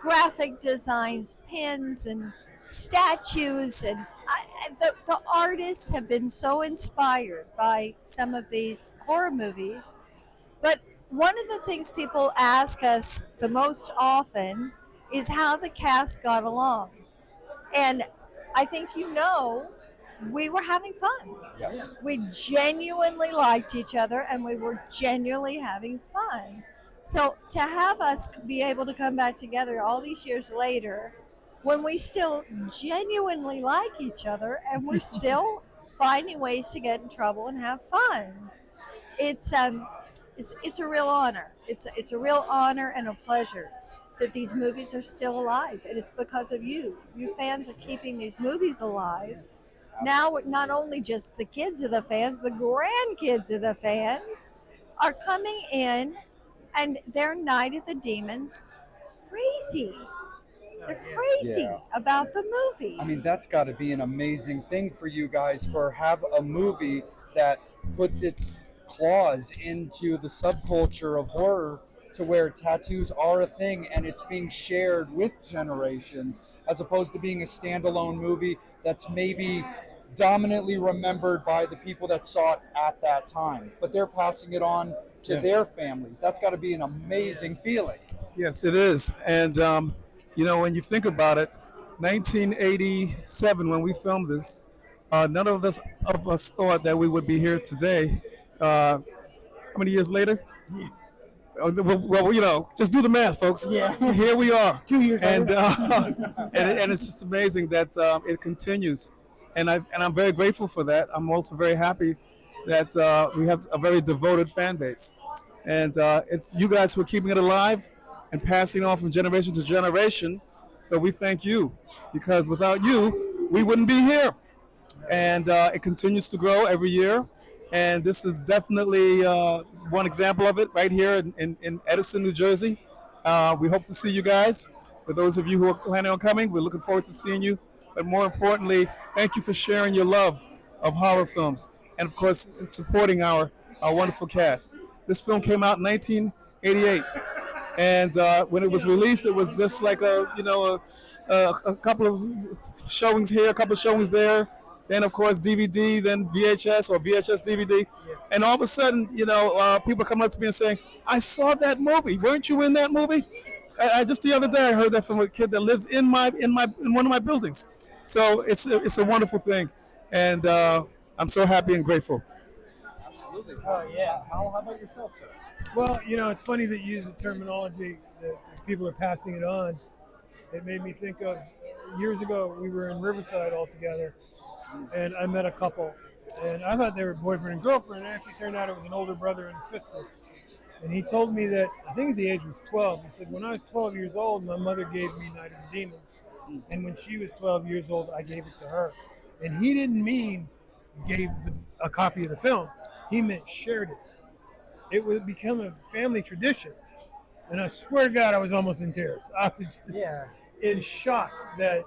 graphic designs, pins, and statues. And the artists have been so inspired by some of these horror movies. But one of the things people ask us the most often is how the cast got along. And I think we were having fun. Yes. We genuinely liked each other, and we were genuinely having fun. So to have us be able to come back together all these years later, when we still genuinely like each other and we're still finding ways to get in trouble and have fun, it's a real honor. It's a real honor and a pleasure that these movies are still alive, and it's because of you. You fans are keeping these movies alive. Now, not only just the kids of the fans, the grandkids of the fans are coming in, and they're Night of the Demons crazy. They're crazy about the movie. I mean, that's got to be an amazing thing for you guys, for have a movie that puts its claws into the subculture of horror, to where tattoos are a thing and it's being shared with generations, as opposed to being a standalone movie that's maybe dominantly remembered by the people that saw it at that time, but they're passing it on to their families. That's got to be an amazing feeling. Yes, it is. And when you think about it, 1987, when we filmed this, none of us thought that we would be here today. How many years later? Well, just do the math, folks. Yeah. Here we are. 2 years and later. and it's just amazing that it continues, and I'm very grateful for that. I'm also very happy that we have a very devoted fan base, and it's you guys who are keeping it alive and passing on from generation to generation. So we thank you, because without you, we wouldn't be here. And it continues to grow every year. And this is definitely one example of it right here in Edison, New Jersey. We hope to see you guys. For those of you who are planning on coming, we're looking forward to seeing you. But more importantly, thank you for sharing your love of horror films, and of course, supporting our wonderful cast. This film came out in 1988. And when it was released, it was just like a couple of showings here, a couple of showings there. Then, of course, DVD, then VHS or VHS DVD. Yeah. And all of a sudden, people come up to me and saying, I saw that movie. Weren't you in that movie? Just the other day, I heard that from a kid that lives in one of my buildings. So it's a wonderful thing. And I'm so happy and grateful. Absolutely. Oh, yeah. How about yourself, sir? Well, it's funny that you use the terminology that people are passing it on. It made me think of years ago, we were in Riverside all together, and I met a couple, and I thought they were boyfriend and girlfriend. It actually turned out it was an older brother and sister. And he told me that, I think the age was 12. He said, when I was 12 years old, my mother gave me Night of the Demons. And when she was 12 years old, I gave it to her. And he didn't mean gave a copy of the film. He meant shared it. It would become a family tradition. And I swear to God, I was almost in tears. I was just in shock that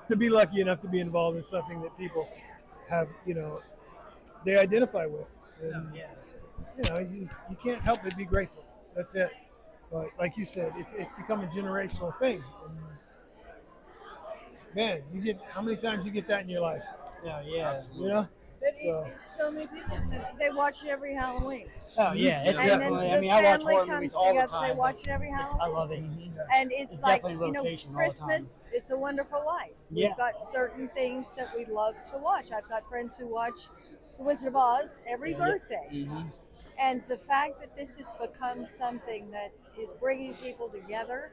to be lucky enough to be involved in something that people have, they identify with. And, you can't help but be grateful. That's it. But like you said, it's become a generational thing. And man, how many times you get that in your life? Yeah. Absolutely. So many people, they watch it every Halloween. Oh yeah, it's and definitely. then the I watch family horror comes movies all the together. time. They watch it every Halloween. I love it. And it's like rotation all the Christmas. It's a Wonderful Life. Yeah. We've got certain things that we love to watch. I've got friends who watch The Wizard of Oz every birthday. Mm-hmm. And the fact that this has become something that is bringing people together,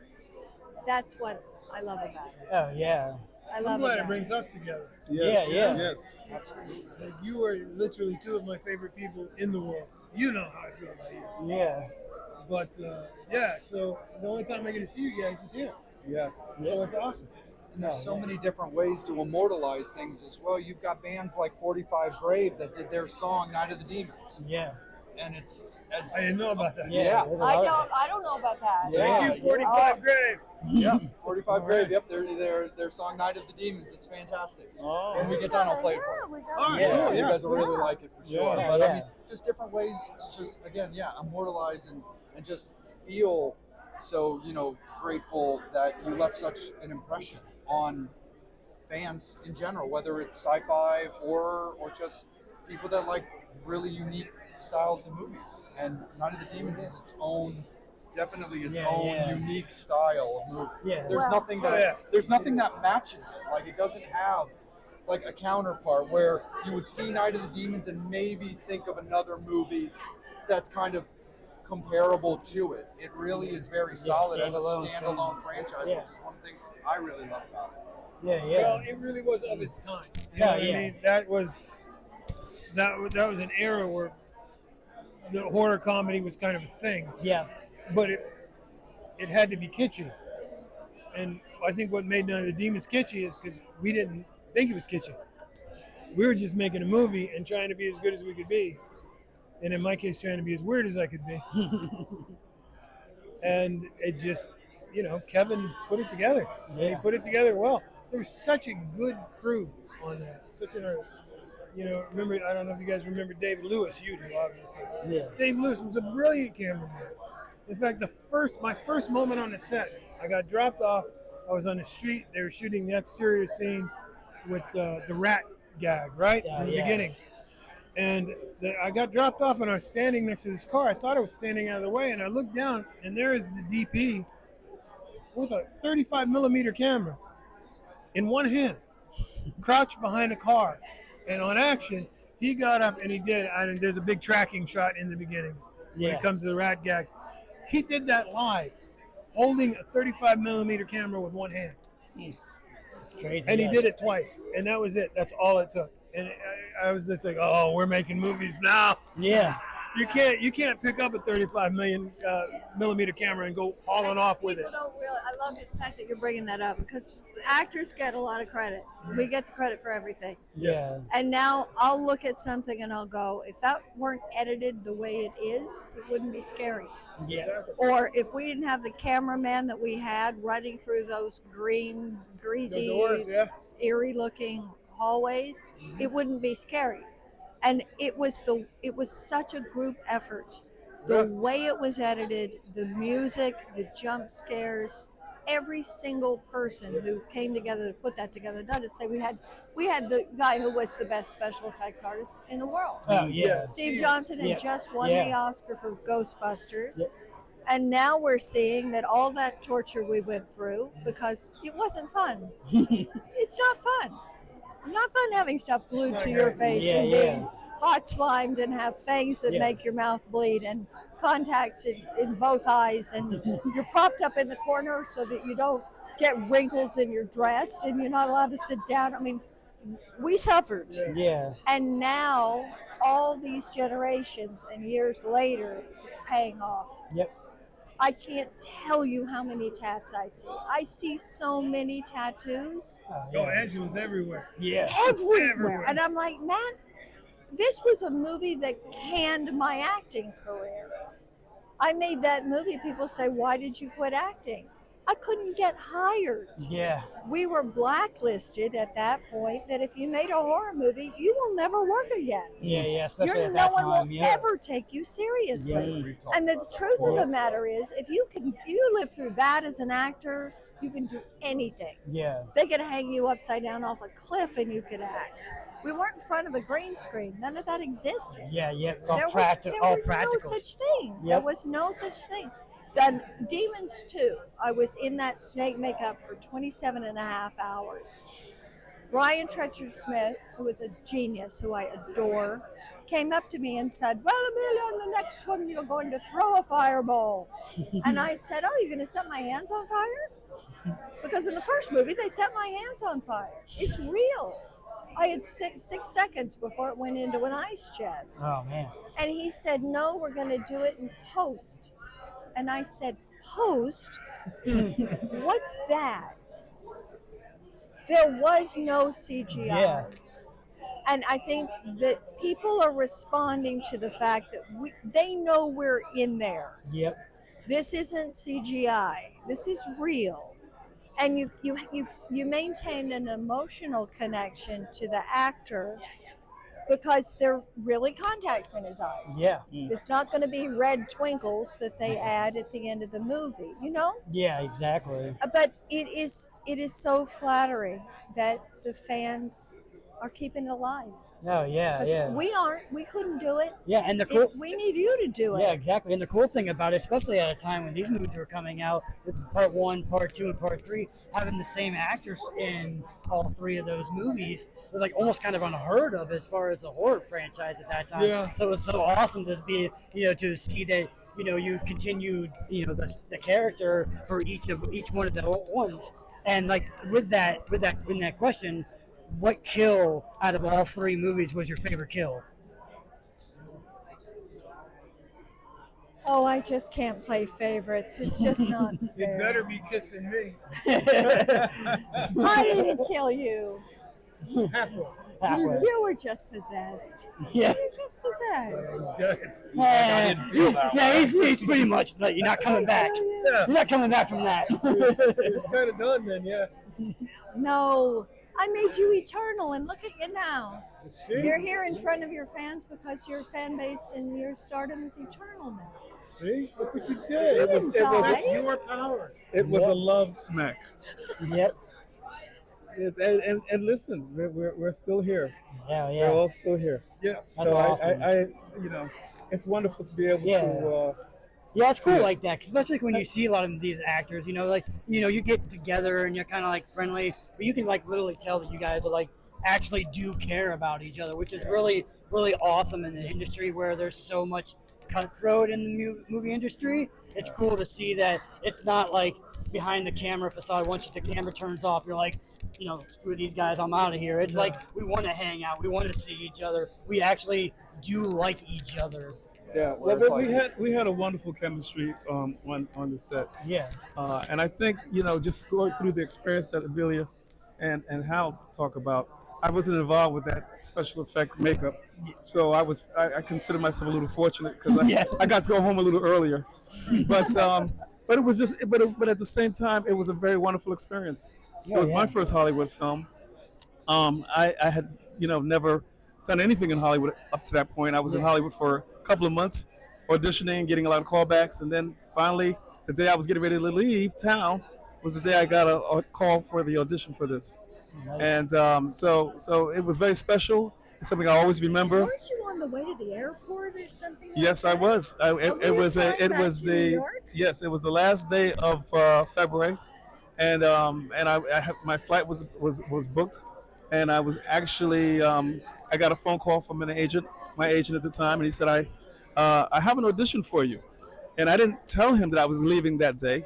that's what I love about it. Oh yeah. I'm glad it brings us together. Yes, yes. Like, you are literally two of my favorite people in the world. You know how I feel about you. Yeah. But so the only time I get to see you guys is here. Yes. So it's awesome. And there's so many different ways to immortalize things as well. You've got bands like 45 Grave that did their song Night of the Demons. Yeah. And it's as I didn't know about that. Yeah. I don't know about that. Thank you, 45 Grave. Yeah, 45 Grave. Yep, their song Night of the Demons. It's fantastic. Oh. When we get done, I'll play it for you. Yeah. You guys will really like it for sure. Yeah, But yeah. I mean, just different ways to just immortalize and just feel so grateful that you left such an impression on fans in general, whether it's sci-fi, horror, or just people that like really unique styles of movies. And Night of the Demons is its own, definitely its own unique style of movie. Yeah. There's nothing that matches it. Like it doesn't have like a counterpart where you would see Night of the Demons and maybe think of another movie that's kind of comparable to it. It really is very solid as a standalone franchise, which is one of the things I really love about it. Yeah, yeah. Well, it really was of its time. You Yeah, know what yeah. I mean? That was an era where the horror comedy was kind of a thing. Yeah. But it had to be kitschy. And I think what made Night of the Demons kitschy is because we didn't think it was kitschy. We were just making a movie and trying to be as good as we could be. And in my case, trying to be as weird as I could be. And it just, Kevin put it together. And he put it together well. There was such a good crew on that. Remember, I don't know if you guys remember Dave Lewis. You do, obviously. Yeah. Dave Lewis was a brilliant cameraman. In fact, my first moment on the set, I got dropped off. I was on the street. They were shooting the exterior scene with the rat gag, right? In the beginning. And I got dropped off and I was standing next to this car. I thought I was standing out of the way, and I looked down, and there is the DP with a 35 millimeter camera in one hand, crouched behind a car. And on action, he got up and he did. And there's a big tracking shot in the beginning when it comes to the rat gag. He did that live, holding a 35 millimeter camera with one hand. It's crazy. And he did it twice, and that was it. That's all it took. And I was just like, oh, we're making movies now. Yeah. You can't pick up a 35 millimeter camera and go hauling off with it. People don't really. I love the fact that you're bringing that up because actors get a lot of credit. We get the credit for everything. Yeah. And now I'll look at something and I'll go, if that weren't edited the way it is, it wouldn't be scary. Yeah. Or if we didn't have the cameraman that we had running through those green, greasy, eerie looking hallways, it wouldn't be scary. And it was such a group effort. The way it was edited, the music, the jump scares, every single person who came together to put that together. Not to say we had the guy who was the best special effects artist in the world. Oh yeah. Steve Johnson had just won the Oscar for Ghostbusters. Yep. And now we're seeing that all that torture we went through because it wasn't fun. It's not fun. It's not fun having stuff glued to your face and being hot slimed and have fangs that make your mouth bleed and contacts in both eyes, and you're propped up in the corner so that you don't get wrinkles in your dress and you're not allowed to sit down. I mean, we suffered. Yeah. And now, all these generations and years later, it's paying off. Yep. I can't tell you how many tats I see. I see so many tattoos. Oh, Angela's everywhere. Yeah. Everywhere. And I'm like, man, this was a movie that canned my acting career. I made that movie. People say, why did you quit acting? I couldn't get hired. Yeah. We were blacklisted at that point that if you made a horror movie, you will never work again. Yeah, especially at that no time. one will ever take you seriously. And the truth of the matter is, if you live through that as an actor, you can do anything. Yeah. They could hang you upside down off a cliff and you could act. We weren't in front of a green screen. None of that existed. Yeah. It's all There practical. was no such thing. Yep. There was no such thing. Then Demons 2, I was in that snake makeup for 27 and a half hours. Brian Treacher Smith, who is a genius, who I adore, came up to me and said, well, Amelia, on the next one, you're going to throw a fireball. And I said, oh, you're going to set my hands on fire? Because in the first movie, they set my hands on fire. It's real. I had 6 seconds before it went into an ice chest. Oh, man. And he said, no, we're going to do it in post. And I said, post? What's that? there was no CGI. Yeah. And I think that people are responding to the fact that they know we're in there. Yep. This isn't CGI. This is real. And you maintain an emotional connection to the actor because there are really contacts in his eyes. Yeah. It's not going to be red twinkles that they add at the end of the movie, you know? Yeah, exactly. But it is so flattering that the fans are keeping it alive. Oh, yeah, yeah. We aren't. We couldn't do it. Yeah, and the cool. We need you to do it. Yeah, exactly. And the cool thing about it, especially at a time when these movies were coming out with part 1, part 2, and part 3, having the same actors in all 3 of those movies was like almost kind of unheard of as far as a horror franchise at that time. Yeah. So it was so awesome to be, to see that, you continued, the character for each one of the ones. And like with that question, what kill out of all 3 movies was your favorite kill? Oh, I just can't play favorites. It's just not fair. You better be kissing me. I didn't kill you. Halfway. You were just possessed. Yeah. You were just possessed. It's good. He's pretty much like, you're not coming back. Yeah. You're not coming back from that. It's kind of done then, yeah. No, I made you eternal, and look at you now. See? You're here in front of your fans because your fan base and your stardom is eternal now. See? Look what you did. You didn't die. Your power. It was a love smack. Yep. And listen, we're still here. Yeah, yeah. We're all still here. Yeah. So awesome. I it's wonderful to be able to. Yeah, it's cool like that, especially when you see a lot of these actors. You get together and you're kind of like friendly, but you can like literally tell that you guys are like actually do care about each other, which is really, really awesome in the industry where there's so much cutthroat in the movie industry. It's cool to see that it's not like behind the camera facade. Once the camera turns off, you're like, screw these guys, I'm out of here. It's like we want to hang out, we want to see each other, we actually do like each other. Yeah, well, but we had a wonderful chemistry on the set. Yeah. And I think just going through the experience that Amelia and Hal talk about, I wasn't involved with that special effect makeup, so I consider myself a little fortunate because I got to go home a little earlier. But it was just but at the same time it was a very wonderful experience. It was my first Hollywood film. I had never done anything in Hollywood up to that point. I was in Hollywood for a couple of months, auditioning, getting a lot of callbacks, and then finally, the day I was getting ready to leave town was the day I got a call for the audition for this. Nice. And so it was very special. It's something I always remember. Weren't you on the way to the airport or something? Yes, I was. It was the last day of February, and my flight was booked, and I was actually I got a phone call from my agent at the time, and he said, I have an audition for you. And I didn't tell him that I was leaving that day.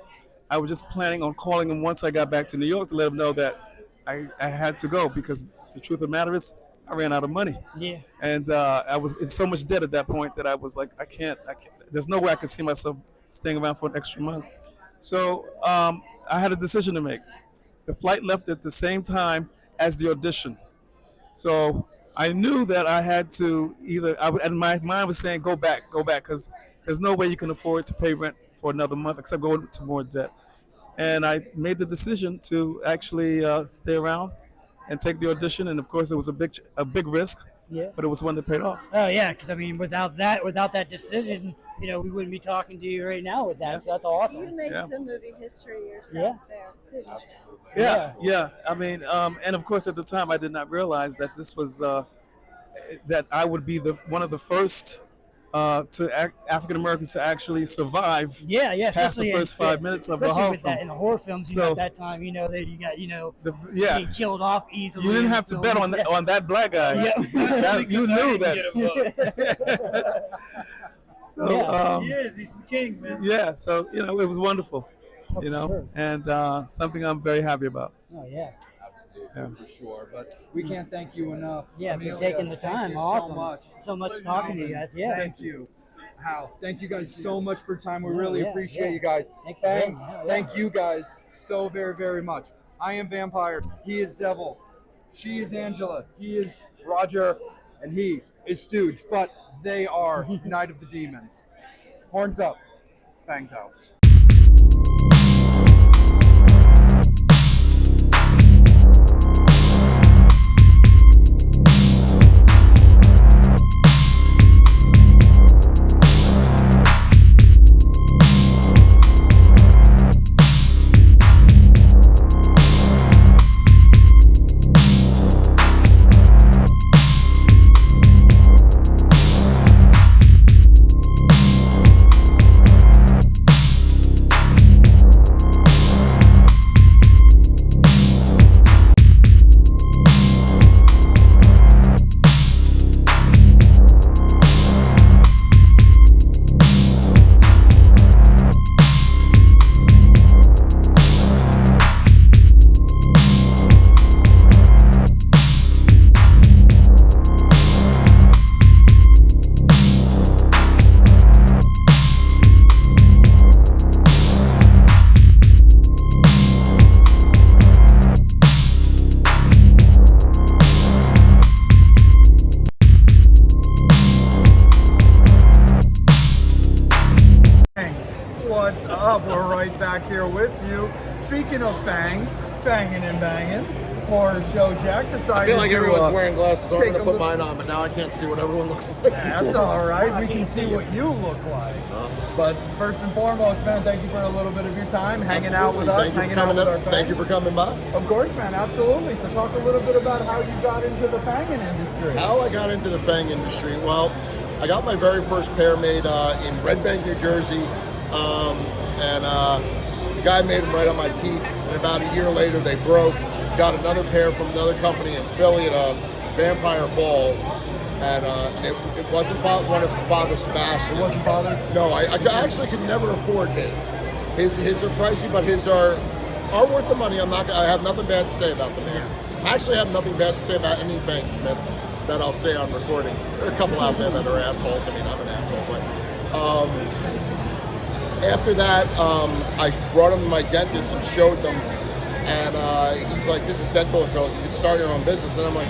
I was just planning on calling him once I got back to New York to let him know that I had to go, because the truth of the matter is I ran out of money. Yeah. And I was in so much debt at that point that I was like, I can't, there's no way I could see myself staying around for an extra month. So I had a decision to make. The flight left at the same time as the audition. So I knew that I had to and my mind was saying, go back, because there's no way you can afford to pay rent for another month except go into more debt. And I made the decision to actually stay around and take the audition. And of course, it was a big risk, but it was one that paid off. Oh yeah, because I mean, without that decision, we wouldn't be talking to you right now with that. So that's awesome. You made some movie history yourself there, didn't you? Yeah. I mean, and of course, at the time, I did not realize that this was that I would be one of the first African Americans to actually survive. Yeah. Past the first 5 minutes of a horror film. That in the horror films, at that time, that you got, being killed off easily. You didn't have to bet on that black guy. Yeah. You knew that. So, he is. He's the king, man. Yeah. So it was wonderful. Sure. And something I'm very happy about. Oh yeah. Absolutely, for sure. But we can't thank you enough. Yeah, Amelia, for taking the time. thank you Awesome. So much. Talking to you guys. Yeah. Thank you. Hal, thank you guys so much for your time. We really appreciate you guys. Thank you guys so very, much. I am Vampire. He is Devil. She is Angela. He is Roger. And he is Stooge. But they are Night of the Demons. Horns up. Fangs out. What's up? We're right back here with you. Speaking of fangs, fanging and banging, HorrorShow Jack decided I feel like to everyone's wearing glasses, so I'm take going to a put look. mine on, but now I can't see what everyone looks like. That's all right. We can see what you look like. But first and foremost, man, thank you for a little bit of your time hanging out with us, hanging out with our fans. Thank you for coming by. Of course, man, absolutely. So talk a little bit about how you got into the fanging industry. How I got into the fang industry? Well, I got my very first pair made in Red Bank, New Jersey. The guy made them right on my teeth, and about a year later they broke. Got another pair from another company in Philly at a Vampire Ball, and it wasn't one of Father Sebastian. It wasn't Father's? No, I actually could never afford his. His are pricey, but his are worth the money. I have nothing bad to say about the man. I actually have nothing bad to say about any Fang Smiths that I'll say on recording. There are a couple out there that are assholes. I mean, I'm an asshole, but. After that, I brought him to my dentist and showed them, and he's like, "This is dental appeal. You can start your own business." And I'm like,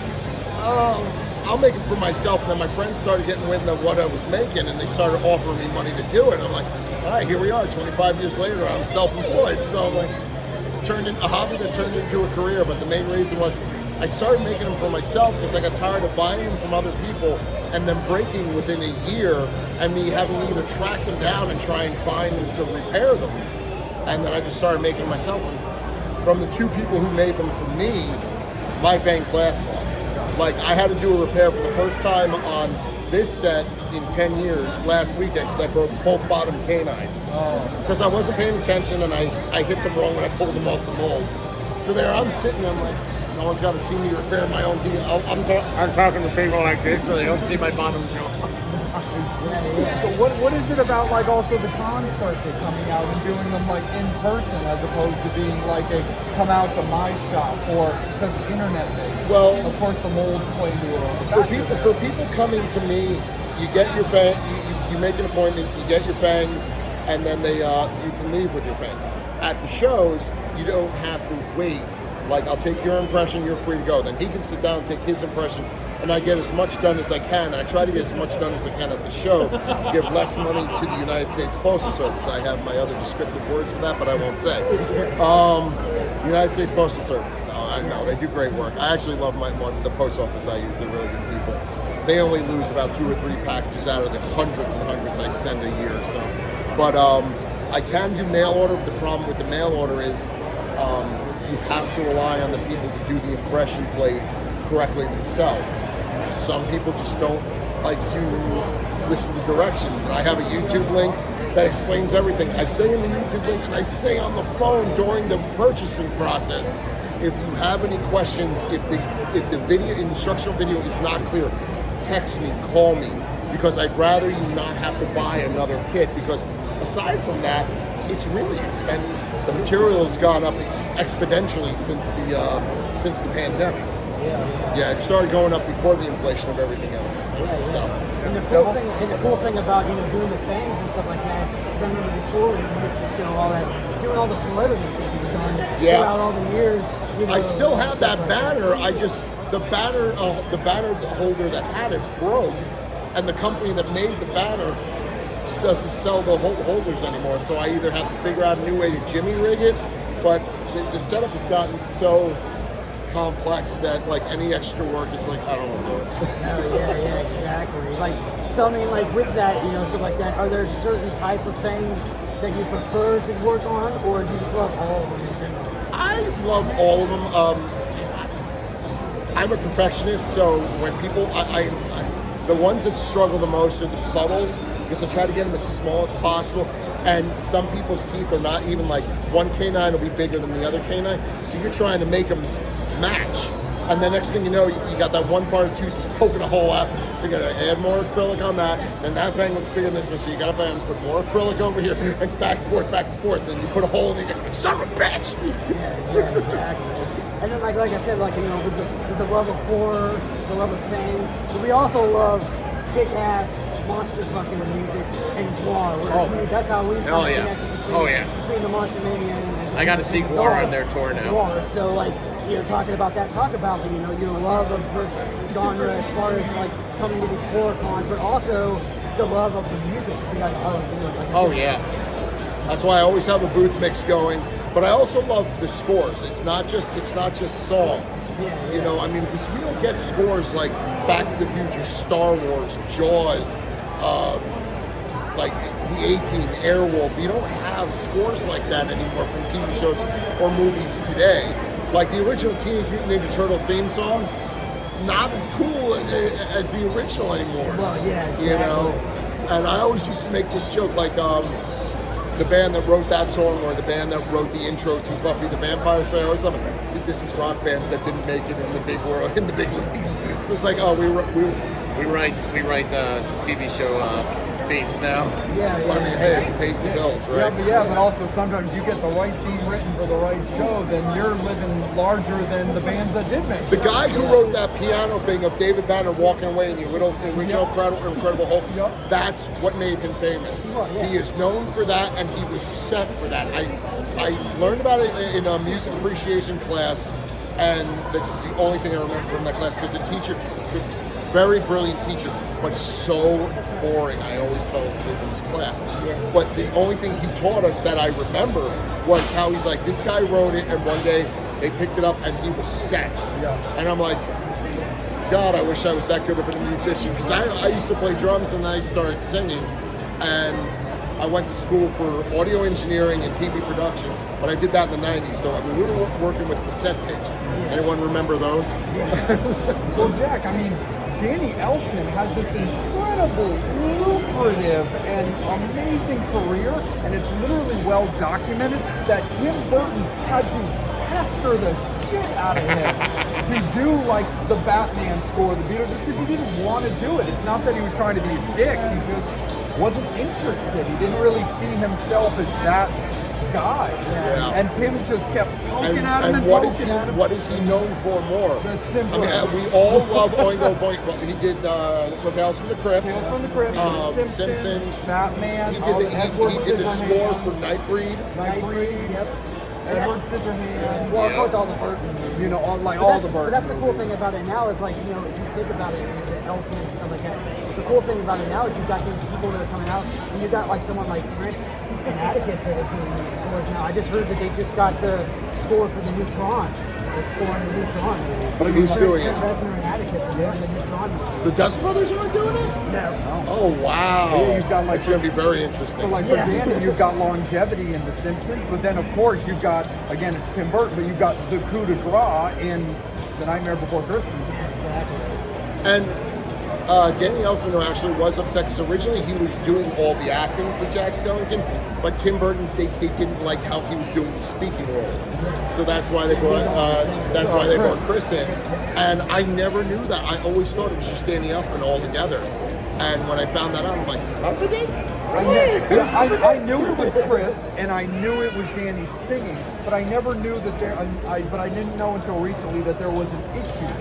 "I'll make it for myself." And then my friends started getting wind of what I was making, and they started offering me money to do it. I'm like, "All right, here we are. 25 years later, I'm self-employed." So I'm like, turned into a hobby that turned into a career. But the main reason was I started making them for myself because I got tired of buying them from other people and then breaking within a year, and me having to either track them down and try and find them to repair them. And then I just started making them myself. From the two people who made them for me, my fangs last long. Like, I had to do a repair for the first time on this set in 10 years last weekend because I broke both bottom canines. Because I wasn't paying attention, and I hit them wrong when I pulled them off the mold. So there I'm sitting, I'm like, no one's got to see me repair my own deal. I'm talking to people like this so they don't see my bottom jaw. So what is it about, like, also the con circuit coming out and doing them like in person as opposed to being like a come out to my shop or just internet based? Well, of course the molds play into a for people coming to me, you get your fang, you make an appointment, you get your fangs, and then they you can leave with your fangs. At the shows, you don't have to wait. Like, I'll take your impression, you're free to go. Then he can sit down and take his impression, and I get as much done as I can. And I try to get as much done as I can at the show, give less money to the United States Postal Service. I have my other descriptive words for that, but I won't say. United States Postal Service. I know, they do great work. I actually love the post office I use. They're really good people. They only lose about 2 or 3 packages out of the hundreds and hundreds I send a year. So, but I can do mail order. The problem with the mail order is you have to rely on the people to do the impression plate correctly themselves. Some people just don't like to listen to directions. I have a YouTube link that explains everything. I say in the YouTube link, and I say on the phone during the purchasing process, if you have any questions, if the video, instructional video is not clear, text me, call me, because I'd rather you not have to buy another kit, because aside from that, it's really expensive. The material has gone up exponentially since the pandemic. Yeah, it started going up before the inflation of everything else. So. And the cool thing about doing the things and stuff like that, I remember before we used to show all that, doing all the celebrities that you've done throughout all the years. I still have that banner. The banner holder that had it broke, and the company that made the banner doesn't sell the holders anymore. So I either have to figure out a new way to jimmy rig it, but the setup has gotten so complex that like any extra work is like I don't want to do it. Yeah, exactly. So I mean, with that, stuff like that. Are there certain type of things that you prefer to work on, or do you just love all of them in general? I love all of them. I'm a perfectionist, so when people, the ones that struggle the most are the subtles, because I try to get them as small as possible. And some people's teeth are not even like one canine will be bigger than the other canine, so you're trying to make them match. And the next thing you know, you got that one part of tooth just poking a hole out, so you got to add more acrylic on that. And that fang looks bigger than this one, so you got to put more acrylic over here. And it's back and forth, and you put a hole in it, and you go, son of a bitch! Yeah, exactly. And then, like I said, with the love of horror, the love of things, but we also love kick-ass monster fucking music and noir. That's how we connected between the Monster Mania and I got to see Noir on their tour now. Noir. So, talking about that, talk about your love of this genre as far as coming to these horror cons, but also the love of the music. That's why I always have a booth mix going. But I also love the scores. It's not just songs. Because we don't get scores like Back to the Future, Star Wars, Jaws, like the A-Team, Airwolf. You don't have scores like that anymore from TV shows or movies today. Like the original Teenage Mutant Ninja Turtle theme song, it's not as cool as the original anymore. Well, yeah, exactly. And I always used to make this joke, the band that wrote that song or the band that wrote the intro to Buffy the Vampire Slayer, I always love it. This is rock bands that didn't make it in the big world, in the big leagues. So it's like, we write TV show themes now. I mean, hey, it pays the bills, right? But also sometimes you get the right theme written for the right show, then you're living larger than the bands that did make it. The guy who wrote that piano thing of David Banner walking away in the original Incredible Hulk, that's what made him famous. He is known for that, and he was set for that. I learned about it in a music appreciation class, and this is the only thing I remember from that class, because the teacher, very brilliant teacher, but so boring. I always fell asleep in his class. But the only thing he taught us that I remember was how he's like, this guy wrote it, and one day they picked it up and he was set. And I'm like, God, I wish I was that good of a musician, because I used to play drums and then I started singing, and I went to school for audio engineering and TV production, but I did that in the 90s, so we were working with cassette tapes. Anyone remember those? So Jack, Danny Elfman has this incredible, lucrative, and amazing career, and it's literally well documented that Tim Burton had to pester the shit out of him to do the Batman score, the Beatles, just because he didn't want to do it. It's not that he was trying to be a dick, he just wasn't interested. He didn't really see himself as that guy. And Tim just kept poking at him and what is he known for more? The Simpsons. We all love Oingo Boingo. Well, he did Tales from the Crypt. The Simpsons, Batman. He did the score for Nightbreed. Edward Scissorhands. Well, of course, all the Burton. All the Burton. But that's the cool thing about it now is, if you think about it, the Elfman and stuff like that. The cool thing about it now is you've got these people that are coming out, and you've got someone like Trent and Atticus that are doing these scores now. I just heard that they just got the score for the new Tron. The score on the new Tron. But who's doing it? Reznor and Atticus are doing the new Tron movie. The Dust Brothers aren't doing it? No. Oh, wow. You've got it's going to be very interesting. For Danny, you've got longevity in The Simpsons, but then, of course, you've got, again, it's Tim Burton, but you've got the coup de grace in The Nightmare Before Christmas. And Danny Elfman actually was upset because originally he was doing all the acting for Jack Skellington, but Tim Burton they didn't like how he was doing the speaking roles, so that's why they brought Chris in. And I never knew that. I always thought it was just Danny Elfman all together. And when I found that out, I'm like, how did they? I knew it was Chris, and I knew it was Danny singing, but I never knew that but I didn't know until recently that there was an issue.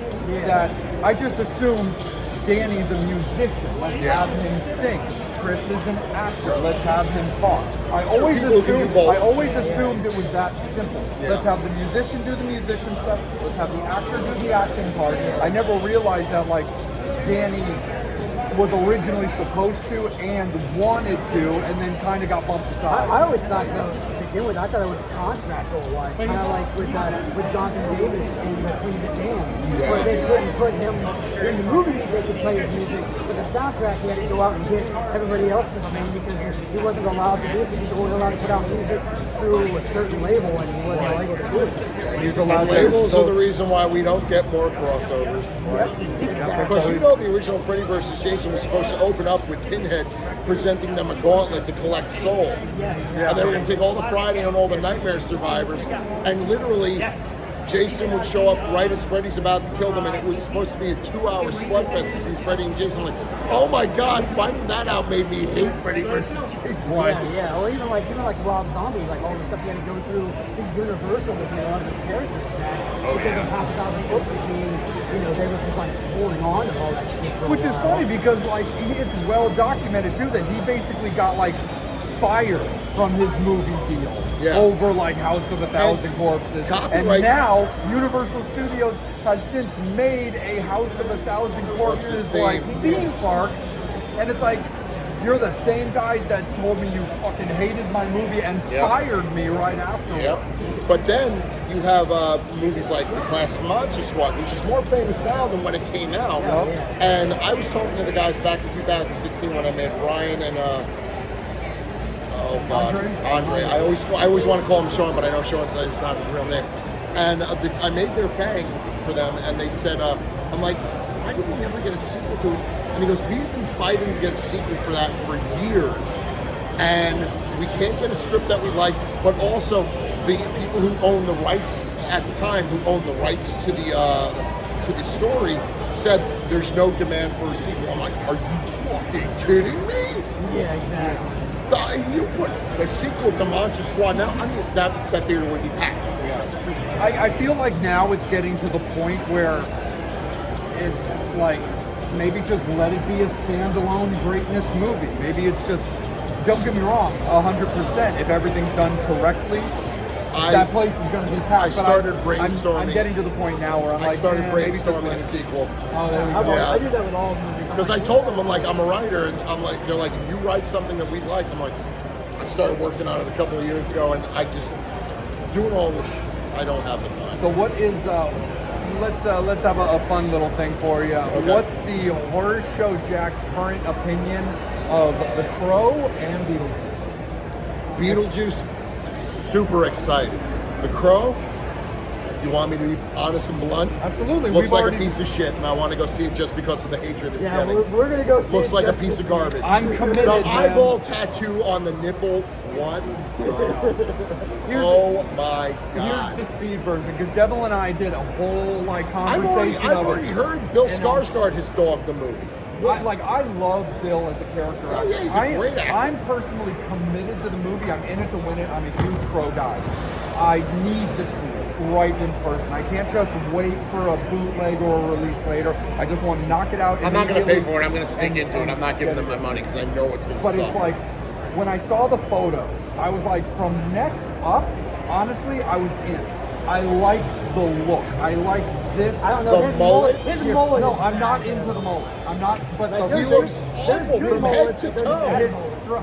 That I just assumed Danny's a musician. Let's have him sing. Chris is an actor. Let's have him talk. I always assumed it was that simple. Yeah. Let's have the musician do the musician stuff. Let's have the actor do the acting part. I never realized that like Danny was originally supposed to and wanted to, and then kind of got bumped aside. I always thought to begin with, I thought it was contractual wise, kind of like with Jonathan Davis and the Queen of the Damned, where they couldn't put him in the movies. They could play his music, but the soundtrack he had to go out and get everybody else to sing because he wasn't allowed to do it. Because he was only allowed to put out music through a certain label, and he wasn't able to do it. He was allowed. Labels are the reason why we don't get more crossovers. Because you know the original Freddy vs. Jason was supposed to open up with Pinhead presenting them a gauntlet to collect souls. And they were going to take all the Friday and all the Nightmare survivors, and literally Jason would show up right as Freddy's about to kill them, and it was supposed to be a 2-hour slugfest between Freddy and Jason. I'm like, oh my God, finding that out made me hate Freddy vs. Jason. Yeah. Or even like Rob Zombie, like all the stuff he had to go through Universal with a lot of his characters back because of half a thousand books being, they were just like holding on to all that shit. Which is funny because like it's well documented too that he basically got like fired from his movie deal over like House of a Thousand Corpses. And now Universal Studios has since made a House of a Thousand Corpses like theme park, and it's like you're the same guys that told me you fucking hated my movie and fired me right afterwards. But then you have movies like the classic Monster Squad, which is more famous now than when it came out. And I was talking to the guys back in 2016 when I met Ryan and Andre. I always want to call him Sean, but I know Sean is not his real name. And I made their fangs for them, and they said, I'm like, why did we never get a sequel to it? And he goes, we've been fighting to get a sequel for that for years, and we can't get a script that we like, but also the people who own the rights at the time, who own the rights to the story, said there's no demand for a sequel. I'm like, are you fucking kidding me? Yeah, exactly. You put a sequel to Monster Squad now, I mean, that theater would be packed. I feel like now it's getting to the point where it's like maybe just let it be a standalone greatness movie. Maybe it's just, don't get me wrong, 100%. If everything's done correctly, that place is going to be packed. I started brainstorming. I'm getting to the point now where I'm I like, started brainstorming a sequel. Oh, there we go. I do that with all movies. Because I told them, I'm like, I'm a writer, and I'm like, they're like, if you write something that we like, I'm like, I started working on it a couple of years ago, and I just doing all this. I don't have the time. So what is? Let's have a fun little thing for you. Okay. What's the Horror Show Jack's current opinion of The Crow and Beetlejuice? Beetlejuice, super excited. The Crow, you want me to be honest and blunt? Absolutely. Looks like a piece of shit, and I want to go see it just because of the hatred it's getting. We're going to go see Looks it. like a piece of garbage. I'm committed, The man. eyeball tattoo on the nipple, what? Oh my God. Here's the speed version, because Devil and I did a whole conversation. I've already heard Bill Skarsgård has dogged the movie. I love Bill as a character. Oh yeah, he's a great actor. I'm personally committed to the movie. I'm in it to win it. I'm a huge Crow guy. I need to see it right in person. I can't just wait for a bootleg or a release later. I just want to knock it out. I'm not going to pay for it. I'm going to stick into it. I'm not giving them my money because I know it's going to suck. But it's like, when I saw the photos, I was like, from neck up, honestly, I was in. I like the look. I like this. I don't know. The mullet? His mullet. No, I'm not into the mullet. I'm not. But he looks awful from head to toe.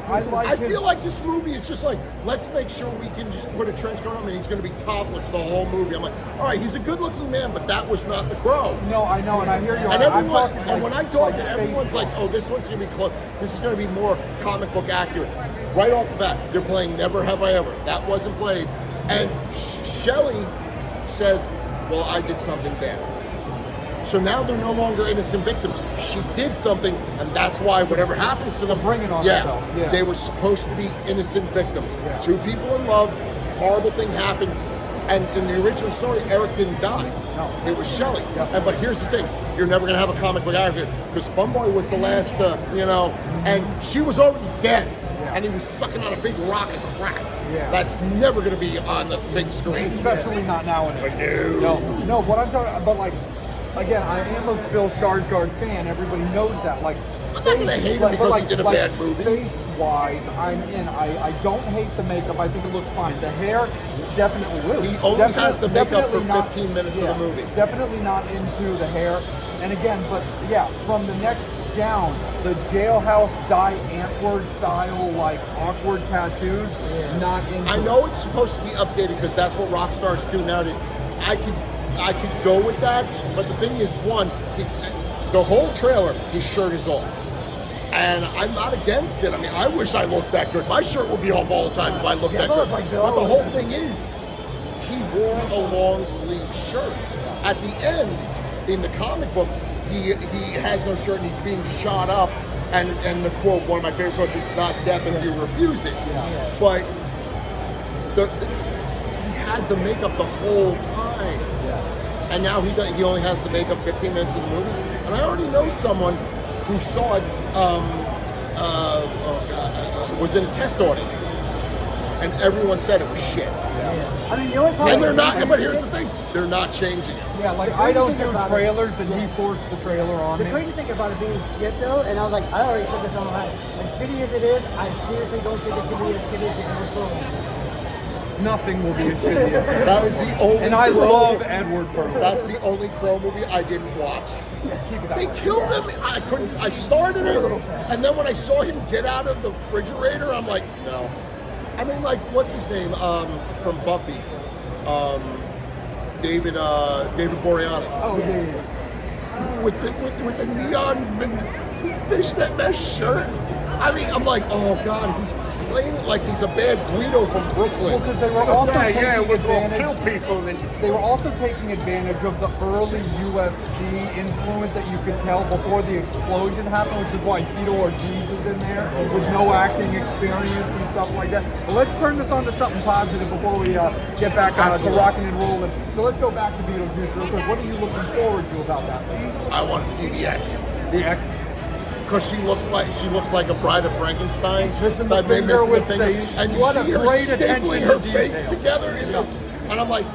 I his, feel like this movie is just like, let's make sure we can just put a trench coat on him and he's going to be topless the whole movie. I'm like, all right, he's a good-looking man, but that was not the Crow. No, I know, and I hear you. And everyone, and when I talk to everyone's like, oh, this one's going to be close. This is going to be more comic book accurate. Right off the bat, they're playing Never Have I Ever. That wasn't played. And Shelley says, well, I did something bad. So now they're no longer innocent victims. She did something, and that's why whatever happens to them, bring it on themselves. They were supposed to be innocent victims. Two people in love, horrible thing happened. And in the original story, Eric didn't die. No. It was Shelley. And but here's the thing: you're never gonna have a comic book actor because Funboy was the last to, and she was already dead, and he was sucking on a big rock of crack. Yeah. That's never gonna be on the big screen. Especially not nowadays. No. No, what I'm talking about, like, again, I am a Bill Skarsgård fan. Everybody knows that. Like, I'm not gonna hate him because he did a bad movie. Face-wise, I'm in. I don't hate the makeup. I think it looks fine. The hair, definitely will. He only has the makeup for 15 minutes of the movie. Definitely not into the hair. And again, but yeah, from the neck down, the jailhouse Di Antwoord style, like awkward tattoos, not into. I know it's supposed to be updated because that's what rock stars do nowadays. I could go with that, but the thing is, the whole trailer, his shirt is off. And I'm not against it. I mean, I wish I looked that good. My shirt would be off all the time if I looked that good. But the whole thing is, he wore a long sleeve shirt. At the end, in the comic book, he has no shirt and he's being shot up. And the quote, one of my favorite quotes, it's not death if you refuse it. Yeah. But he had the makeup the whole time. Yeah. And now he only has the makeup 15 minutes of the movie. And I already know someone who saw it, was in a test audience, and everyone said it was shit. Yeah. I mean, the only problem. And they're not. But here's the thing: they're not changing it. Yeah, like I don't do trailers, and he forced the trailer on me. The crazy thing about it being shit, though, and I was like, I already said this online. As shitty as it is, I seriously don't think it's gonna be as shitty as it comes from. Nothing will be as shitty as that. That is the only. And I love Edward Furlong. That's the only Crow movie I didn't watch. They killed him. I couldn't. I started it, and then when I saw him get out of the refrigerator, I'm like, no. I mean, like, what's his name from Buffy? David Boreanaz. Oh yeah. With the neon fishnet mesh shirt. I mean, I'm like, oh god, he's playing it like he's a bad Guido from Brooklyn. Well, because they were also taking advantage. Kill people. They were also taking advantage of the early UFC influence that you could tell before the explosion happened, which is why Tito Ortiz is in there with no acting experience and stuff like that. But let's turn this on to something positive before we get back to rocking and rolling. So let's go back to Beetlejuice real quick. What are you looking forward to about that movie? I want to see the X. The X. Because she looks like a bride of Frankenstein. Missing the finger with the and you see her stapling her face together, and I'm like,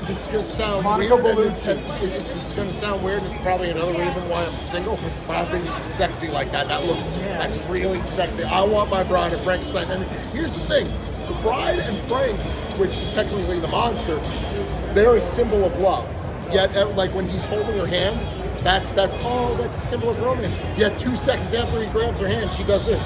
this is gonna sound weird. It's just gonna sound weird. It's probably another reason why I'm single. But I think she's sexy like that. That's really sexy. I want my bride of Frankenstein. And here's the thing: the bride and Frank, which is technically the monster, they're a symbol of love. Yet, like when he's holding her hand. That's a symbol of romance. Yet 2 seconds after he grabs her hand, she does this.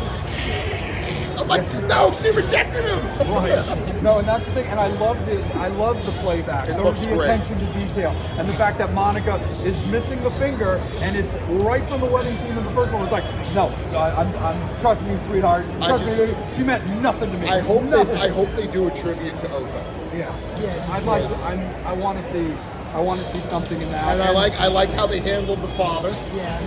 I'm like, no, she rejected him. Right. No, and that's the thing. And I love the playback. It looks the great. attention to detail, and the fact that Monica is missing the finger, and it's right from the wedding scene in the first one. It's like, no, I'm trust me, sweetheart. Trust me, baby. She meant nothing to me. I hope they do a tribute to Oka. Yeah. I want to see. I want to see something in that. And I like how they handled the father. Yeah.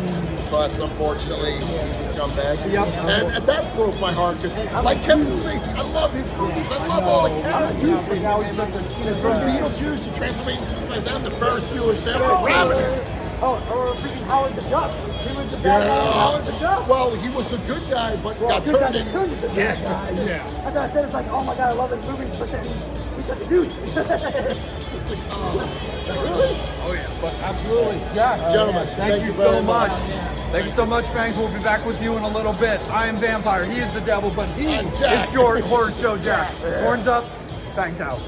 But unfortunately, he's a scumbag. Yep. And that broke my heart because I like Kevin Spacey. I love his movies. I love all the characters. Now he's just from Beetlejuice to Transylvania 69 down to Ferris Bueller's Day Off, Ravenous. Or freaking Howard the Duck. He was the bad guy, Howard the Duck. Well, he was the good guy, but got turned into the bad guy. Yeah. That's what I said. It's like, oh my god, I love his movies, but then he's such a douche. It's like, really? Oh yeah, but absolutely. Jack, gentlemen, thank you so much. Thank you so much, Fangs. We'll be back with you in a little bit. I am Vampire. He is the devil, but he is your HorrorShow Jack. Horns up, Fangs out.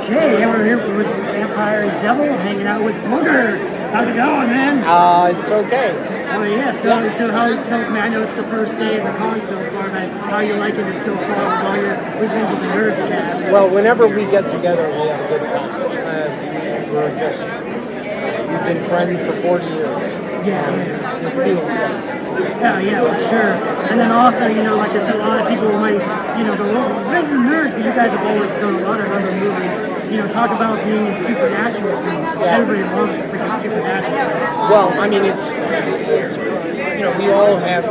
Okay, and we're here with Vampire Devil, hanging out with Booger. How's it going, man? It's okay. Oh yeah, so man, I know it's the first day of the con so far, but how are you liking it so far with all your weekends with the Nerds cast? Well, whenever we get together, we have a good time. We've been friends for 40 years. Yeah. It feels like. Yeah, for sure. And then also, like I said, a lot of people might, go, well, you guys are nerds, but you guys have always done a lot of other movies. Talk about being a supernatural thing. Yeah. Everybody loves freaking supernatural. Well, I mean, it's we all have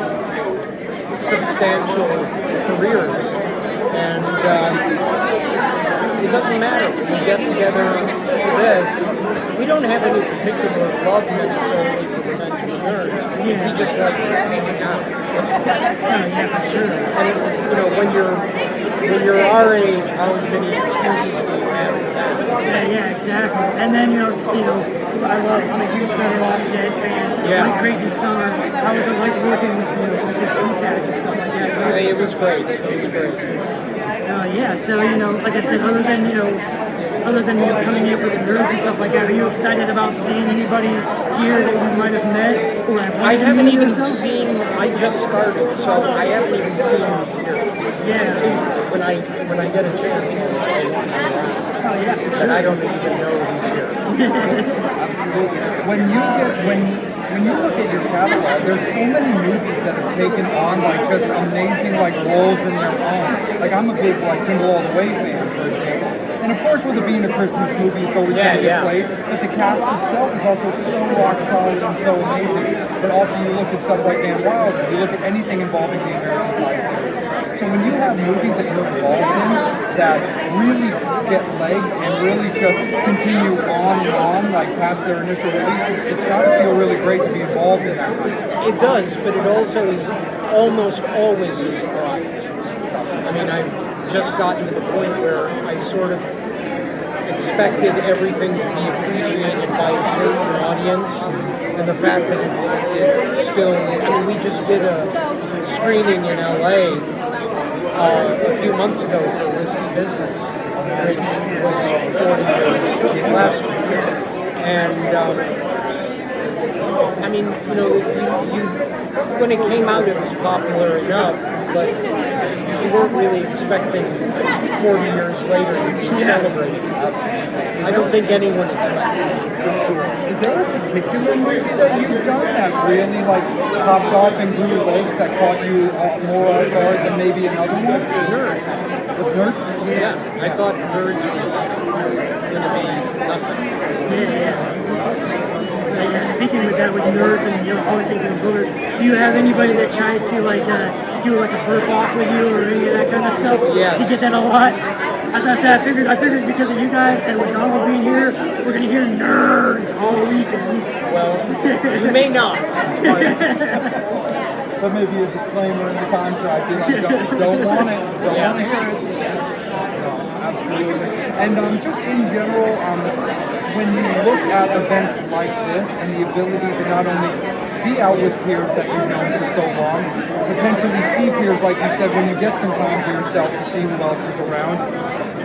substantial careers, and it doesn't matter. We get together for this. We don't have any particular love necessarily for Revenge of the Nerds. We just like hanging out. And when you're our age, how many excuses do you have for that? Yeah, exactly. And then I'm a huge Better Off Dead fan. Yeah. Like Crazy Summer. How was it like working with the police act and stuff like that? It was great. Yeah. So like I said, other than coming here for the nerds and stuff like that, are you excited about seeing anybody here that you might have met or have? I haven't even seen. I just started, so I haven't even seen him here. Yeah. When I get a chance, I want to but I don't even know he's here. Absolutely. When you look at your catalog, there's so many movies that have taken on just amazing roles in their own. I'm a big Jingle All the Way fan, for example. And of course, with it being a Christmas movie, it's always going to get played. But the cast itself is also so rock solid and so amazing. But also, you look at stuff like Dan Wilder, you look at anything involving the American Pie series. So when you have movies that you're involved in that really get legs and really just continue on and on, past their initial releases, it's got to feel really great to be involved in that kind of stuff. It does, but it also is almost always a surprise. I mean, I've just gotten to the point where I sort of expected everything to be appreciated by a certain audience, and the fact that it still, we just did a screening in LA a few months ago for Risky Business, which was 40 years last year, and when it came out, it was popular enough, but you weren't really expecting 40 years later to be celebrated. I don't think anyone expected it. Is there a particular movie that you've done that really popped off and grew legs that caught you more off guard than maybe another one? Nerd. With Nerd? Yeah, I thought Nerds was going to be nothing. Speaking with that, with nerds and obviously being booger, do you have anybody that tries to do a burp off with you or any of that kind of stuff? Yeah. You get that a lot. As I said, I figured because of you guys and with Donald being here, we're gonna hear nerds all weekend. Well, you may not. But maybe a disclaimer in the contract, don't want it, don't want to hear it. No, absolutely. And just in general, when you look at events like this and the ability to not only be out with peers that you've known for so long, potentially see peers, like you said, when you get some time for yourself to see who else is around,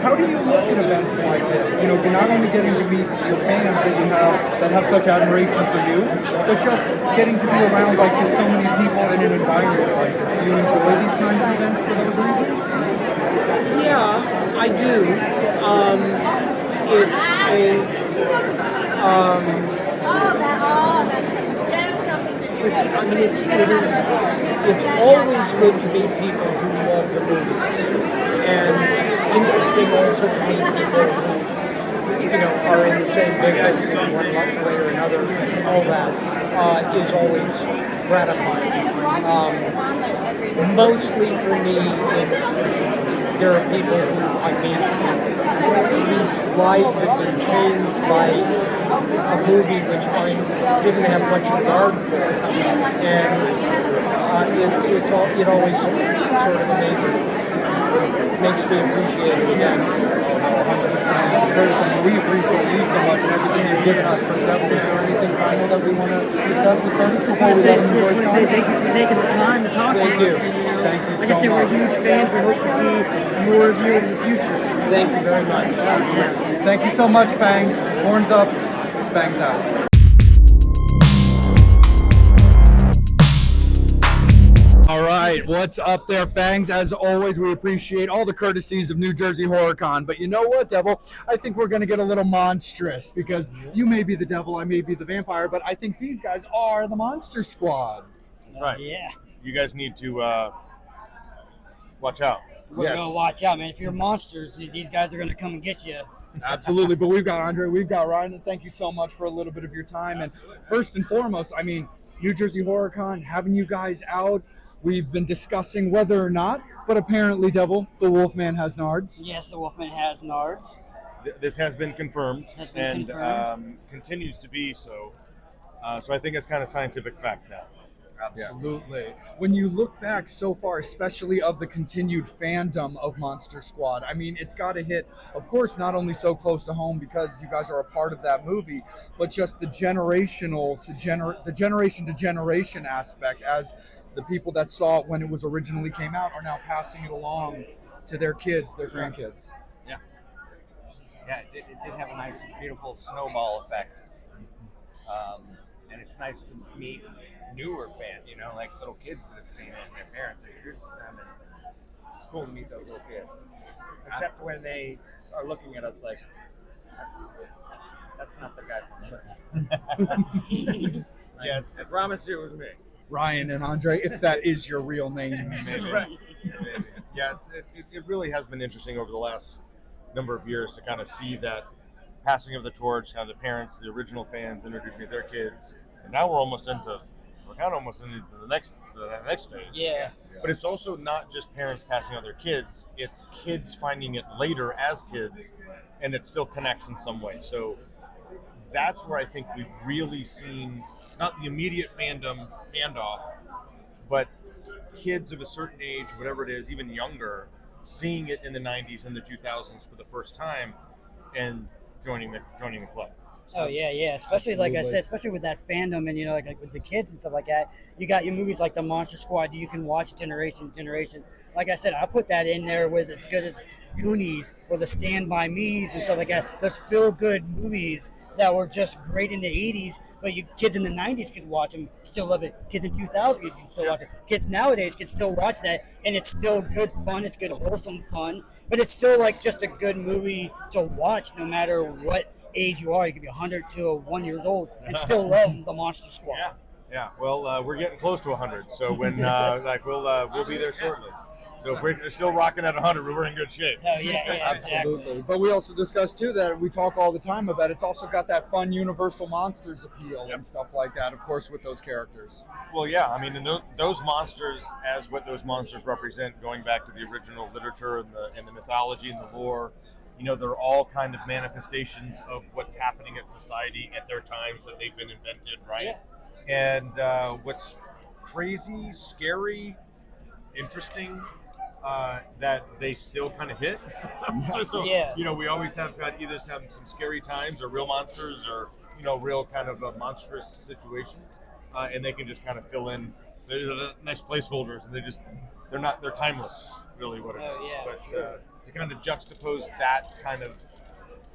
how do you look at events like this? You're not only getting to meet your fans that have such admiration for you, but just getting to be around just so many people in an environment like this. Do you enjoy these kinds of events for those reasons? Yeah, I do. It's always good to meet people who love the movies, and interesting also to meet people who, are in the same business in one way or another. All that is always gratifying. Mostly for me, there are people who I meet whose lives have been changed by a movie which I didn't have much regard for, and it always sort of makes me appreciate it again. Curtis, we appreciate you so much and everything you've given us for Devil. Is there anything final that we want to discuss with Curtis before we let him enjoy his time? Thank you for taking the time to talk to us. Thank you. Thank you so much. Like I said, we're huge fans. We hope to see more of you in the future. Thank you very much. Thank you so much, Fangs. Horns up, Fangs out. All right, what's up there, Fangs? As always, we appreciate all the courtesies of New Jersey HorrorCon. But you know what, Devil? I think we're going to get a little monstrous because you may be the devil, I may be the vampire, but I think these guys are the Monster Squad. Right. Yeah. You guys need to watch out. We're going to watch out, man. If you're monsters, these guys are going to come and get you. Absolutely, but we've got Andre, we've got Ryan, and thank you so much for a little bit of your time. And first and foremost, New Jersey HorrorCon, having you guys out, we've been discussing whether or not, but apparently, Devil, the Wolfman has nards. Yes, the Wolfman has nards. This has been confirmed and confirmed. continues to be so. So I think it's kind of scientific fact now. Absolutely. When you look back so far, especially of the continued fandom of Monster Squad, I mean, it's got to hit, of course, not only so close to home because you guys are a part of that movie, but just the generation to generation aspect, as the people that saw it when it was originally came out are now passing it along to their kids, their grandkids. Yeah, it did have a nice, beautiful snowball effect. And it's nice to meet newer fans, like little kids that have seen it and their parents introduced to them. And it's cool to meet those little kids. Except when they are looking at us like, that's not the guy from the Yes, I promise you it was me. Ryan and Andre, if that is your real name. Maybe. Yes, it really has been interesting over the last number of years to kind of see that passing of the torch, kind of the parents, the original fans introducing their kids, and now we're kind of almost into the next phase. Yeah. But it's also not just parents passing on their kids; it's kids finding it later as kids, and it still connects in some way. So that's where I think we've really seen not the immediate fandom handoff, but kids of a certain age, whatever it is, even younger, seeing it in the 90s and the 2000s for the first time and joining the club. Oh yeah, especially like I said, especially with that fandom and like with the kids and stuff like that. You got your movies like the Monster Squad. You can watch generations. Like I said, I put that in there with as good as Goonies or the Stand By Me's and stuff like that. Those feel good movies that were just great in the 80s, but you kids in the 90s could watch them, still love it. Kids in 2000s can still watch it. Kids nowadays can still watch that, and it's still good fun. It's good wholesome fun, but it's still like just a good movie to watch no matter what age you are. You could be 100 to 1 year old and still love the Monster Squad. Yeah. Well, we're getting close to 100, so when we'll be there shortly. So if we're still rocking at 100, we're in good shape. Oh yeah, absolutely. Exactly. But we also discussed too that we talk all the time about. It's also got that fun Universal Monsters appeal and stuff like that. Of course, with those characters. Well, yeah. I mean, and those monsters, as what those monsters represent, going back to the original literature and the mythology and the lore. They're all kind of manifestations of what's happening in society at their times that they've been invented, right? Yeah. And what's crazy, scary, interesting, that they still kind of hit. So we always have had either some scary times or real monsters or, real kind of monstrous situations. And they can just kind of fill in. They're nice placeholders and they're timeless, really what it is. Yeah, but sure. To kind of juxtapose that kind of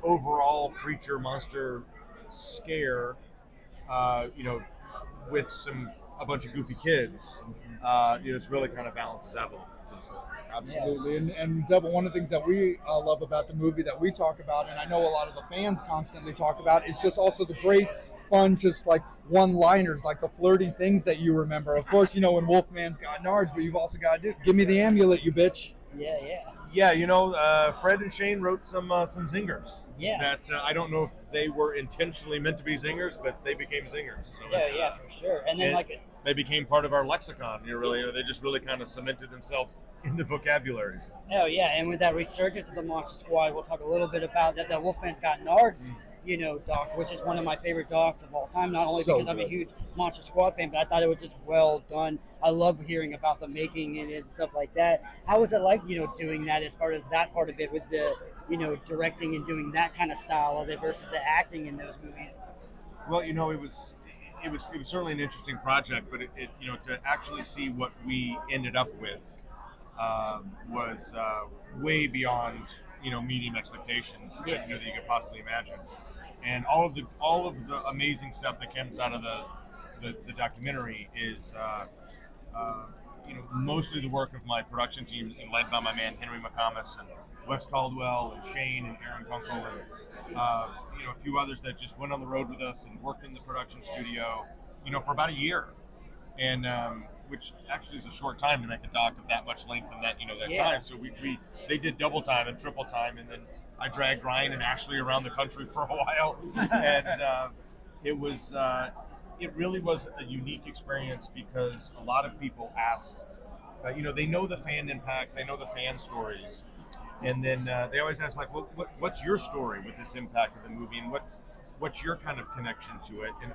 overall creature monster scare, with a bunch of goofy kids, it's really kind of balances out a little bit. Absolutely. And Devil, one of the things that we love about the movie that we talk about, and I know a lot of the fans constantly talk about, is just also the great fun, just like one-liners, like the flirty things that you remember. Of course, when Wolfman's got nards, but you've also got to give me the amulet, you bitch. Yeah. Fred and Shane wrote some zingers. Yeah. That I don't know if they were intentionally meant to be zingers, but they became zingers. So for sure. And then they became part of our lexicon. They just really kind of cemented themselves in the vocabularies. Oh yeah, and with that resurgence of the Monster Squad, we'll talk a little bit about that. The Wolfman's Got Nards. Doc, which is one of my favorite docs of all time, not only because I'm a huge Monster Squad fan, but I thought it was just well done. I love hearing about the making and stuff like that. How was it like, doing that as far as that part of it with the, directing and doing that kind of style of it versus the acting in those movies? Well, it was certainly an interesting project, but it to actually see what we ended up with was way beyond, meeting expectations that you could possibly imagine. And all of the amazing stuff that comes out of the documentary is mostly the work of my production team, led by my man Henry McComas and Wes Caldwell and Shane and Aaron Kunkel and a few others that just went on the road with us and worked in the production studio, for about a year, and which actually is a short time to make a doc of that much length and that time. So they did double time and triple time, and then I dragged Ryan and Ashley around the country for a while, and it was it really was a unique experience because a lot of people asked, they know the fan impact, they know the fan stories, and then they always ask like, what's your story with this impact of the movie, and what's your kind of connection to it? And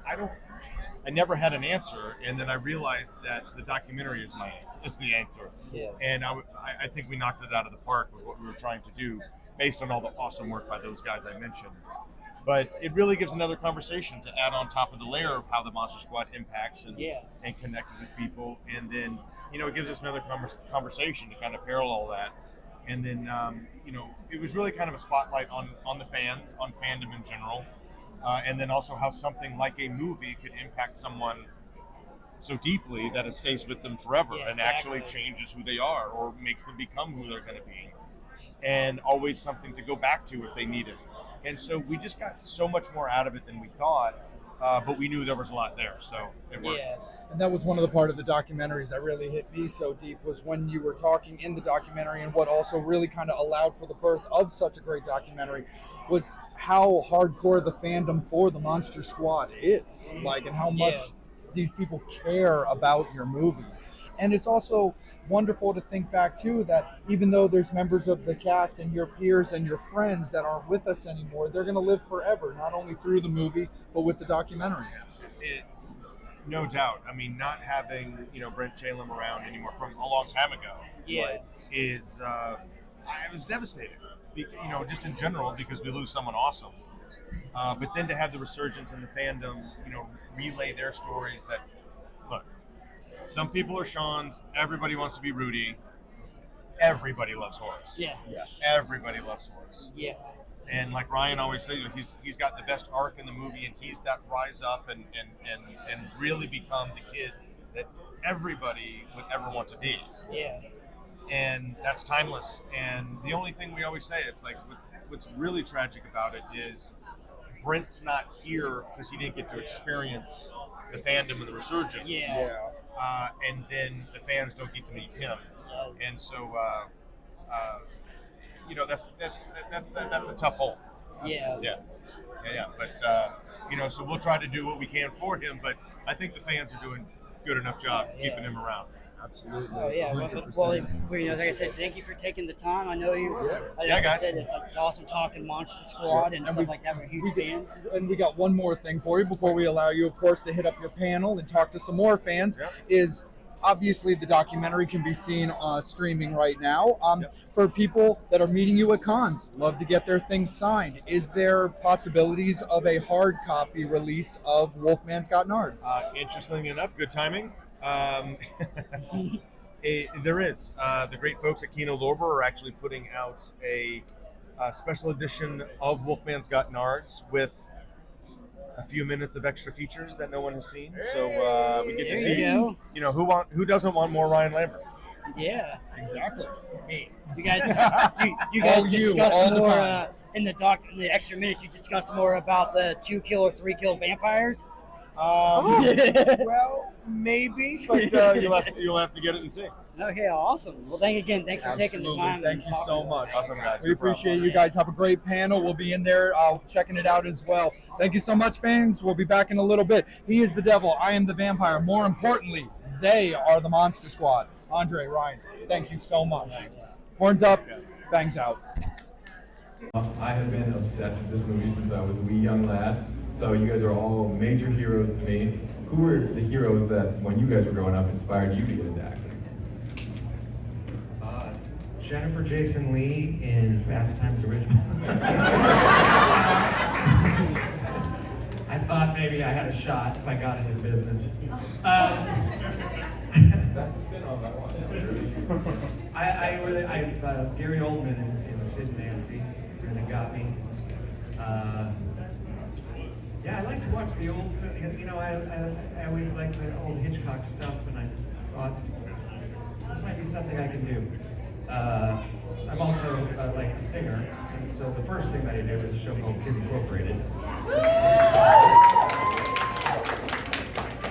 I never had an answer, and then I realized that the documentary is the answer. Yeah. And I think we knocked it out of the park with what we were trying to do, based on all the awesome work by those guys I mentioned. But it really gives another conversation to add on top of the layer of how the Monster Squad impacts and connected with people. And then, it gives us another conversation to kind of parallel that. And then, it was really kind of a spotlight on the fans, on fandom in general. And then also how something like a movie could impact someone so deeply that it stays with them forever and actually changes who they are or makes them become who they're going to be. And always something to go back to if they need it. And so we just got so much more out of it than we thought, but we knew there was a lot there, so it worked. Yeah, and that was one of the part of the documentaries that really hit me so deep, was when you were talking in the documentary, and what also really kind of allowed for the birth of such a great documentary was how hardcore the fandom for the Monster Squad is, like, and how much these people care about your movie. And it's also wonderful to think back, too, that even though there's members of the cast and your peers and your friends that aren't with us anymore, they're going to live forever, not only through the movie, but with the documentary. No doubt. I mean, not having, Brent Chalem around anymore from a long time ago is, I was devastated, just in general, because we lose someone awesome. But then to have the resurgence in the fandom, relay their stories that, look, some people are Sean's. Everybody wants to be Rudy. Everybody loves Horace. Yeah. Yes. Everybody loves Horace. Yeah. And like Ryan always says, he's got the best arc in the movie, and he's that rise up and really become the kid that everybody would ever want to be. Yeah. And that's timeless. And the only thing we always say, it's like what's really tragic about it is Brent's not here because he didn't get to experience the fandom and the resurgence. Yeah. And then the fans don't get to meet him, and so that's a tough hole. Yeah. But so we'll try to do what we can for him. But I think the fans are doing a good enough job keeping him around. Absolutely. Oh yeah. 100%. Well, like I said, thank you for taking the time. I know you. Like I said, it's awesome talking Monster Squad and stuff like that. We're huge fans. And we got one more thing for you before we allow you, of course, to hit up your panel and talk to some more fans. Is obviously the documentary can be seen streaming right now. For people that are meeting you at cons, love to get their things signed. Is there possibilities of a hard copy release of Wolfman's Got Nards? Interestingly enough, good timing. There is. The great folks at Kino Lorber are actually putting out a special edition of Wolfman's Got Nards with a few minutes of extra features that no one has seen. So we get to see, who doesn't want more Ryan Lambert? Yeah, exactly. Hey, you guys discuss more in the extra minutes. You discuss more about the 2-kill or 3-kill vampires. Well, maybe, but you'll have to get it and see. Okay, awesome. Well, thanks for taking the time. Thank you so much. Awesome, guys. We appreciate you guys. Have a great panel. We'll be in there checking it out as well. Thank you so much, fans. We'll be back in a little bit. He is the devil. I am the vampire. More importantly, they are the Monster Squad. Andre, Ryan, thank you so much. Horns up, bangs out. I have been obsessed with this movie since I was a wee young lad, so you guys are all major heroes to me. Who were the heroes that, when you guys were growing up, inspired you to get into acting? Jennifer Jason Leigh in Fast Times at Ridgemont. I thought maybe I had a shot if I got into the business. That's a spin on that one. Gary Oldman in Sid and Nancy really got me. I like to watch the old film. I always like the old Hitchcock stuff, and I just thought this might be something I can do. I'm also like a singer, and so the first thing that I did was a show called Kids Incorporated.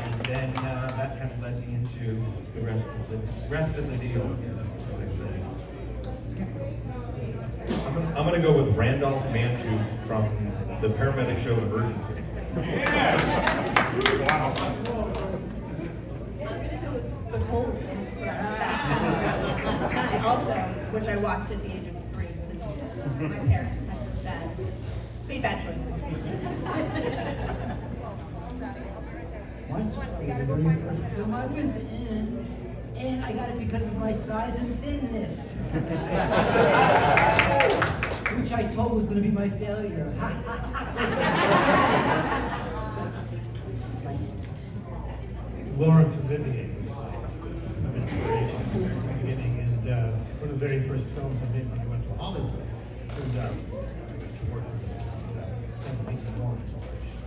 And then that kind of led me into the rest of the deal, as they say. I'm gonna go with Randolph Mantooth from the paramedic show Emergency. Wow. watched at the age of 3 because my parents made bad choices. Once was the very first film I was in, and I got it because of my size and thinness. Which I told was going to be my failure. Laurence Olivier was some inspiration from the beginning, and one of the very first films I made when I went to Hollywood turned out I got to work with that was even more inspiration.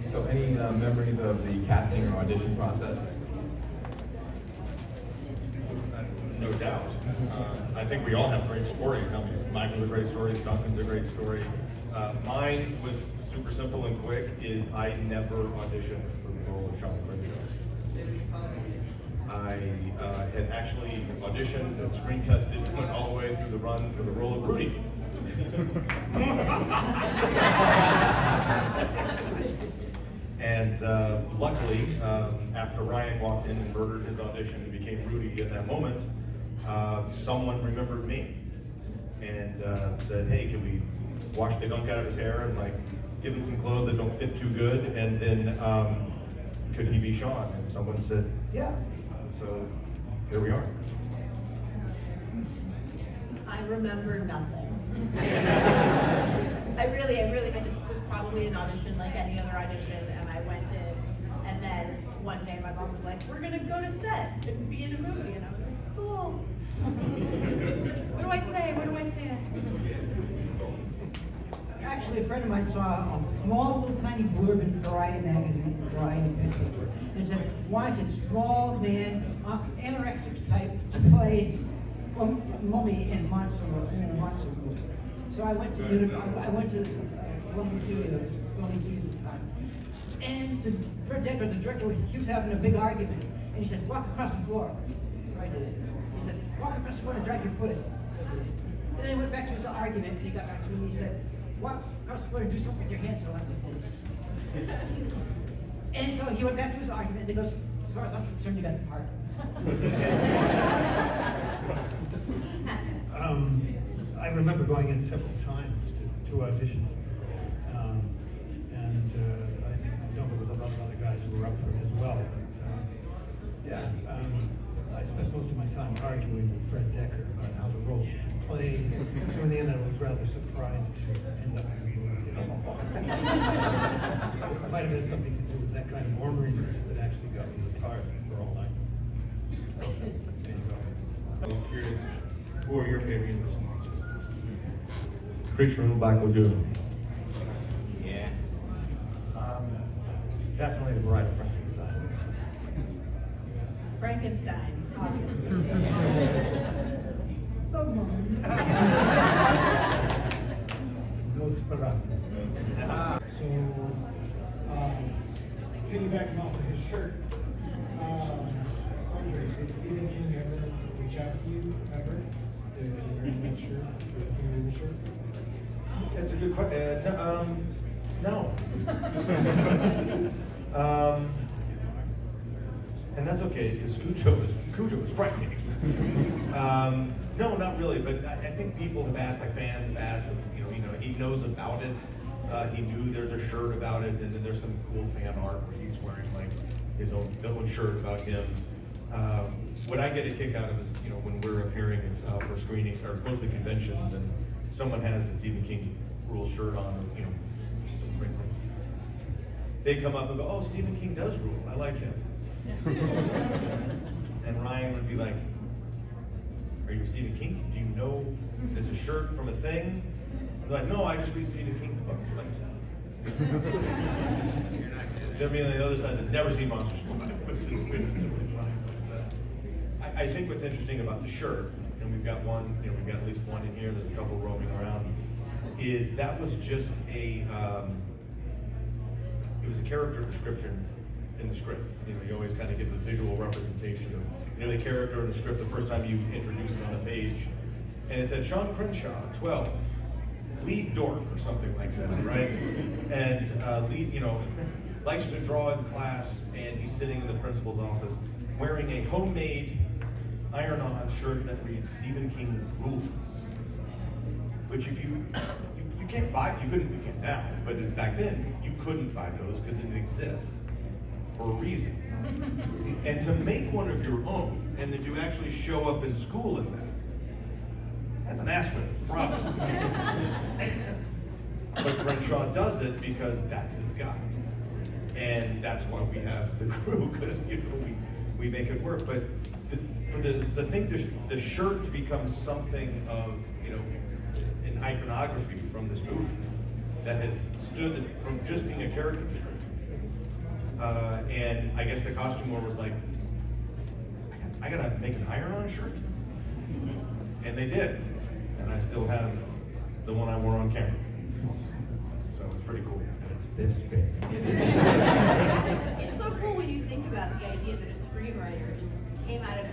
So any memories of the casting or audition process? No doubt. I think we all have great stories. I mean, Michael's a great story, Duncan's a great story. Mine was super simple and quick, is I never auditioned for the role of Sean Crenshaw. I had actually auditioned and screen tested, went all the way through the run for the role of Rudy. And luckily, after Ryan walked in and murdered his audition and became Rudy in that moment, someone remembered me and said, hey, can we wash the gunk out of his hair and like give him some clothes that don't fit too good, and then could he be Sean? And someone said, yeah. So here we are. I remember nothing. I just was probably an audition like any other audition, and I went in, and then one day my mom was like, we're gonna go to set and be in a movie, and I was like, cool. What do I say? What do I say? Actually, a friend of mine saw a small little tiny blurb in Variety magazine, Variety newspaper, and it said, wanted small man, anorexic type to play mummy in a monster movie. So I went to Columbia Studios, Sony Studios at the time, and Fred Decker, the director, he was having a big argument, and he said, walk across the floor. So I did it. He said, walk across the floor and drag your foot. So I did it. And then he went back to his argument, and he got back to me and he said, walk across the floor and do something with your hands, so like this. And so he went back to his argument, and he goes, as far as I'm concerned, you got the part. I remember going in several times to audition, and I know there was a lot of other guys who were up for it as well. But, I spent most of my time arguing with Fred Decker about how the role should be played. So in the end, I was rather surprised to end up reading it. It might have had something to do with that kind of orneriness that actually got me the part for all night. So there you go. I'm curious, who are your favorite Universal monsters? Creature from the Black Lagoon. Yeah. Definitely the Bride of Frankenstein. Frankenstein, obviously. Nosferatu. So, piggybacking off of his shirt, Andre, did Stephen King ever reach out to you, ever? Did you wear that shirt? Stephen King wear the shirt? That's a good question. No. And that's okay, because Cujo was frightening. No, not really, but I think people have asked, like fans have asked, and, he knows about it. He knew there's a shirt about it, and then there's some cool fan art where he's wearing like his own shirt about him. What I get a kick out of is, when we're appearing for screenings or mostly conventions, and someone has the Stephen King Rules shirt on, some prints. They come up and go, "Oh, Stephen King does rule. I like him." And Ryan would be like, "Are you a Stephen King? Do you know there's a shirt from a thing?" I'm like, "No, I just read Stephen King books." Like, they'll be on the other side that never seen Monster Squad, which is totally fine. But I think what's interesting about the shirt, and we've got one, we've got at least one in here. There's a couple roaming around. Is that was just it was a character description in the script. You always kind of give a visual representation of the character in the script the first time you introduce it on the page, and it said Sean Crenshaw, 12, lead dork or something like that, right? And likes to draw in class, and he's sitting in the principal's office wearing a homemade iron-on shirt that reads Stephen King rules, which if you can't buy, you can now, but back then you couldn't buy those because it didn't exist for a reason. And to make one of your own and then to actually show up in school in that's an ass whip, probably. But Crenshaw does it because that's his guy. And that's why we have the crew, because we make it work. But for the shirt to become something of an iconography from this movie that has stood from just being a character description. And I guess the costume owner was like, I gotta make an iron-on shirt, and they did. And I still have the one I wore on camera. So it's pretty cool. It's this big. It's so cool when you think about the idea that a screenwriter just came out of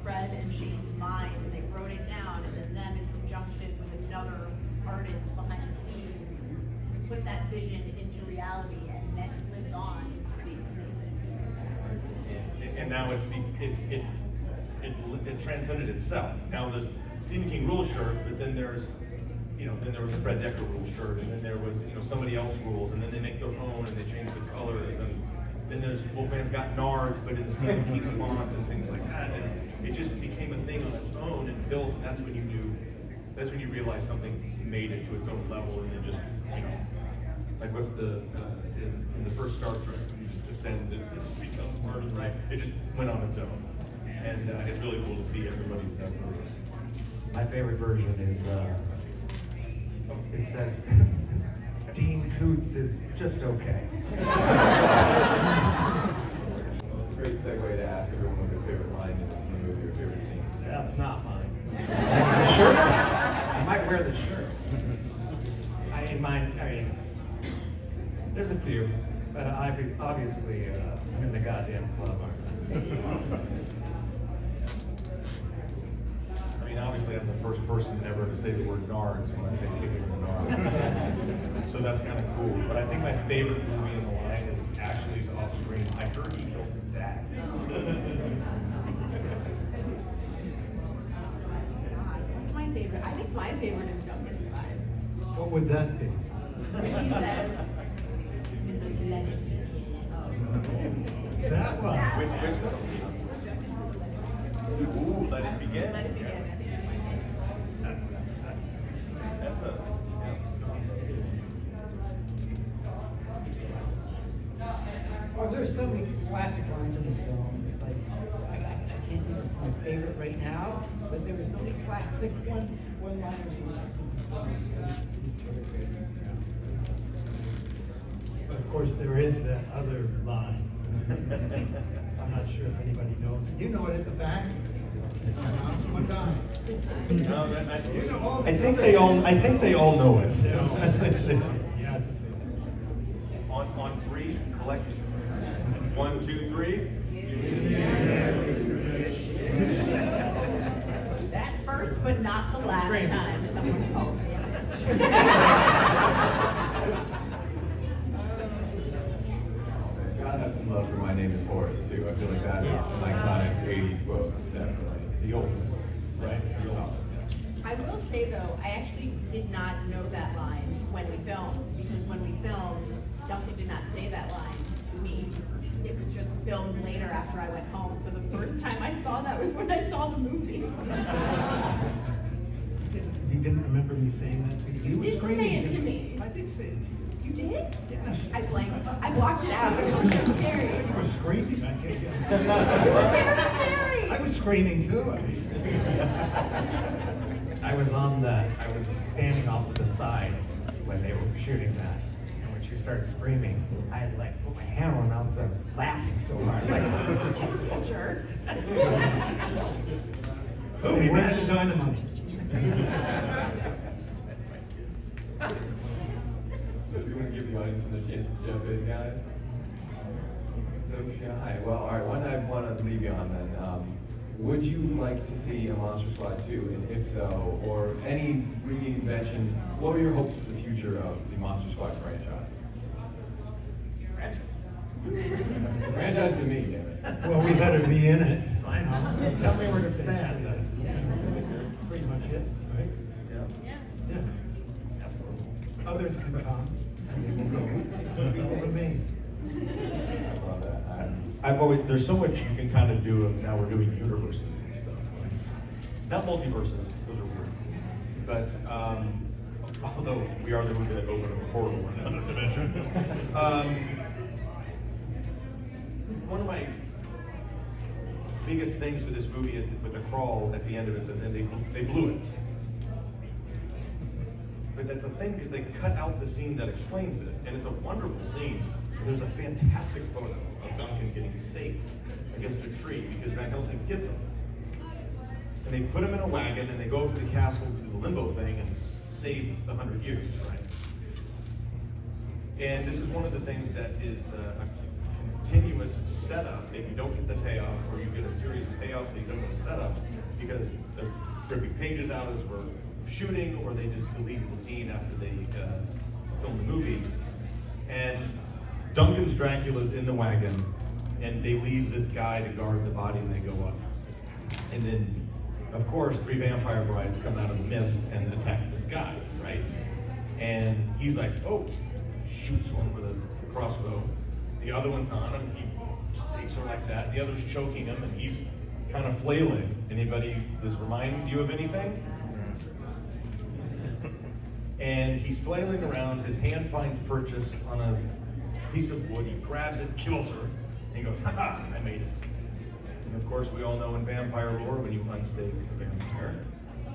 Fred and Shane's mind, and they wrote it down, and then them in conjunction with another artist behind the scenes put that vision into reality, and then it lives on. It's pretty amazing. And now it transcended itself. Now there's Stephen King rules shirts, but then there was a Fred Decker rules shirt, and then there was somebody else rules, and then they make their own and they change the colors, and then there's Wolfman's got Nards, but in the Stephen King font and things like that, and it just became a thing on its own and built, and that's when you realized something made it to its own level, and then just like what's in the first Star Trek, when you just descend and it just becomes part of right. It just went on its own, and it's really cool to see everybody's version. My favorite version is, it says, Dean Koontz is just okay. Well, it's a great segue to ask everyone what their favorite line is in the movie or favorite scene. That's not mine. The shirt? I might wear the shirt. There's a few, but obviously, I'm in the goddamn club, aren't I? Obviously, I'm the first person ever to say the word Nards when I say kicking the Nards. So that's kind of cool. But I think my favorite movie in the line is Ashley's off-screen. I heard he killed his dad. What's my favorite? I think my favorite is Duncan's line. What would that be? He says, Mrs. Let it begin. That one. Which one? Ooh, Let It Begin. Let It Begin. I think it's my favorite. That's Oh, there's so many classic lines in this film. It's like, I can't think of my favorite right now, but there were so many classic one-liners in this film. But of course, there is that other line. I'm not sure if anybody knows it. You know it at the back. One time. I think they all know it. Yeah, it's a thing. On three, collective. 1, 2, 3. That first, but not the last time someone called me. Gotta have some love for My Name is Horace too. I feel like that is an iconic 80s quote, definitely. The ultimate, right? The ultimate. I will say though, I actually did not know that line when we filmed, because when we filmed, Duncan did not say that line to me. It was just filmed later after I went home. So the first time I saw that was when I saw the movie. He didn't remember me saying that to you? He was didn't screaming say it to me. I did say it to you. You did? Yes. I blanked. I blocked it out. It was so scary. You were screaming. I said, yeah. You were very scary. I was screaming too. I was standing off to the side when they were shooting that. And when she started screaming, I had like put my hand on my mouth because I was laughing so hard. It's like, jerk. Movie, where's the dynamite? So do you want to give the audience another chance to jump in, guys? So shy. Well, all right, one I want to leave you on then. Would you like to see a Monster Squad 2? And if so, or any reinvention, what are your hopes for the future of the Monster Squad franchise? It's a franchise to me, damn it. Well, we better be in it. I know. Just tell me where to stand. That's pretty much it, right? Yeah. Absolutely. Others can come, and they will go. We will remain. I love that. There's so much you can kind of do if now we're doing universes and stuff. Right? Not multiverses, those are weird. But, although we are the movie that opened up a portal in another dimension. One of my biggest things with this movie is that with the crawl at the end of it says, and they blew it. But that's a thing because they cut out the scene that explains it, and it's a wonderful scene. And there's a fantastic photo of Duncan getting staked against a tree because Van Helsing gets him. And they put him in a wagon and they go up to the castle to do the limbo thing and save the 100 years, right? And this is one of the things that is a continuous setup that you don't get the payoff, or you get a series of payoffs that you don't get setups because they're ripping pages out as we're shooting, or they just deleted the scene after they filmed the movie. And Duncan's Dracula's in the wagon, and they leave this guy to guard the body, and they go up. And then, of course, 3 vampire brides come out of the mist and attack this guy, right? And he's like, oh, shoots one with a crossbow. The other one's on him, he takes her like that. The other's choking him, and he's kind of flailing. Anybody, does this remind you of anything? And he's flailing around, his hand finds purchase on a piece of wood, he grabs it, kills her, and he goes, ha-ha, I made it. And of course, we all know in vampire lore, when you unstake a vampire,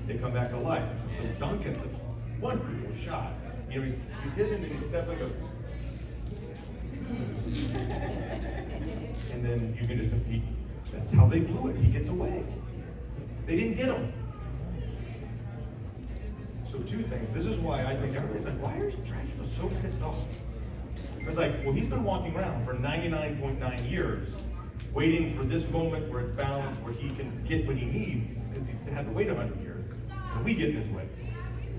they come back to life. So Duncan's a wonderful shot. You know, he's hidden and he steps like a... And then you can just, that's how they blew it. He gets away. They didn't get him. So 2 things. This is why I think everybody's like, why is Dracula so pissed off? It's like, well, he's been walking around for 99.9 years, waiting for this moment where it's balanced, where he can get what he needs, because he's had to wait 100 years, and we get in his way.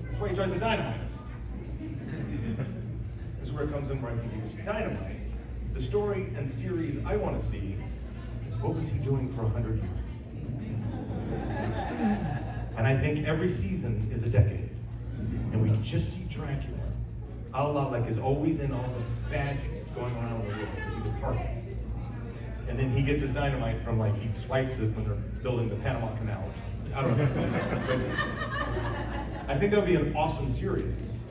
That's why he tries to dynamite us. This is where it comes in, where I think he was dynamite. The story and series I want to see is, what was he doing for 100 years? And I think every season is a decade. And we just see Dracula, a la like is always in all the badges going around the world, because he's a part of it. And then he gets his dynamite from, like, he swipes it when they're building the Panama Canal. I don't know. But I think that would be an awesome series.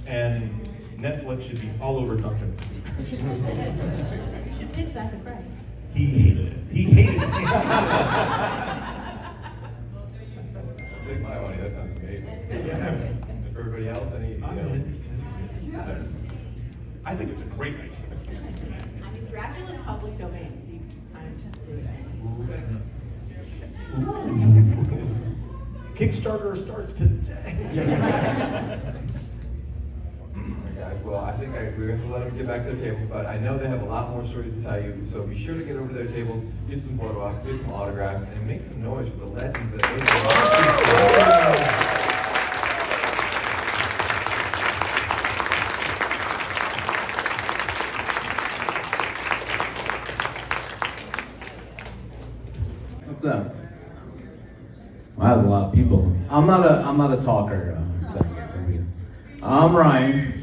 And Netflix should be all over Duncan. You should pitch that to Craig. He hated it. He hated it. Take my money, that sounds amazing. And for everybody else, any, Yeah. I think it's a great idea. I mean, Dracula's public domain, so you can kind of do it. Kickstarter starts today. Guys, well, I think we're going to let them get back to their tables, but I know they have a lot more stories to tell you, so be sure to get over to their tables, get some photo ops, get some autographs, and make some noise for the legends that made the What's up? Wow, that's a lot of people. I'm not a talker. I'm Ryan.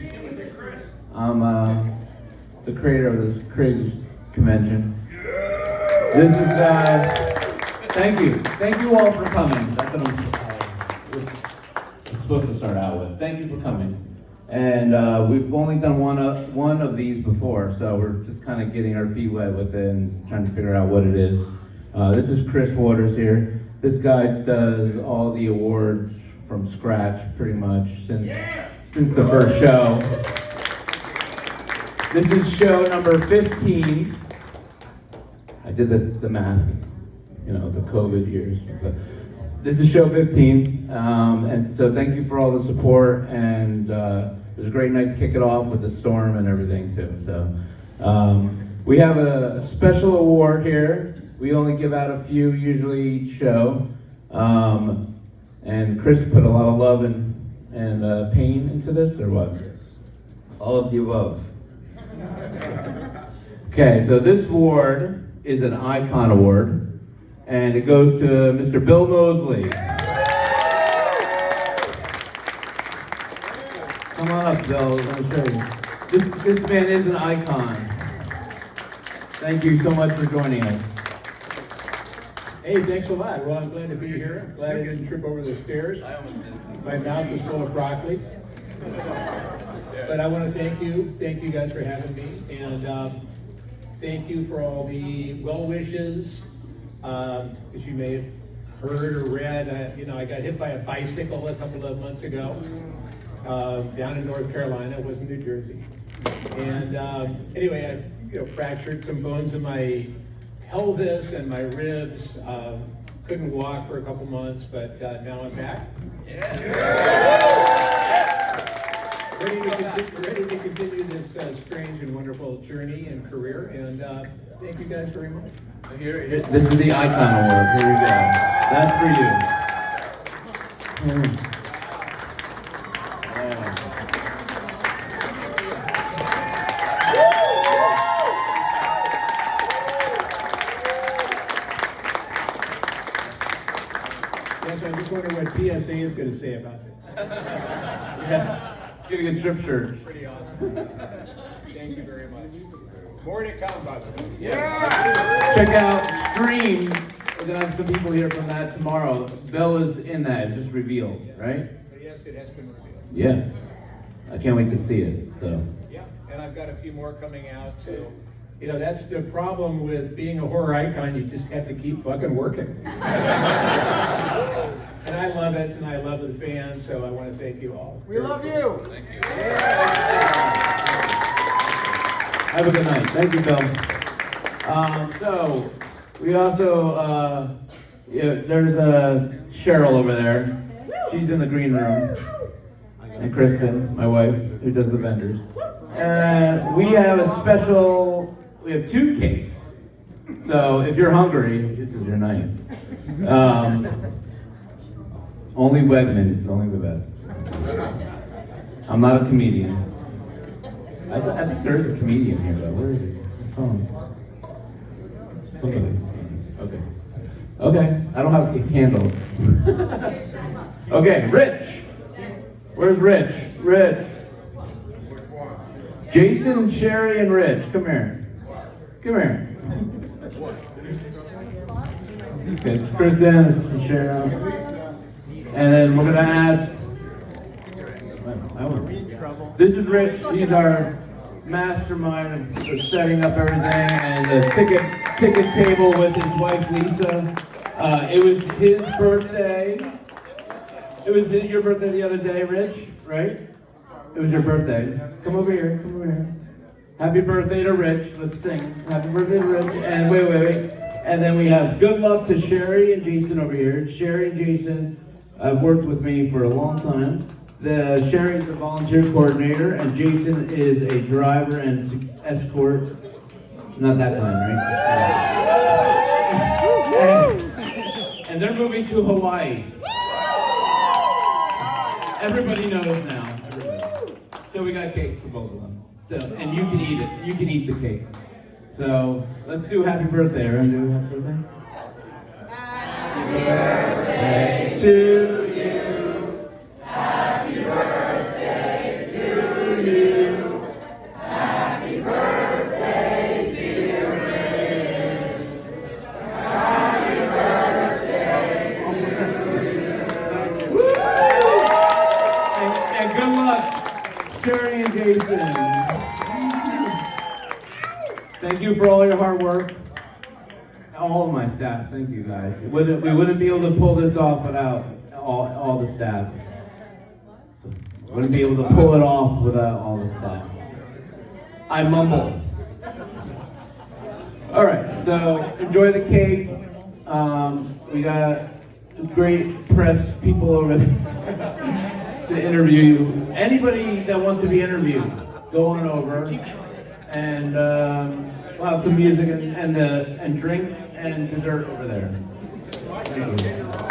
I'm the creator of this crazy convention. This is thank you all for coming. That's what I'm supposed to start out with. Thank you for coming. And we've only done one of these before, so we're just kind of getting our feet wet with it and trying to figure out what it is. This is Chris Waters here. This guy does all the awards from scratch, pretty much, since the first show. This is show number 15. I did the math, the COVID years. But this is show 15, and so thank you for all the support, and it was a great night to kick it off with the storm and everything too. So we have a special award here. We only give out a few usually each show, and Chris put a lot of love and pain into this, or what? All of the above. Okay, so this award is an Icon Award, and it goes to Mr. Bill Moseley. Come on up, Bill. Let me show you. This man is an icon. Thank you so much for joining us. Hey, thanks a lot. Well, I'm glad to be here. I'm glad I didn't trip over the stairs. My mouth was full of broccoli. But I want to thank you guys for having me, and thank you for all the well wishes. As you may have heard or read, I got hit by a bicycle a couple of months ago down in North Carolina. It was in New Jersey, and anyway, I fractured some bones in my pelvis and my ribs. Couldn't walk for a couple months, but now I'm back. Ready to continue this strange and wonderful journey and career, and thank you guys very much. This is the Icon Award. Here we go. That's for you. Yes, I'm just wondering what TSA is going to say about it. Yeah. Get a good strip shirt. Pretty awesome. Thank you very much. More to come, by the way. Yeah. Check out Stream. We're gonna have some people here from that tomorrow. Bill is in that. It just revealed, right? Yes, it has been revealed. Yeah. I can't wait to see it. So. Yeah, and I've got a few more coming out. So, that's the problem with being a horror icon. You just have to keep fucking working. And I love it, and I love the fans. So I want to thank you all. We love you. Thank you. Have a good night. Thank you, Bill. So, we also, there's Cheryl over there. She's in the green room. And Kristen, my wife, who does the vendors. And we have we have 2 cakes. So, if you're hungry, this is your night. Only Wegmans, only the best. I'm not a comedian. I think there is a comedian here, though. Where is he? I saw him. Somebody. Okay. I don't have candles. Okay, Rich. Where's Rich? Rich. Jason, Sherry, and Rich. Come here. Okay, it's Kristen, it's Cheryl. And then we're gonna ask. This is Rich. He's our mastermind of setting up everything and the ticket table with his wife Lisa. It was his birthday. It was your birthday the other day, Rich, right? It was your birthday. Come over here. Happy birthday to Rich. Let's sing. Happy birthday to Rich. And wait. And then we have good luck to Sherry and Jason over here. Sherry and Jason have worked with me for a long time. Sherry is the volunteer coordinator, and Jason is a driver and escort. Not that kind, right? And they're moving to Hawaii. Everybody knows now. So we got cakes for both of them. So, and you can eat it. You can eat the cake. So let's do happy birthday. Everyone do happy birthday? Happy birthday to you. Happy birthday to you. Happy birthday, dear Rich. Happy birthday to you. And good luck, Sherry and Jason. Thank you for all your hard work. All of my staff, thank you guys. We wouldn't be able to pull this off without all the staff. Wouldn't be able to pull it off without all the staff. I mumble. All right, so enjoy the cake. We got great press people over there to interview you. Anybody that wants to be interviewed, go on over, and we'll have some music and drinks and dessert over there. Thank you.